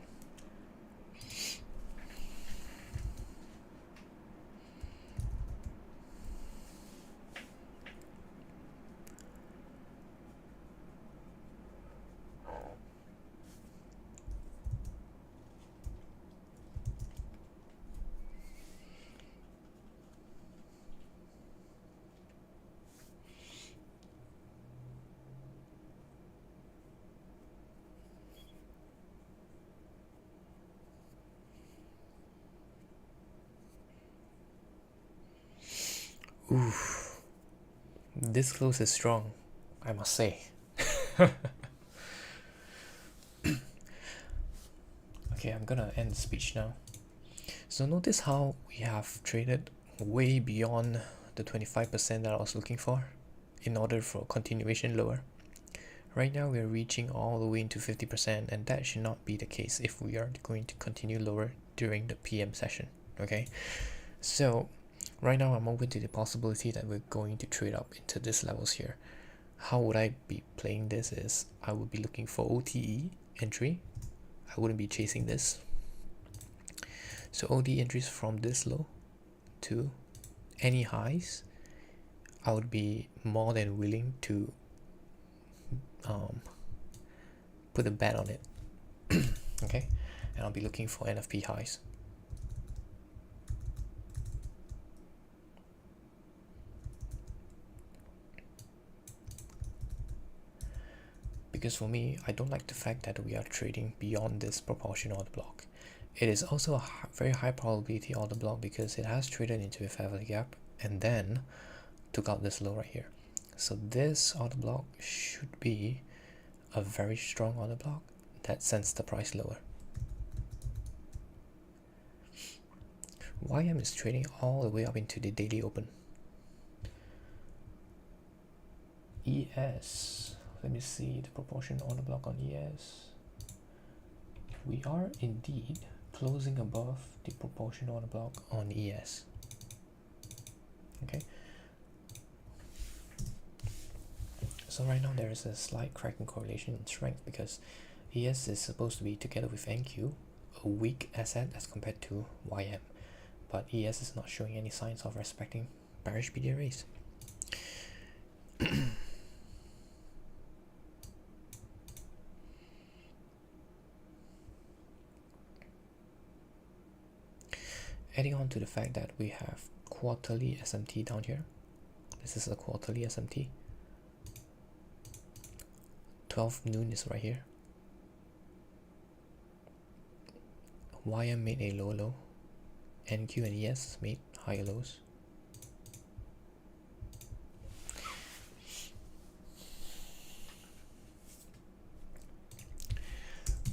[SPEAKER 1] Oof. This close is strong, I must say. Okay, I'm gonna end the speech now. So notice how we have traded way beyond the 25% that I was looking for in order for continuation lower. Right now we're reaching all the way into 50%, and that should not be the case if we are going to continue lower during the PM session. Okay, so right now I'm open to the possibility that we're going to trade up into these levels here. How would I be playing this is I would be looking for OTE entry. I wouldn't be chasing this. So OTE entries from this low to any highs, I would be more than willing to put a bet on it. Okay, and I'll be looking for NFP highs. Because for me, I don't like the fact that we are trading beyond this proportion order block. It is also a very high probability order block because it has traded into a fair value gap and then took out this low right here. So this order block should be a very strong order block that sends the price lower. YM is trading all the way up into the daily open. ES, let me see the proportion order block on ES. We are indeed closing above the proportion order block on ES. Okay, so right now there is a slight crack in correlation in strength because ES is supposed to be together with NQ a weak asset as compared to YM, but ES is not showing any signs of respecting bearish PD arrays. Adding on to the fact that we have quarterly SMT down here. This is a quarterly SMT. 12 noon is right here. YM made a lower low. NQ and ES made higher lows.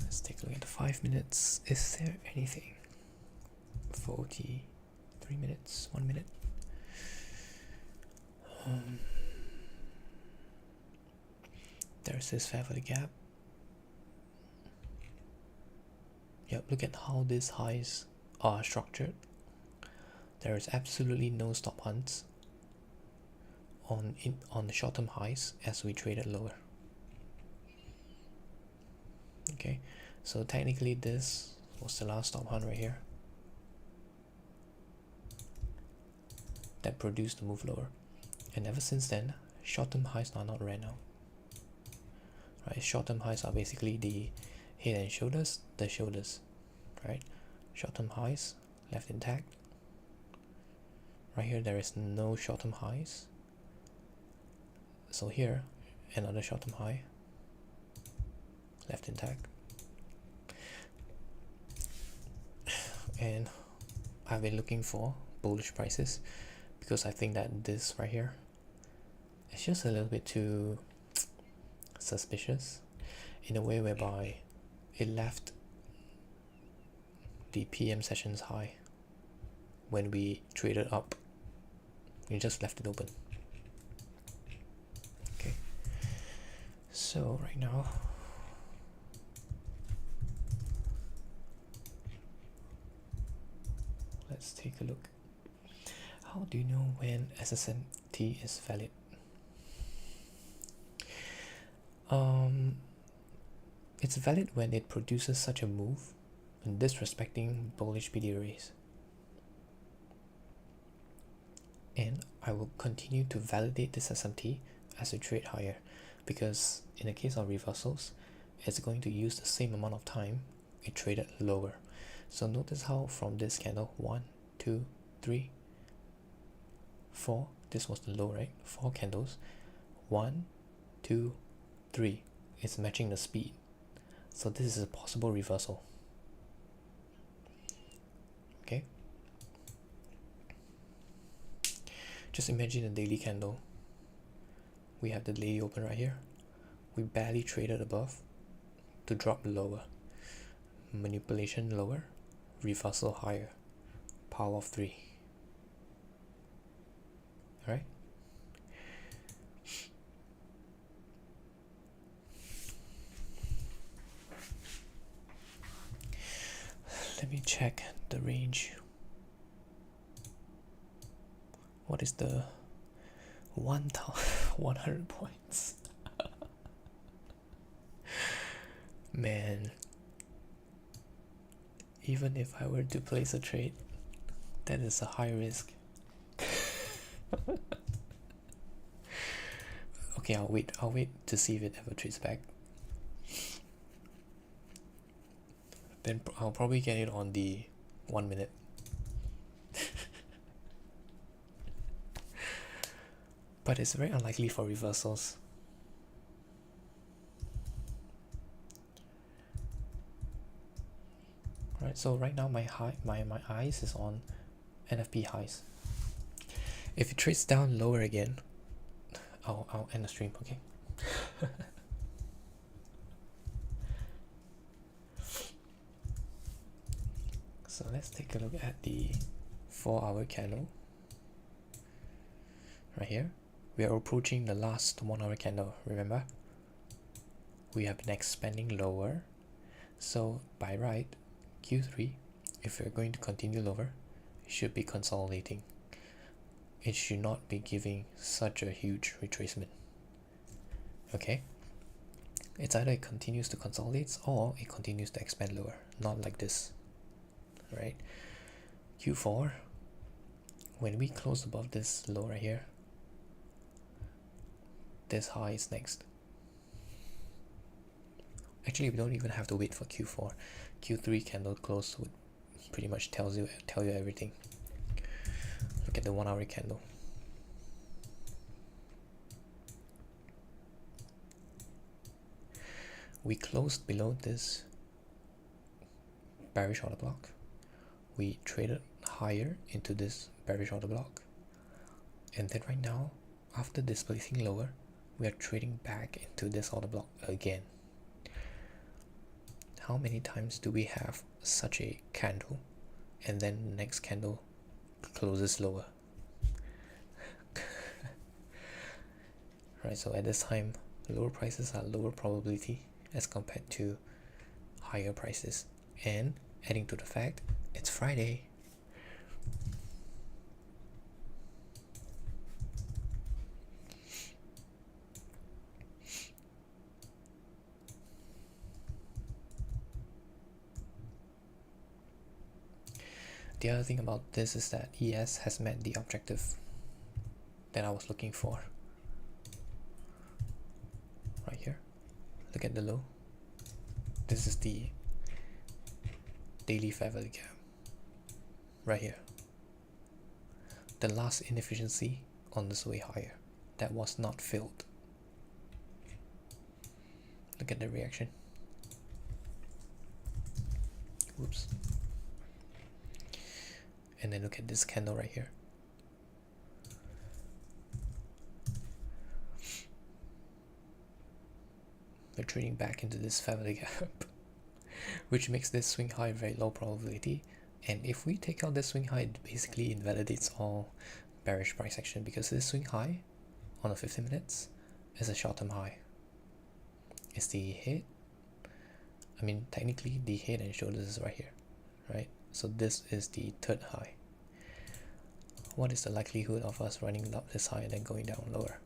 [SPEAKER 1] Let's take a look at the 5 minutes. Is there anything? 43 minutes, 1 minute. There's this fair for the gap. Yep, look at how these highs are structured. There is absolutely no stop hunts on the short-term highs as we traded lower. Okay, so technically this was the last stop hunt right here that produced the move lower, and ever since then short-term highs are not ran out. Right, short-term highs are basically the head and shoulders, the shoulders, right? Short-term highs left intact. Right here there is no short-term highs, so here another short-term high left intact. And I've been looking for bullish prices because I think that this right here is just a little bit too suspicious in a way whereby it left the PM sessions high when we traded up. We just left it open. Okay, so right now let's take a look. How do you know when SSMT is valid? It's valid when it produces such a move in disrespecting bullish PD arrays. And I will continue to validate this SMT as we trade higher, because in the case of reversals, it's going to use the same amount of time it traded lower. So notice how from this candle, 1, 2, 3, 4, this was the low, right? 4 candles, 1, 2, 3, it's matching the speed. So this is a possible reversal. Okay, just imagine a daily candle. We have the daily open right here. We barely traded above to drop lower. Manipulation lower, reversal higher, power of 3. Alright, let me check the range. What is the 100 points? Man, even if I were to place a trade, that is a high risk. Okay, I'll wait to see if it ever trades back. Then I'll probably get it on the 1 minute. But it's very unlikely for reversals. Right, so right now my eyes is on NFP highs. If it trades down lower again, I'll end the stream, okay? So let's take a look at the 4-hour candle right here. We are approaching the last 1-hour candle. Remember, we have been expanding lower, so by right Q3, if we're going to continue lower, it should be consolidating. It should not be giving such a huge retracement. Okay, it's either it continues to consolidate or it continues to expand lower, not like this, right? Q4, when we close above this low right here, this high is next. Actually, we don't even have to wait for Q4. Q3 candle close would pretty much tell you everything. Look at the 1-hour candle. We closed below this bearish order block. We traded higher into this bearish order block, and then right now, after displacing lower, we are trading back into this order block again. How many times do we have such a candle and then the next candle closes lower? Right, so at this time, lower prices are lower probability as compared to higher prices, and adding to the fact it's Friday. The other thing about this is that ES has met the objective that I was looking for. Right here, look at the low. This is the daily fair value gap. Right here, the last inefficiency on this way higher that was not filled. Look at the reaction. Whoops. And then look at this candle right here. We're trading back into this fair value gap, which makes this swing high very low probability. And if we take out this swing high, it basically invalidates all bearish price action, because this swing high on the 15 minutes is a short-term high. It's the head. I mean, technically the head and shoulders is right here, right? So this is the third high. What is the likelihood of us running up this high and then going down lower?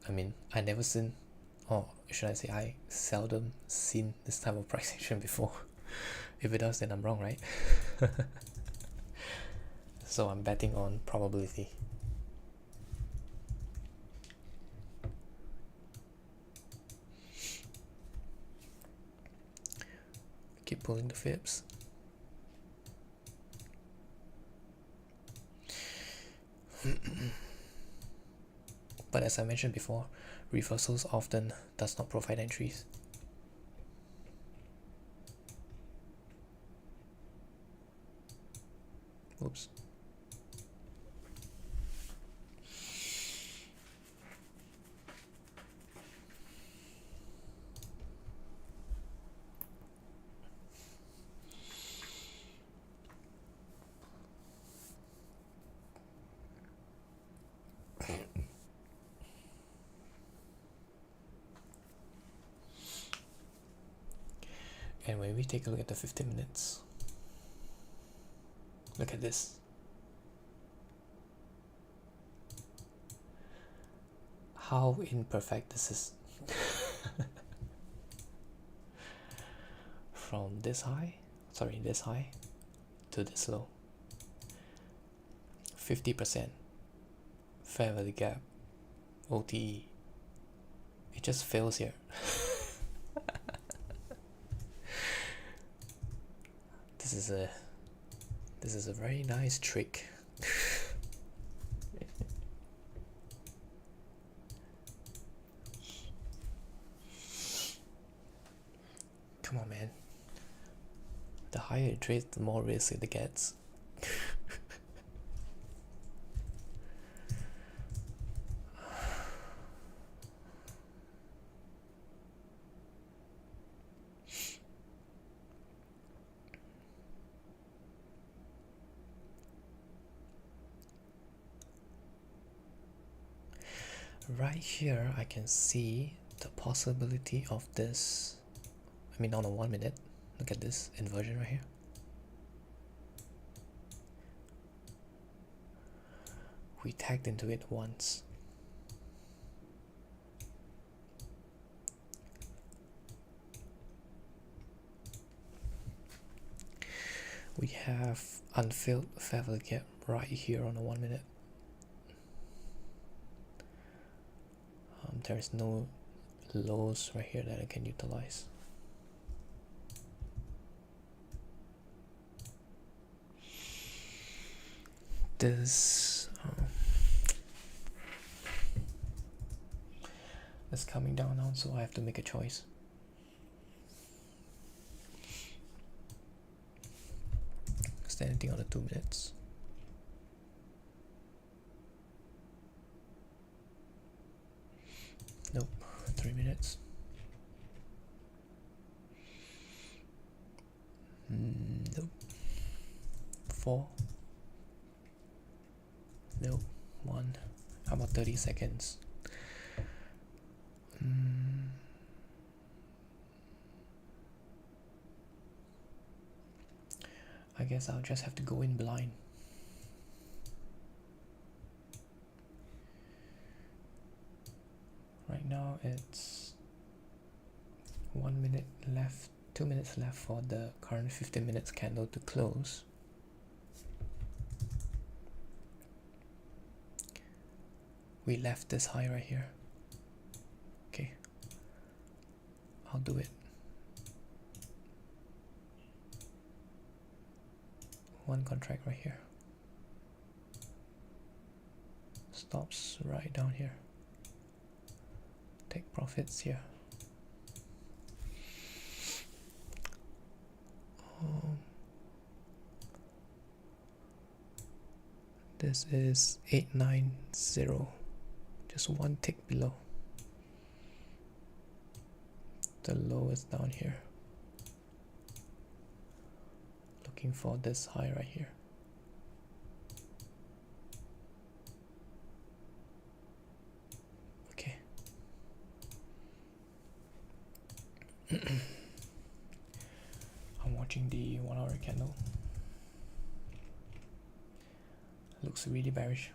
[SPEAKER 1] I mean, I never seen, or should I say I seldom seen this type of price action before. If it does, then I'm wrong, right? So I'm betting on probability. Keep pulling the fibs. But as I mentioned before, reversals often does not provide entries. Oops. And when we take a look at the 15 minutes, look at this. How imperfect this is. From this high to this low. 50% fair value gap, OTE. It just fails here. This is a very nice trick. Come on, man. The higher it trades, the more risk it gets. right here I can see the possibility of this. I mean, on a 1 minute, look at this inversion right here. We tagged into it once. We have unfilled fair value gap right here on a 1 minute. There is no lows right here that I can utilize. This is coming down now, so I have to make a choice. Is there anything on the 2 minutes? Nope. 3 minutes. Nope. 4. Nope. 1. How about 30 seconds? I guess I'll just have to go in blind. Right now it's 1 minute left, 2 minutes left for the current 15 minutes candle to close. We left this high right here. Okay, I'll do it. One contract right here. Stops right down here. Take profits here. This is 890. Just one tick below. The low is down here. Looking for this high right here. Okay. I'm watching the 1 hour candle. Looks really bearish.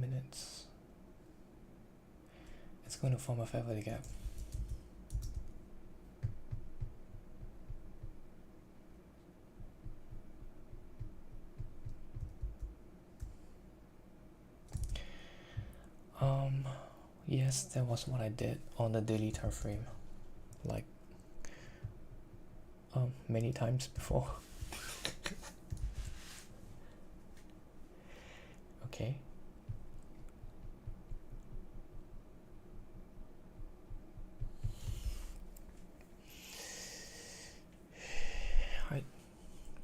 [SPEAKER 1] Minutes. It's going to form a fair value gap. Yes, that was what I did on the daily time frame, like many times before. Okay.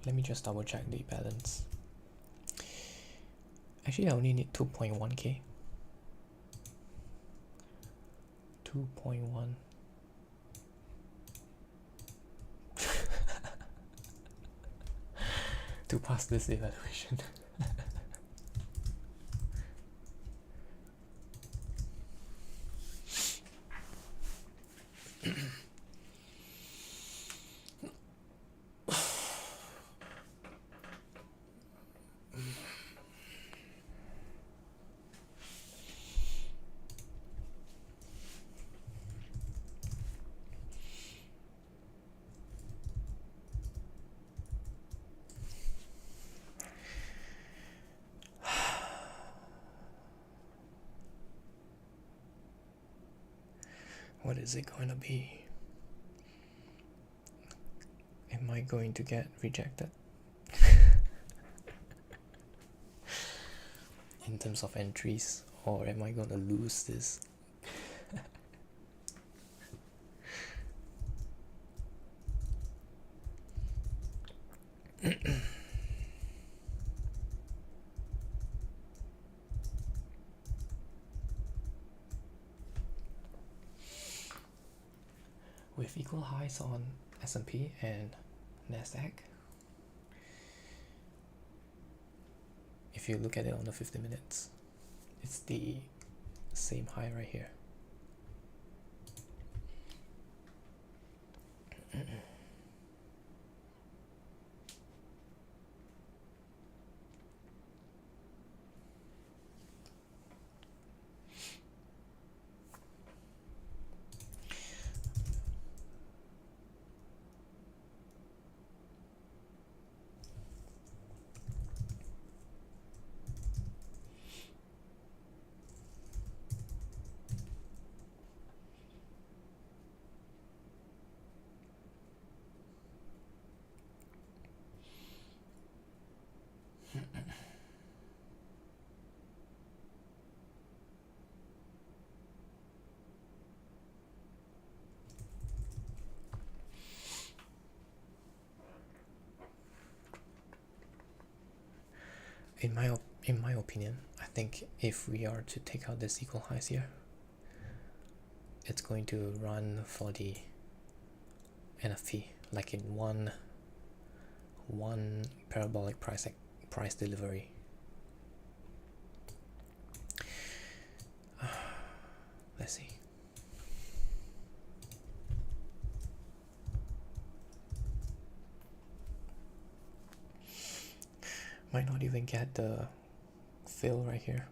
[SPEAKER 1] Let me just double check the balance. Actually, I only need 2.1k. 2.1. to pass this evaluation. What is it going to be? Am I going to get rejected? In terms of entries, or am I going to lose this? with equal highs on S&P and Nasdaq. If you look at it on the 50 minutes, it's the same high right here. In my opinion, I think if we are to take out this equal highs here, it's going to run for the NFP like in one parabolic price delivery. Let's see. Might not even get the fill right here.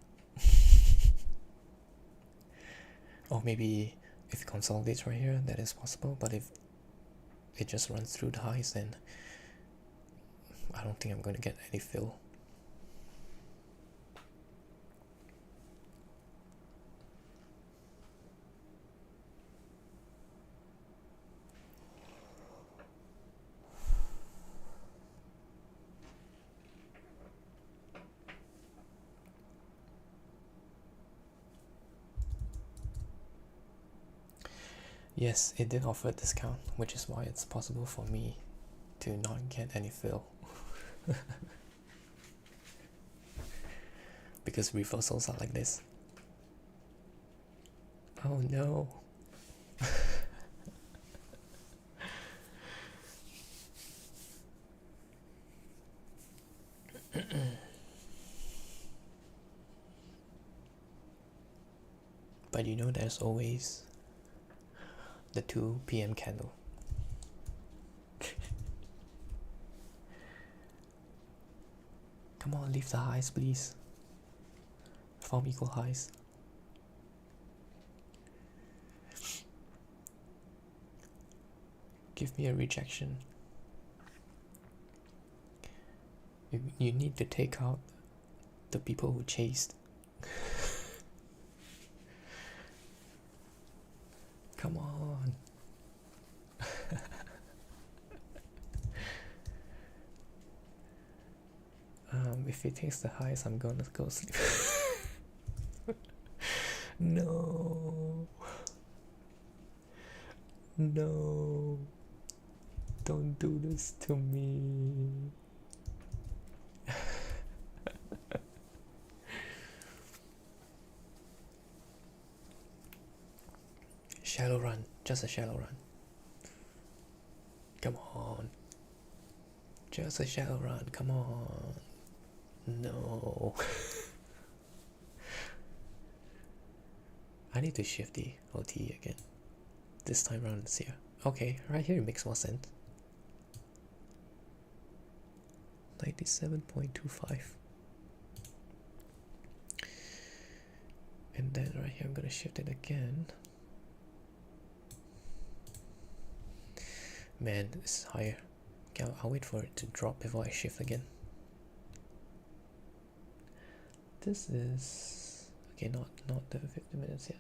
[SPEAKER 1] Or maybe if it consolidates right here, that is possible, but if it just runs through the highs, then I don't think I'm going to get any fill. Yes, it did offer a discount, which is why it's possible for me to not get any fill. Because reversals are like this. Oh no. But you know there's always the 2 p.m. candle. Come on, leave the highs, please. Form equal highs. Give me a rejection. You need to take out the people who chased. Come on. If it takes the highs, I'm gonna go sleep. No. No. Don't do this to me. Shallow run, just a shallow run. Come on. Just a shallow run, come on. No. I need to shift the OT again. This time around it's here. Okay, right here it makes more sense. 97.25. And then right here I'm gonna shift it again. Man, this is higher. Okay, I'll wait for it to drop before I shift again. This is okay, not the 50 minutes yet.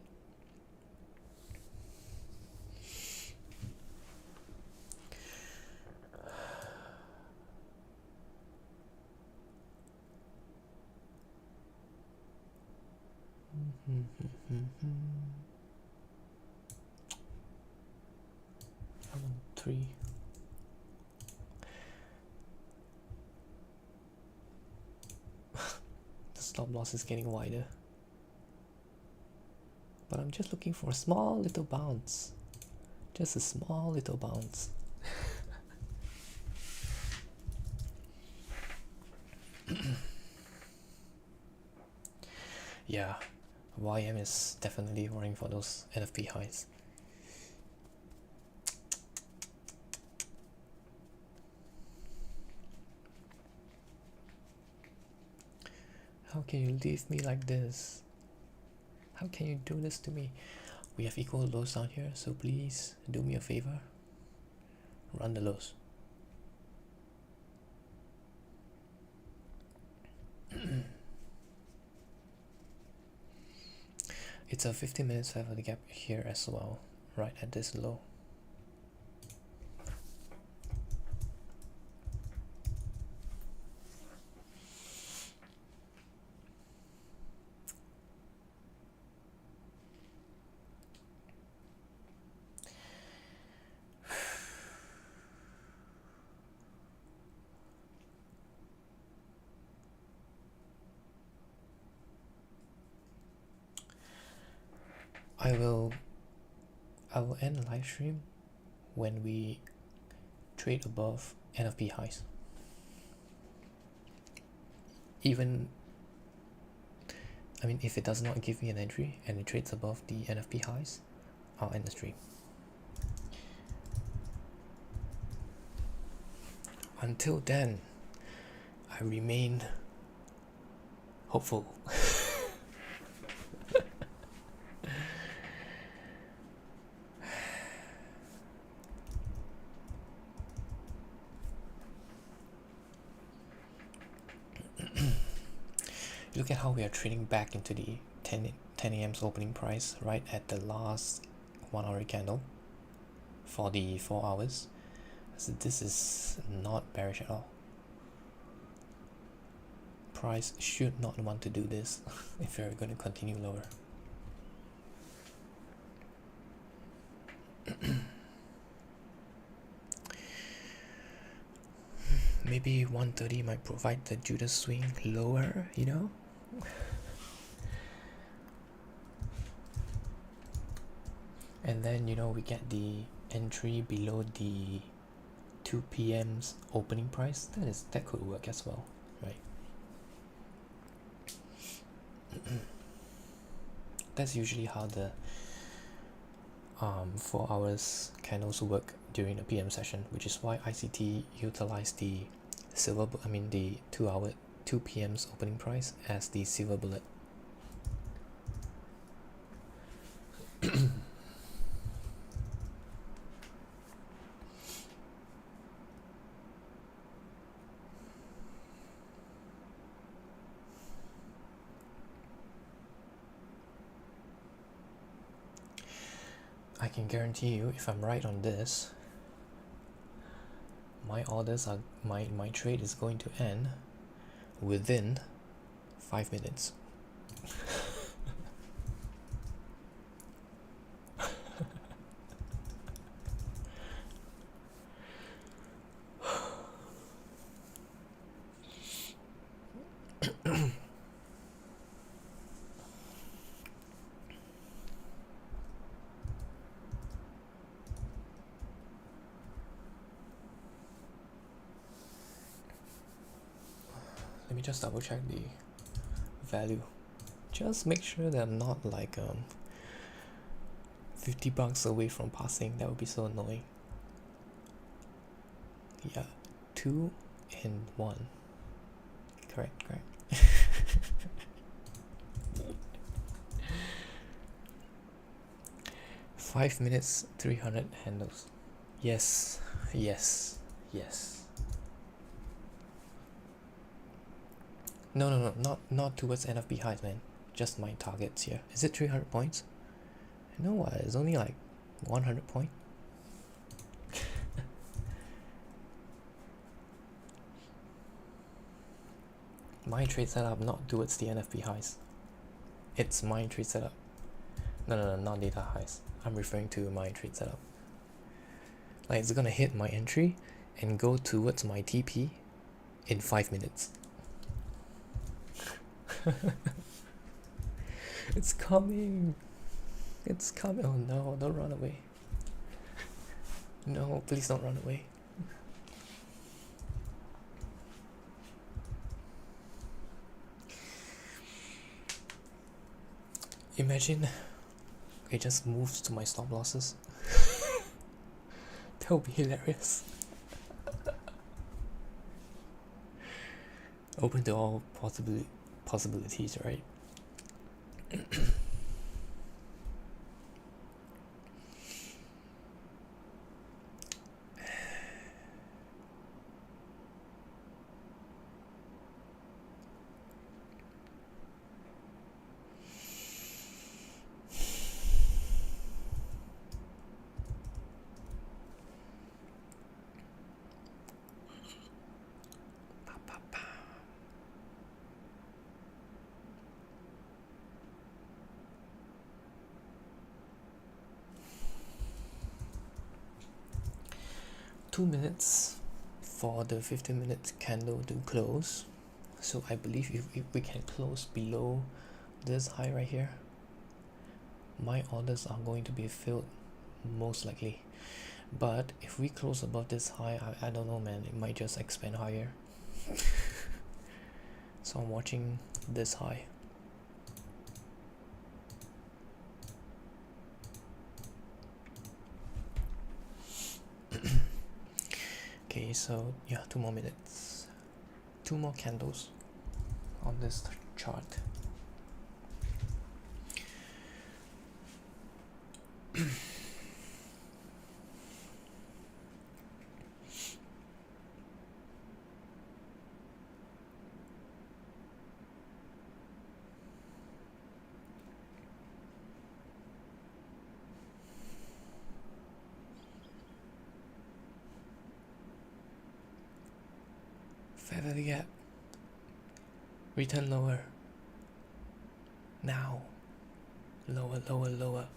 [SPEAKER 1] I'm on 3. The stop loss is getting wider. But I'm just looking for a small little bounce. Just a small little bounce. Yeah, YM is definitely worrying for those NFP highs. How can you leave me like this? How can you do this to me? We have equal lows down here, so please do me a favor. Run the lows. It's a 15 minutes left of the gap here as well, right at this low. I will end the live stream when we trade above NFP highs. Even, I mean, if it does not give me an entry and it trades above the NFP highs, I'll end the stream. Until then, I remain hopeful. Look at how we are trading back into the 10 a.m.'s opening price right at the last 1 hour candle for the 4 hours. So this is not bearish at all. Price should not want to do this if you're going to continue lower. Maybe 130 might provide the Judas swing lower, you know? And then, you know, we get the entry below the 2 p.m.'s opening price. That could work as well, right? That's usually how the 4 hours can also work during the PM session, which is why ICT utilized the the 2 p.m.'s opening price as the silver bullet. I can guarantee you, if I'm right on this, my trade is going to end within 5 minutes. Let me just double check the value. Just make sure that I'm not like $50 away from passing. That would be so annoying. Yeah, 2 and 1. Correct. 5 minutes, 300 handles. Yes. No, not towards NFP highs, man. Just my targets here. Is it 300 points? No, it's only like 100 points. My trade setup not towards the NFP highs. It's my trade setup. No, not data highs. I'm referring to my trade setup. Like it's gonna hit my entry and go towards my TP in 5 minutes. It's coming. Oh no, don't run away. No, please don't run away. Imagine it just moves to my stop losses. That would be hilarious. Open to all possibilities, right? Two minutes for the 15-minute candle to close. So I believe if we can close below this high right here, my orders are going to be filled most likely. But if we close above this high, I don't know, man, it might just expand higher. So I'm watching this high. Okay, so yeah, 2 more minutes, 2 more candles on this chart. Feather the gap. Return lower. Now. Lower, lower, lower.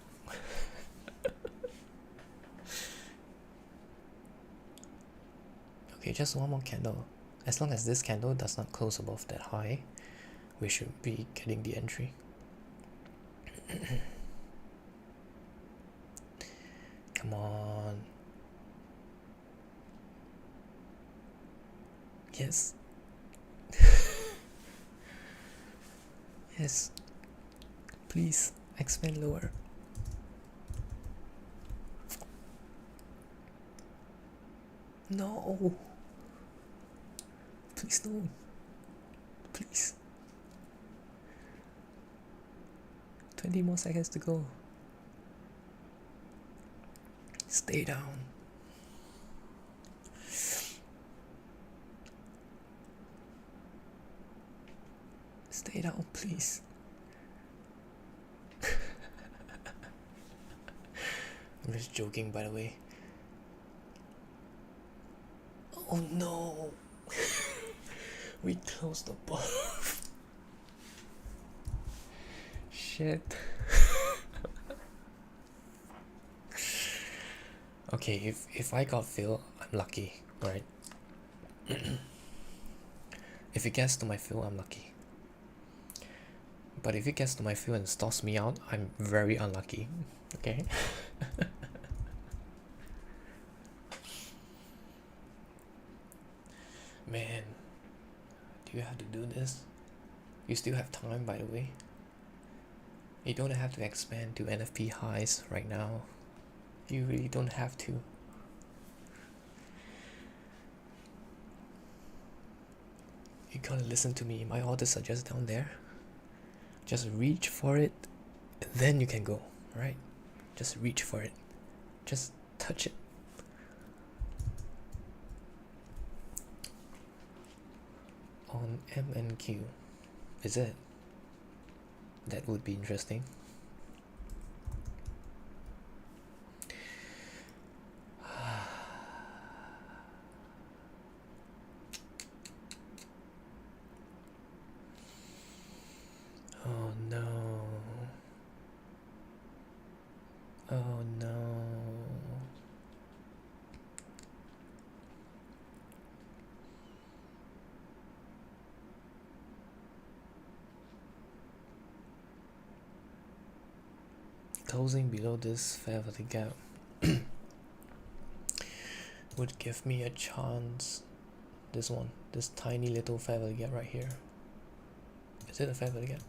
[SPEAKER 1] Okay, just one more candle. As long as this candle does not close above that high, we should be getting the entry. Come on. Yes. Yes. Please expand lower. No. Please no. Please. 20 more seconds to go. Stay down. Stay down, please. I'm just joking, by the way. Oh no! We closed above. Shit. Okay, if I got fill, I'm lucky, right? If it gets to my fill, I'm lucky. But if it gets to my fill and stops me out, I'm very unlucky. Okay? Man, do you have to do this? You still have time, by the way. You don't have to expand to NFP highs right now. You really don't have to. You gotta listen to me. My orders are just down there. Just reach for it, and then you can go, right? Just reach for it. Just touch it. On M and Q, is it? That would be interesting. Oh no. Oh no. Closing below this fair value gap. would give me a chance. This one, this tiny little fair value gap right here. Is it a fair value gap?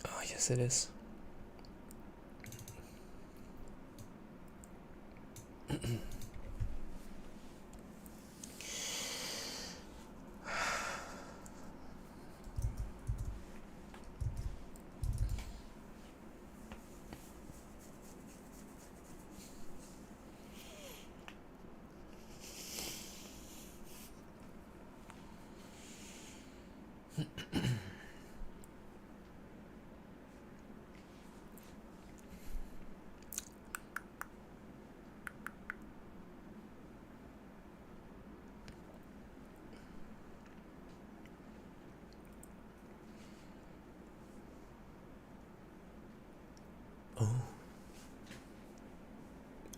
[SPEAKER 1] Oh yes it is.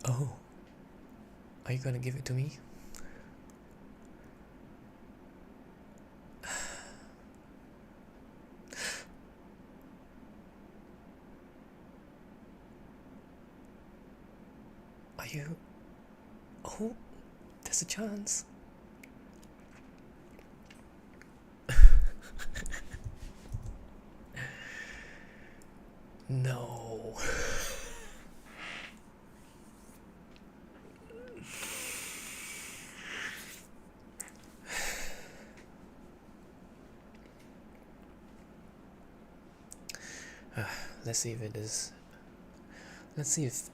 [SPEAKER 1] Oh, are you gonna give it to me? Are you? Oh, there's a chance. No. Let's see if it is. Let's see if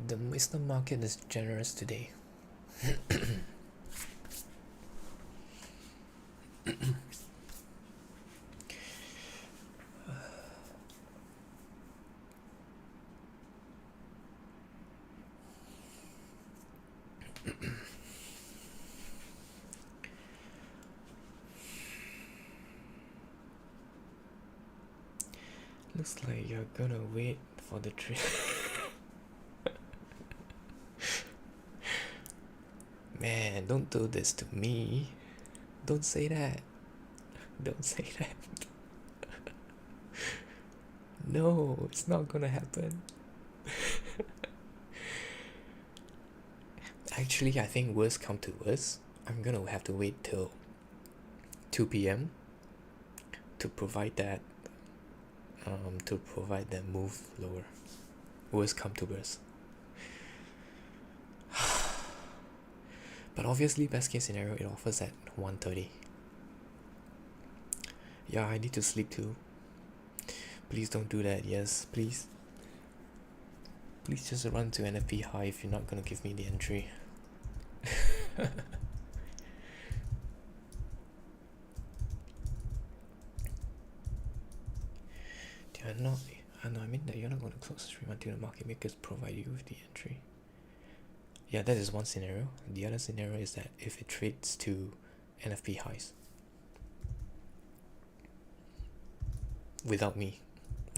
[SPEAKER 1] the wisdom market is generous today. Looks like you're gonna wait for the trade. Man, don't do this to me. Don't say that. Don't say that. No, it's not gonna happen. Actually, I think worst come to worst, I'm gonna have to wait till 2 p.m. to provide that move lower. Worst come to worst. But obviously, best case scenario, it offers at 1:30. Yeah, I need to sleep too. Please don't do that. Yes, please. Please just run to NFP high if you're not gonna give me the entry. I mean that you're not going to close the stream until the market makers provide you with the entry. Yeah, that is one scenario. The other scenario is that if it trades to NFP highs without me.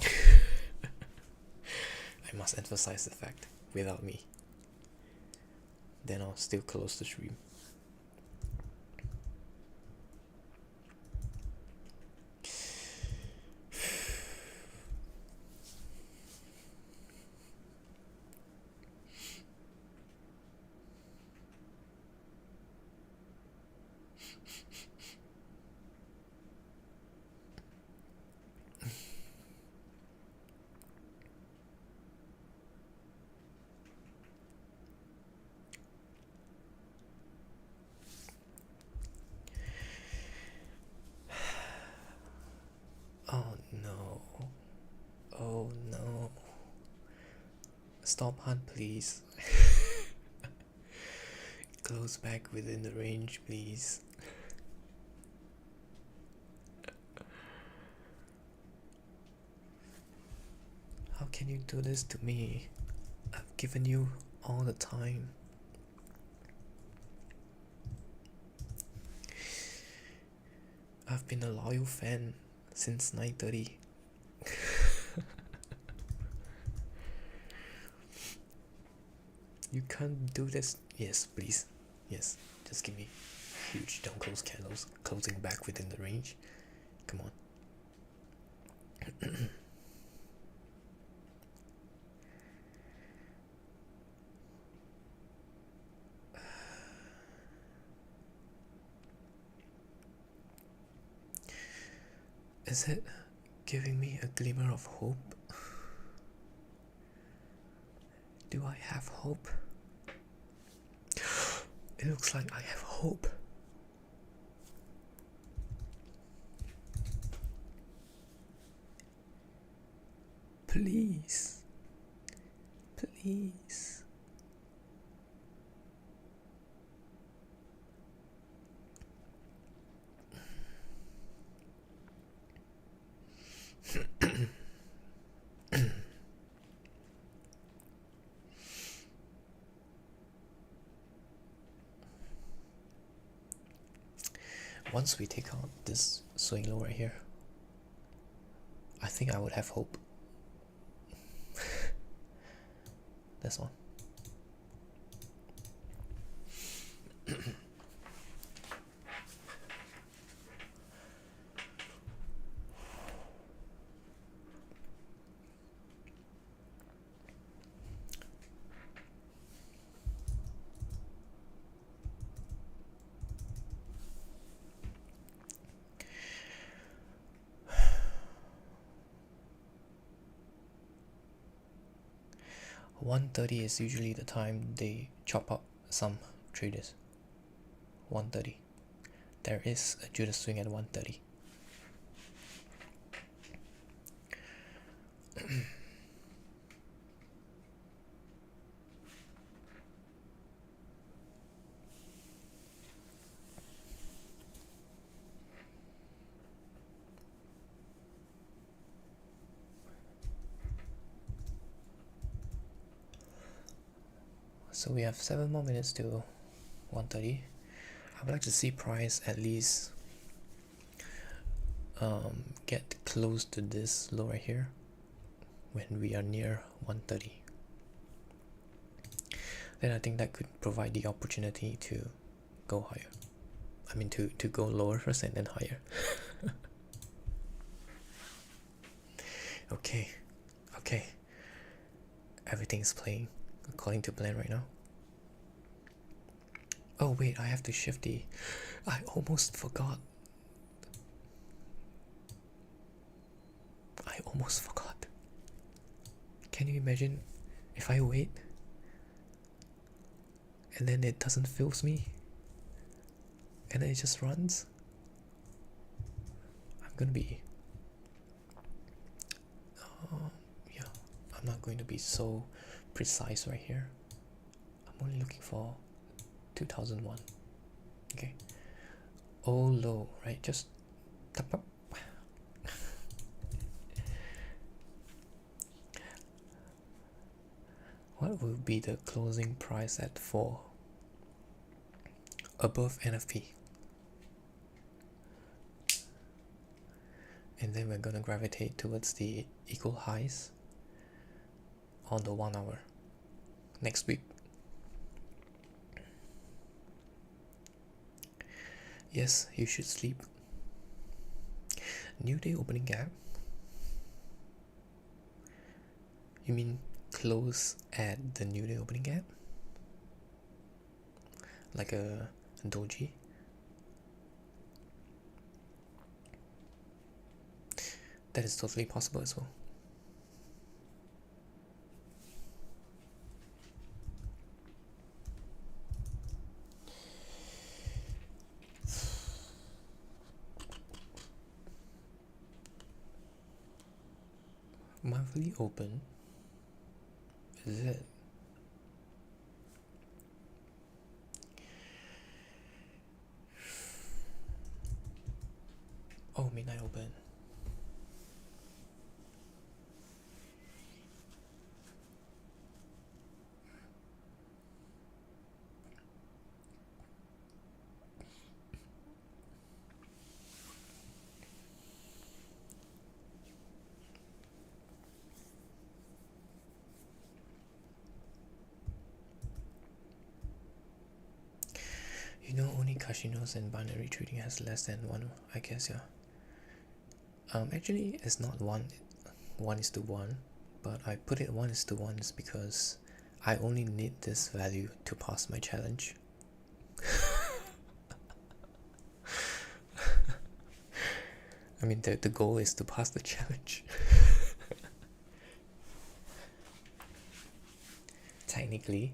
[SPEAKER 1] I must emphasize the fact, without me. Then I'll still close the stream. Oh no. Oh no. Stop hunt, please. Close back within the range, please. How can you do this to me? I've given you all the time. I've been a loyal fan since 9:30. You can't do this. Yes, please. Yes, just give me huge don't close candles closing back within the range. Come on. Is it giving me a glimmer of hope? Do I have hope? It looks like I have hope. Please. Please. Once we take out this swing low right here, I think I would have hope. This one. $130 is usually the time they chop up some traders. 130. There is a Judas swing at 130. So we have 7 more minutes to 130. I would like to see price at least get close to this low right here when we are near 130. Then I think that could provide the opportunity to go higher. I mean to go lower first and then higher. Okay. Everything's playing according to plan right now. Oh wait, I have to shift the... I almost forgot. Can you imagine if I wait and then it doesn't fills me and then it just runs? I'm gonna be... yeah, I'm not going to be so precise right here. I'm only looking for 2001. Okay. Oh, low, right? Just tap up. What will be the closing price at 4? Above NFP. And then we're gonna gravitate towards the equal highs on the 1 hour next week. Yes, you should sleep. New day opening gap. You mean close at the new day opening gap? Like a doji? That is totally possible as well. Monthly open. Is it? Oh, midnight open. You know, only casinos and binary trading has less than 1, I guess, yeah. Actually, it's not 1:1, but I put it 1:1 is because I only need this value to pass my challenge. I mean, the goal is to pass the challenge. Technically,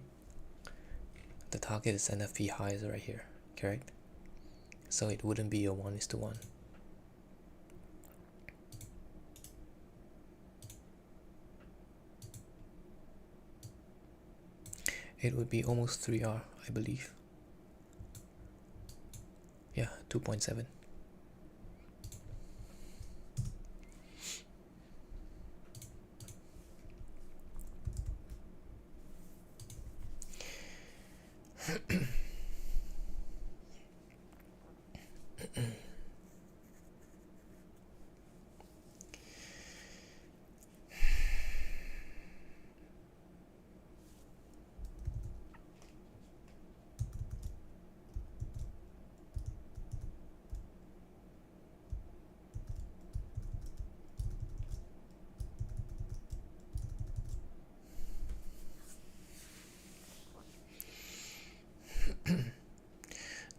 [SPEAKER 1] the target is NFP highs right here, correct? So it wouldn't be a 1:1. It would be almost 3R, I believe. Yeah, 2.7.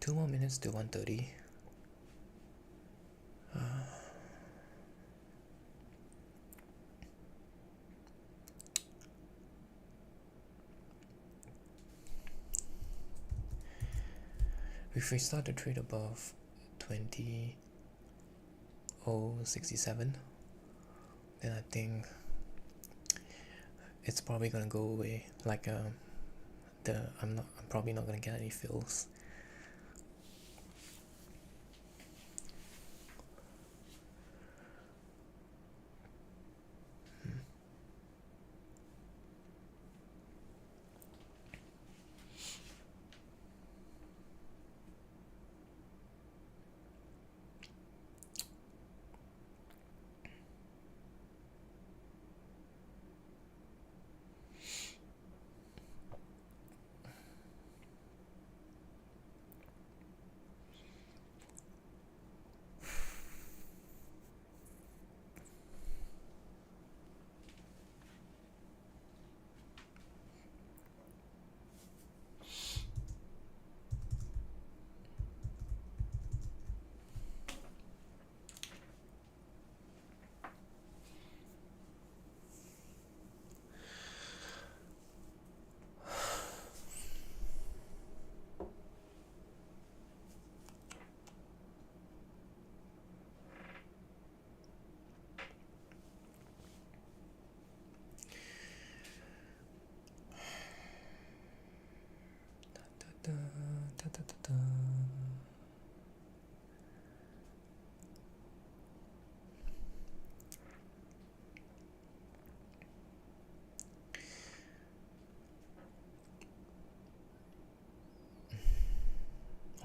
[SPEAKER 1] Two more minutes to 1:30. If we start to trade above 20.067, then I think it's probably gonna go away. Like I'm probably not gonna get any fills. Da, da, da, da, da.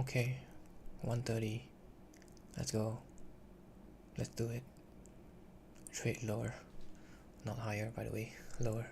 [SPEAKER 1] Okay, 1:30. Let's go. Let's do it. Trade lower, not higher, by the way. Lower.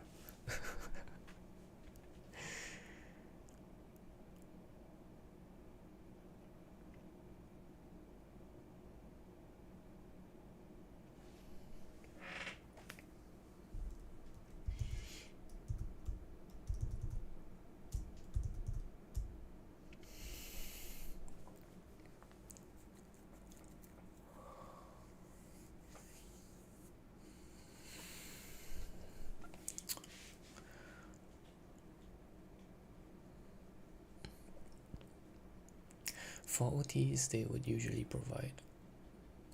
[SPEAKER 1] For OTs, they would usually provide.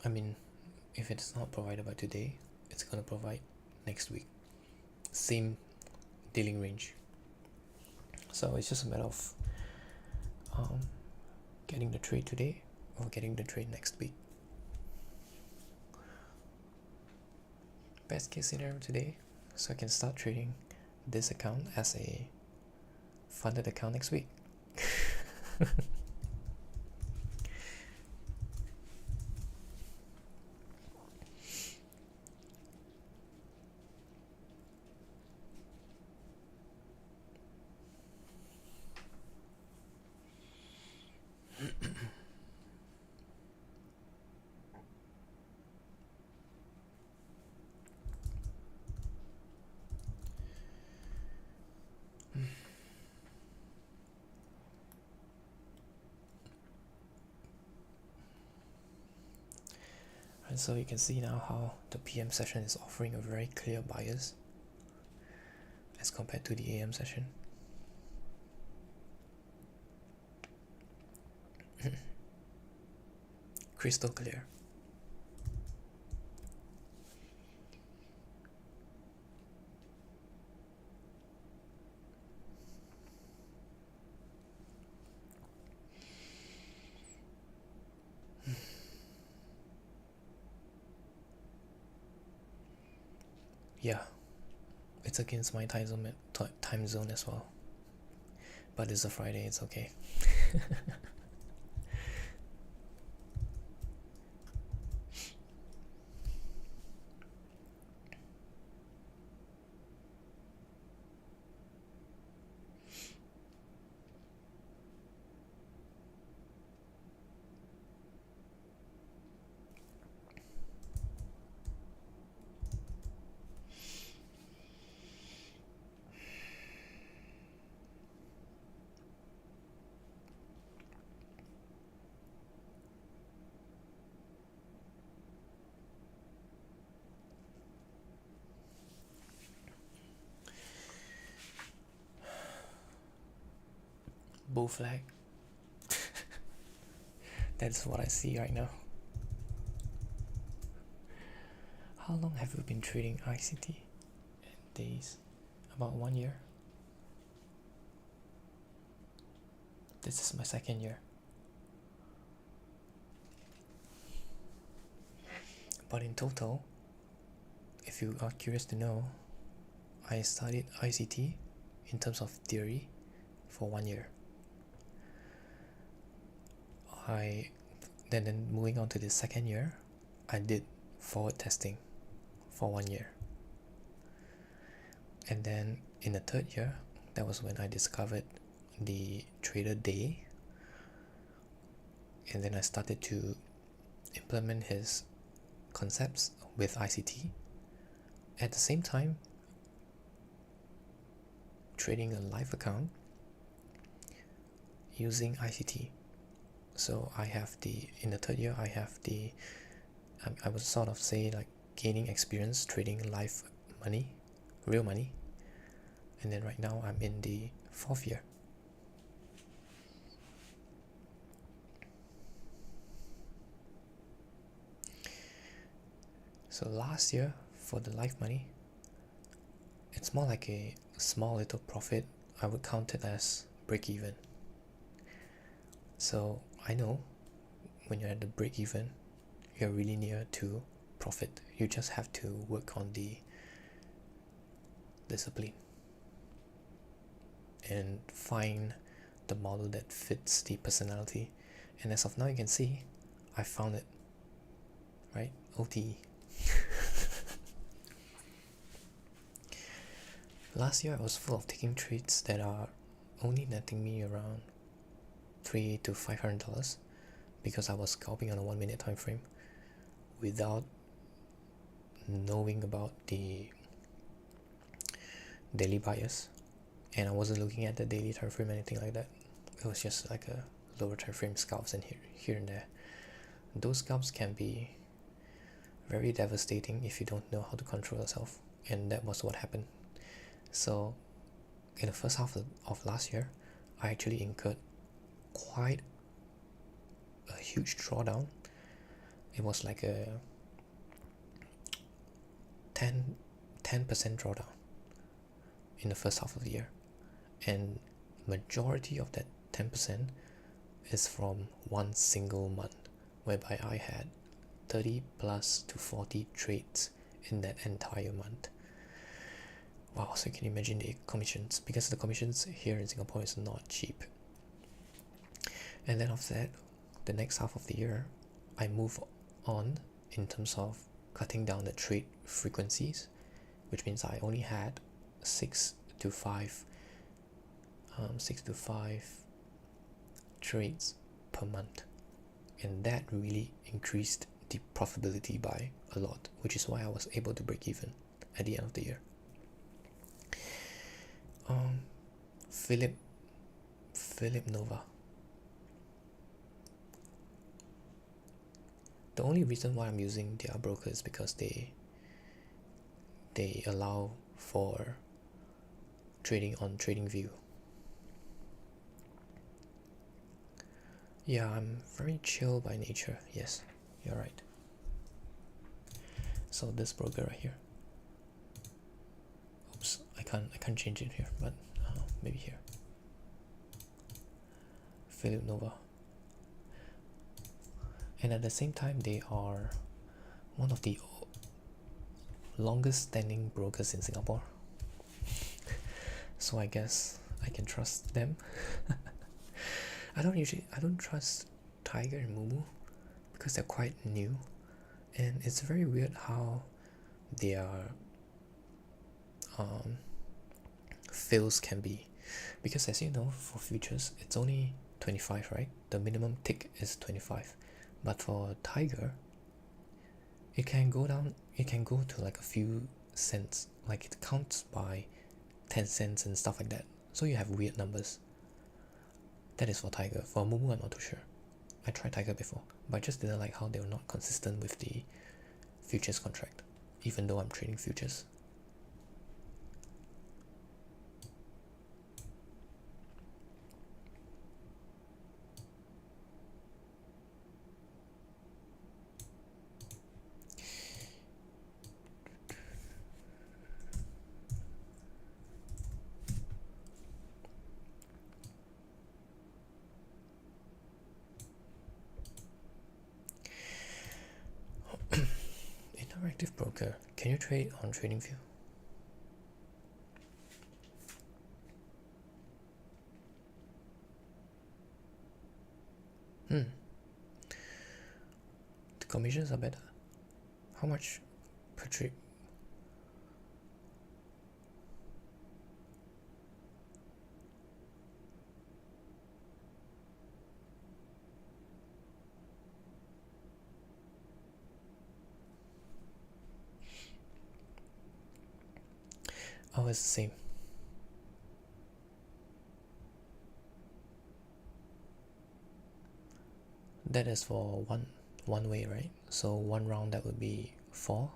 [SPEAKER 1] I mean, if it's not provided by today, it's gonna provide next week. Same dealing range. So it's just a matter of getting the trade today or getting the trade next week. Best case scenario today, so I can start trading this account as a funded account next week. And so you can see now how the PM session is offering a very clear bias as compared to the AM session. Crystal clear. Yeah, it's against my time zone as well. But it's a Friday, it's okay. Bull flag. That's what I see right now. How long have you been trading ICT? Days. About 1 year. This is my 2nd year. But in total, if you are curious to know, I studied ICT in terms of theory for 1 year. Then moving on to the 2nd year, I did forward testing for 1 year. And then in the 3rd year, that was when I discovered the trader day, and then I started to implement his concepts with ICT. At the same time, trading a live account using ICT. So I have in the 3rd year, I would sort of say like gaining experience trading live money, real money. And then right now I'm in the 4th year. So last year for the live money, it's more like a small little profit. I would count it as break even. So I know when you're at the break even, you're really near to profit. You just have to work on the discipline and find the model that fits the personality. And as of now, you can see I found it, right? OTE. Last year I was full of taking trades that are only netting me around $300 to $500 because I was scalping on a 1 minute time frame without knowing about the daily bias, and I wasn't looking at the daily time frame or anything like that. It was just like a lower time frame scalps and here and there. Those scalps can be very devastating if you don't know how to control yourself, and that was what happened. So in the first half of last year, I actually incurred quite a huge drawdown. It was like a 10% drawdown in the first half of the year, and majority of that 10% is from one single month, whereby I had 30 plus to 40 trades in that entire month. Wow, so you can imagine the commissions, because the commissions here in Singapore is not cheap. And then after that, the next half of the year, I move on in terms of cutting down the trade frequencies, which means I only had 6 to 5 trades per month, and that really increased the profitability by a lot, which is why I was able to break even at the end of the year. Philip Nova. The only reason why I'm using their broker is because they allow for trading on TradingView. Yeah, I'm very chill by nature. Yes, you're right. So this broker right here. Oops, I can't change it here, but maybe here. Philip Nova. And at the same time, they are one of the longest standing brokers in Singapore. So I guess I can trust them. I don't trust Tiger and Mumu because they're quite new, and it's very weird how their fails can be, because as you know, for futures it's only 25, right? The minimum tick is 25, but for Tiger it can go down, it can go to like a few cents, like it counts by 10 cents and stuff like that, so you have weird numbers. That is for Tiger. For Mumu, I'm not too sure. I tried Tiger before, but I just didn't like how they were not consistent with the futures contract, even though I'm trading futures. Interactive broker. Can you trade on TradingView? The commissions are better. How much per trade? Oh, it's the same. That is for one way, right? So one round, that would be 4.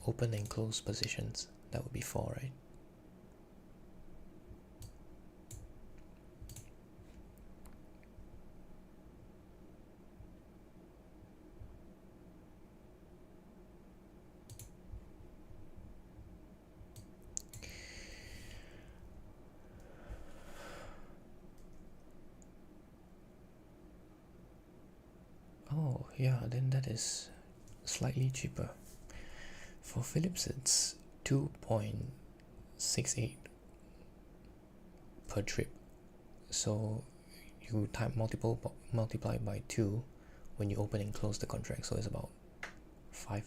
[SPEAKER 1] Open and close positions, that would be 4, right? Oh yeah, then that is slightly cheaper. For Philips it's 2.68 per trip. So you multiply by 2 when you open and close the contract, so it's about 5.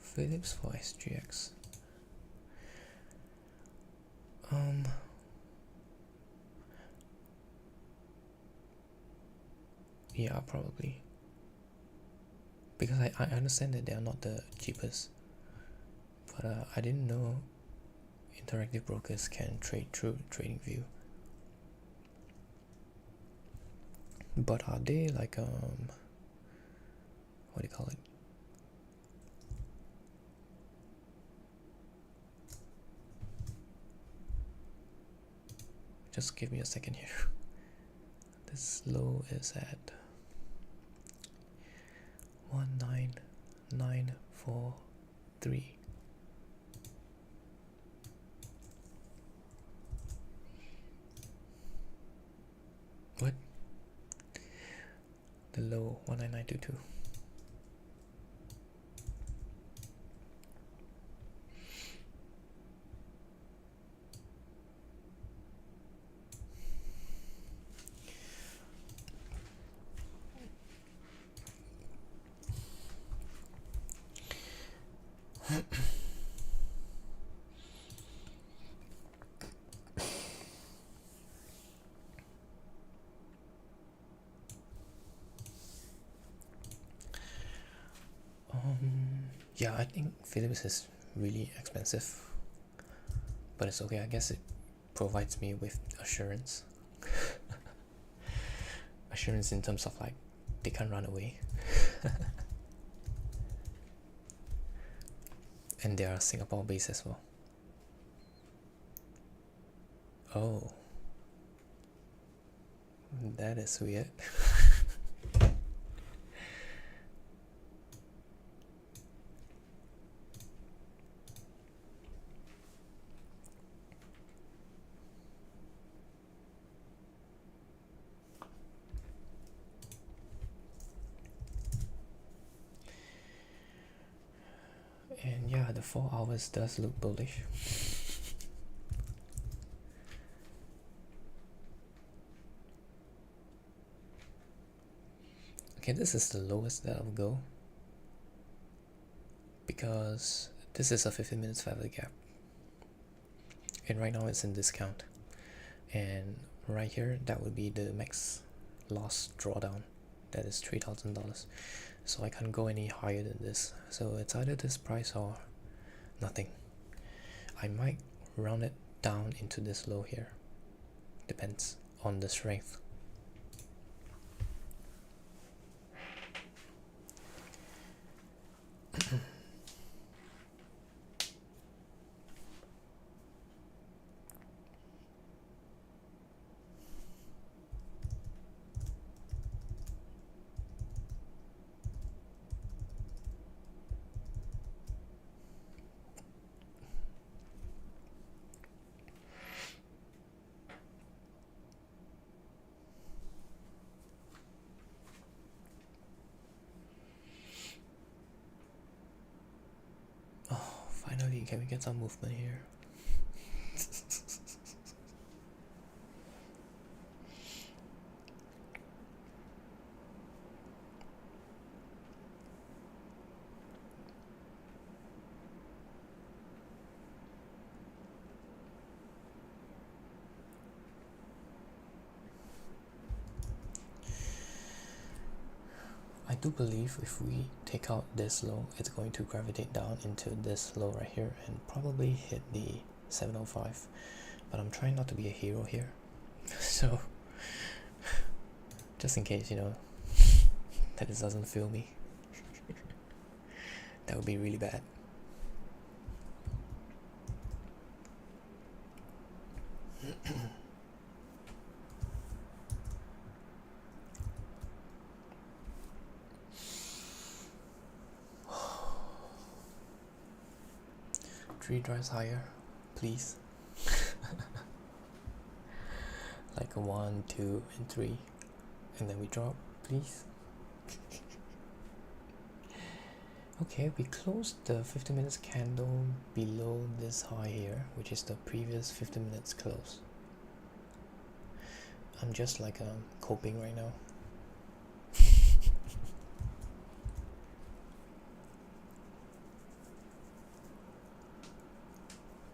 [SPEAKER 1] Philips for SGX. Yeah, probably. Because I understand that they are not the cheapest, but I didn't know interactive brokers can trade through TradingView. But are they like what do you call it? Just give me a second here. This low is at 19943. What? The low 19922. Yeah, I think Philips is really expensive, but it's okay. I guess it provides me with assurance. Assurance in terms of like they can't run away. And they are Singapore based as well. Oh, that is weird. And yeah, the 4 hours does look bullish. Okay, this is the lowest that I'll go, because this is a 15 minutes favor gap, and right now it's in discount, and right here that would be the max loss drawdown, that is $3,000. So I can't go any higher than this, so it's either this price or nothing. I might round it down into this low here, depends on the strength. Finally, can we get some movement here? I do believe if we take out this low, it's going to gravitate down into this low right here and probably hit the 705. But I'm trying not to be a hero here, so just in case, you know, that it doesn't feel me. That would be really bad. Three drives higher, please. Like a 1, 2, and 3, and then we drop, please. Okay, we closed the 50 minutes candle below this high here, which is the previous 50 minutes close. I'm just like coping right now.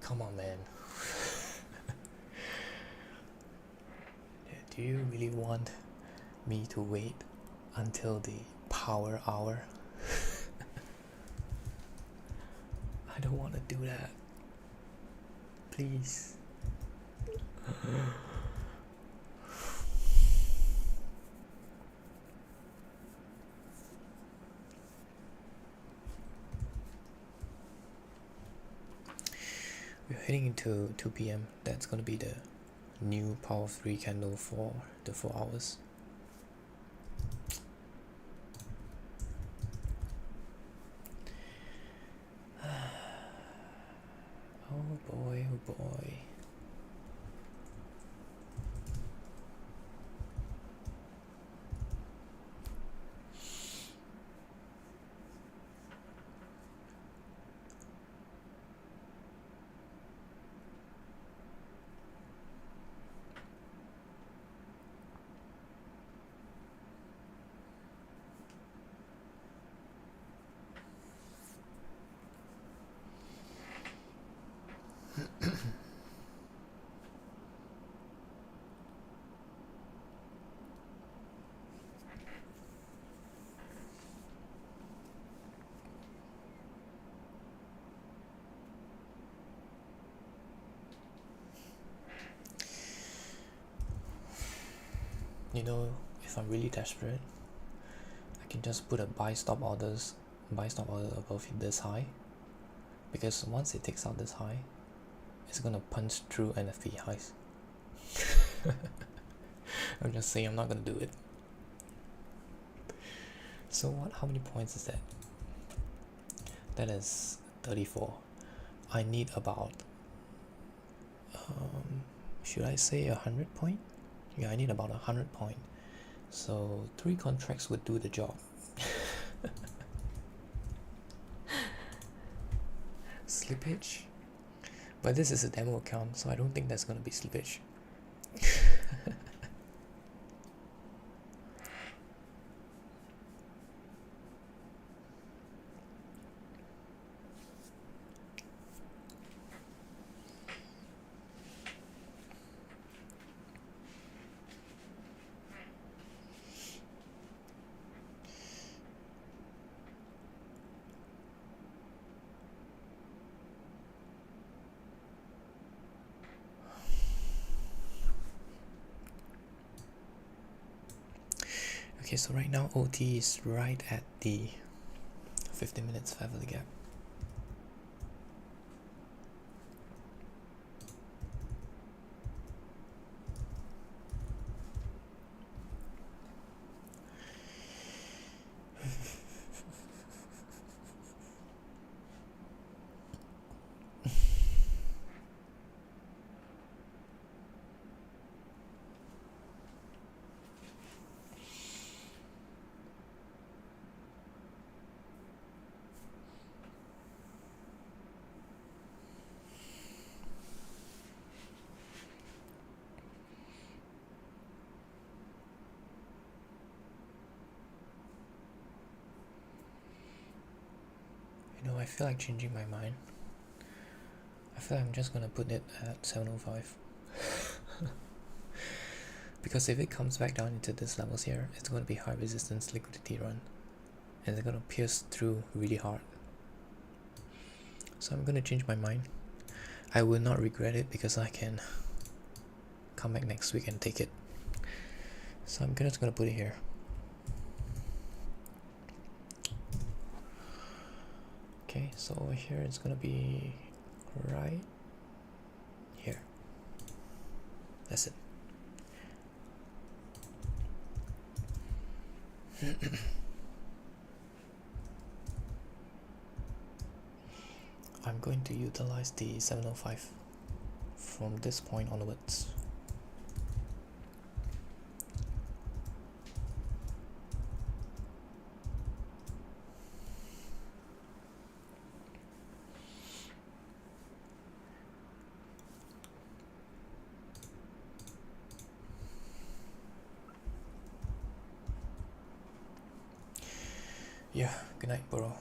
[SPEAKER 1] Come on, man. Do you really want me to wait until the power hour? I don't want to do that. Please. We're heading into 2 p.m. That's gonna be the new power 3 candle for the 4 hours. Oh boy, oh boy. You know, if I'm really desperate, I can just put a buy stop order above this high, because once it takes out this high, it's gonna punch through NFP highs. I'm just saying, I'm not gonna do it. So what? How many points is that? That is 34. I need about should I say 100 point? Yeah, I need about 100 point. So 3 contracts would do the job. Slippage? But this is a demo account, so I don't think there's gonna be slippage. Okay, so right now OT is right at the 15 minutes Fairvalley gap. You know, I feel like changing my mind. I feel like I'm just gonna put it at 705. Because if it comes back down into these levels here, it's gonna be high resistance liquidity run, and it's gonna pierce through really hard. So I'm gonna change my mind. I will not regret it because I can come back next week and take it. So I'm just gonna put it here. Okay, so over here it's gonna be right here. That's it. I'm going to utilize the 705 from this point onwards. Yeah, good night, bro.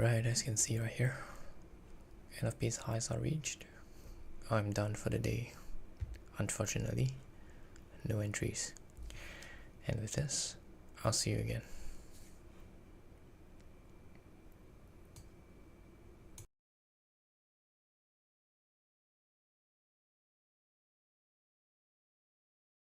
[SPEAKER 1] Right, as you can see right here, end of piece highs are reached. I'm done for the day. Unfortunately, no entries. And with this, I'll see you again.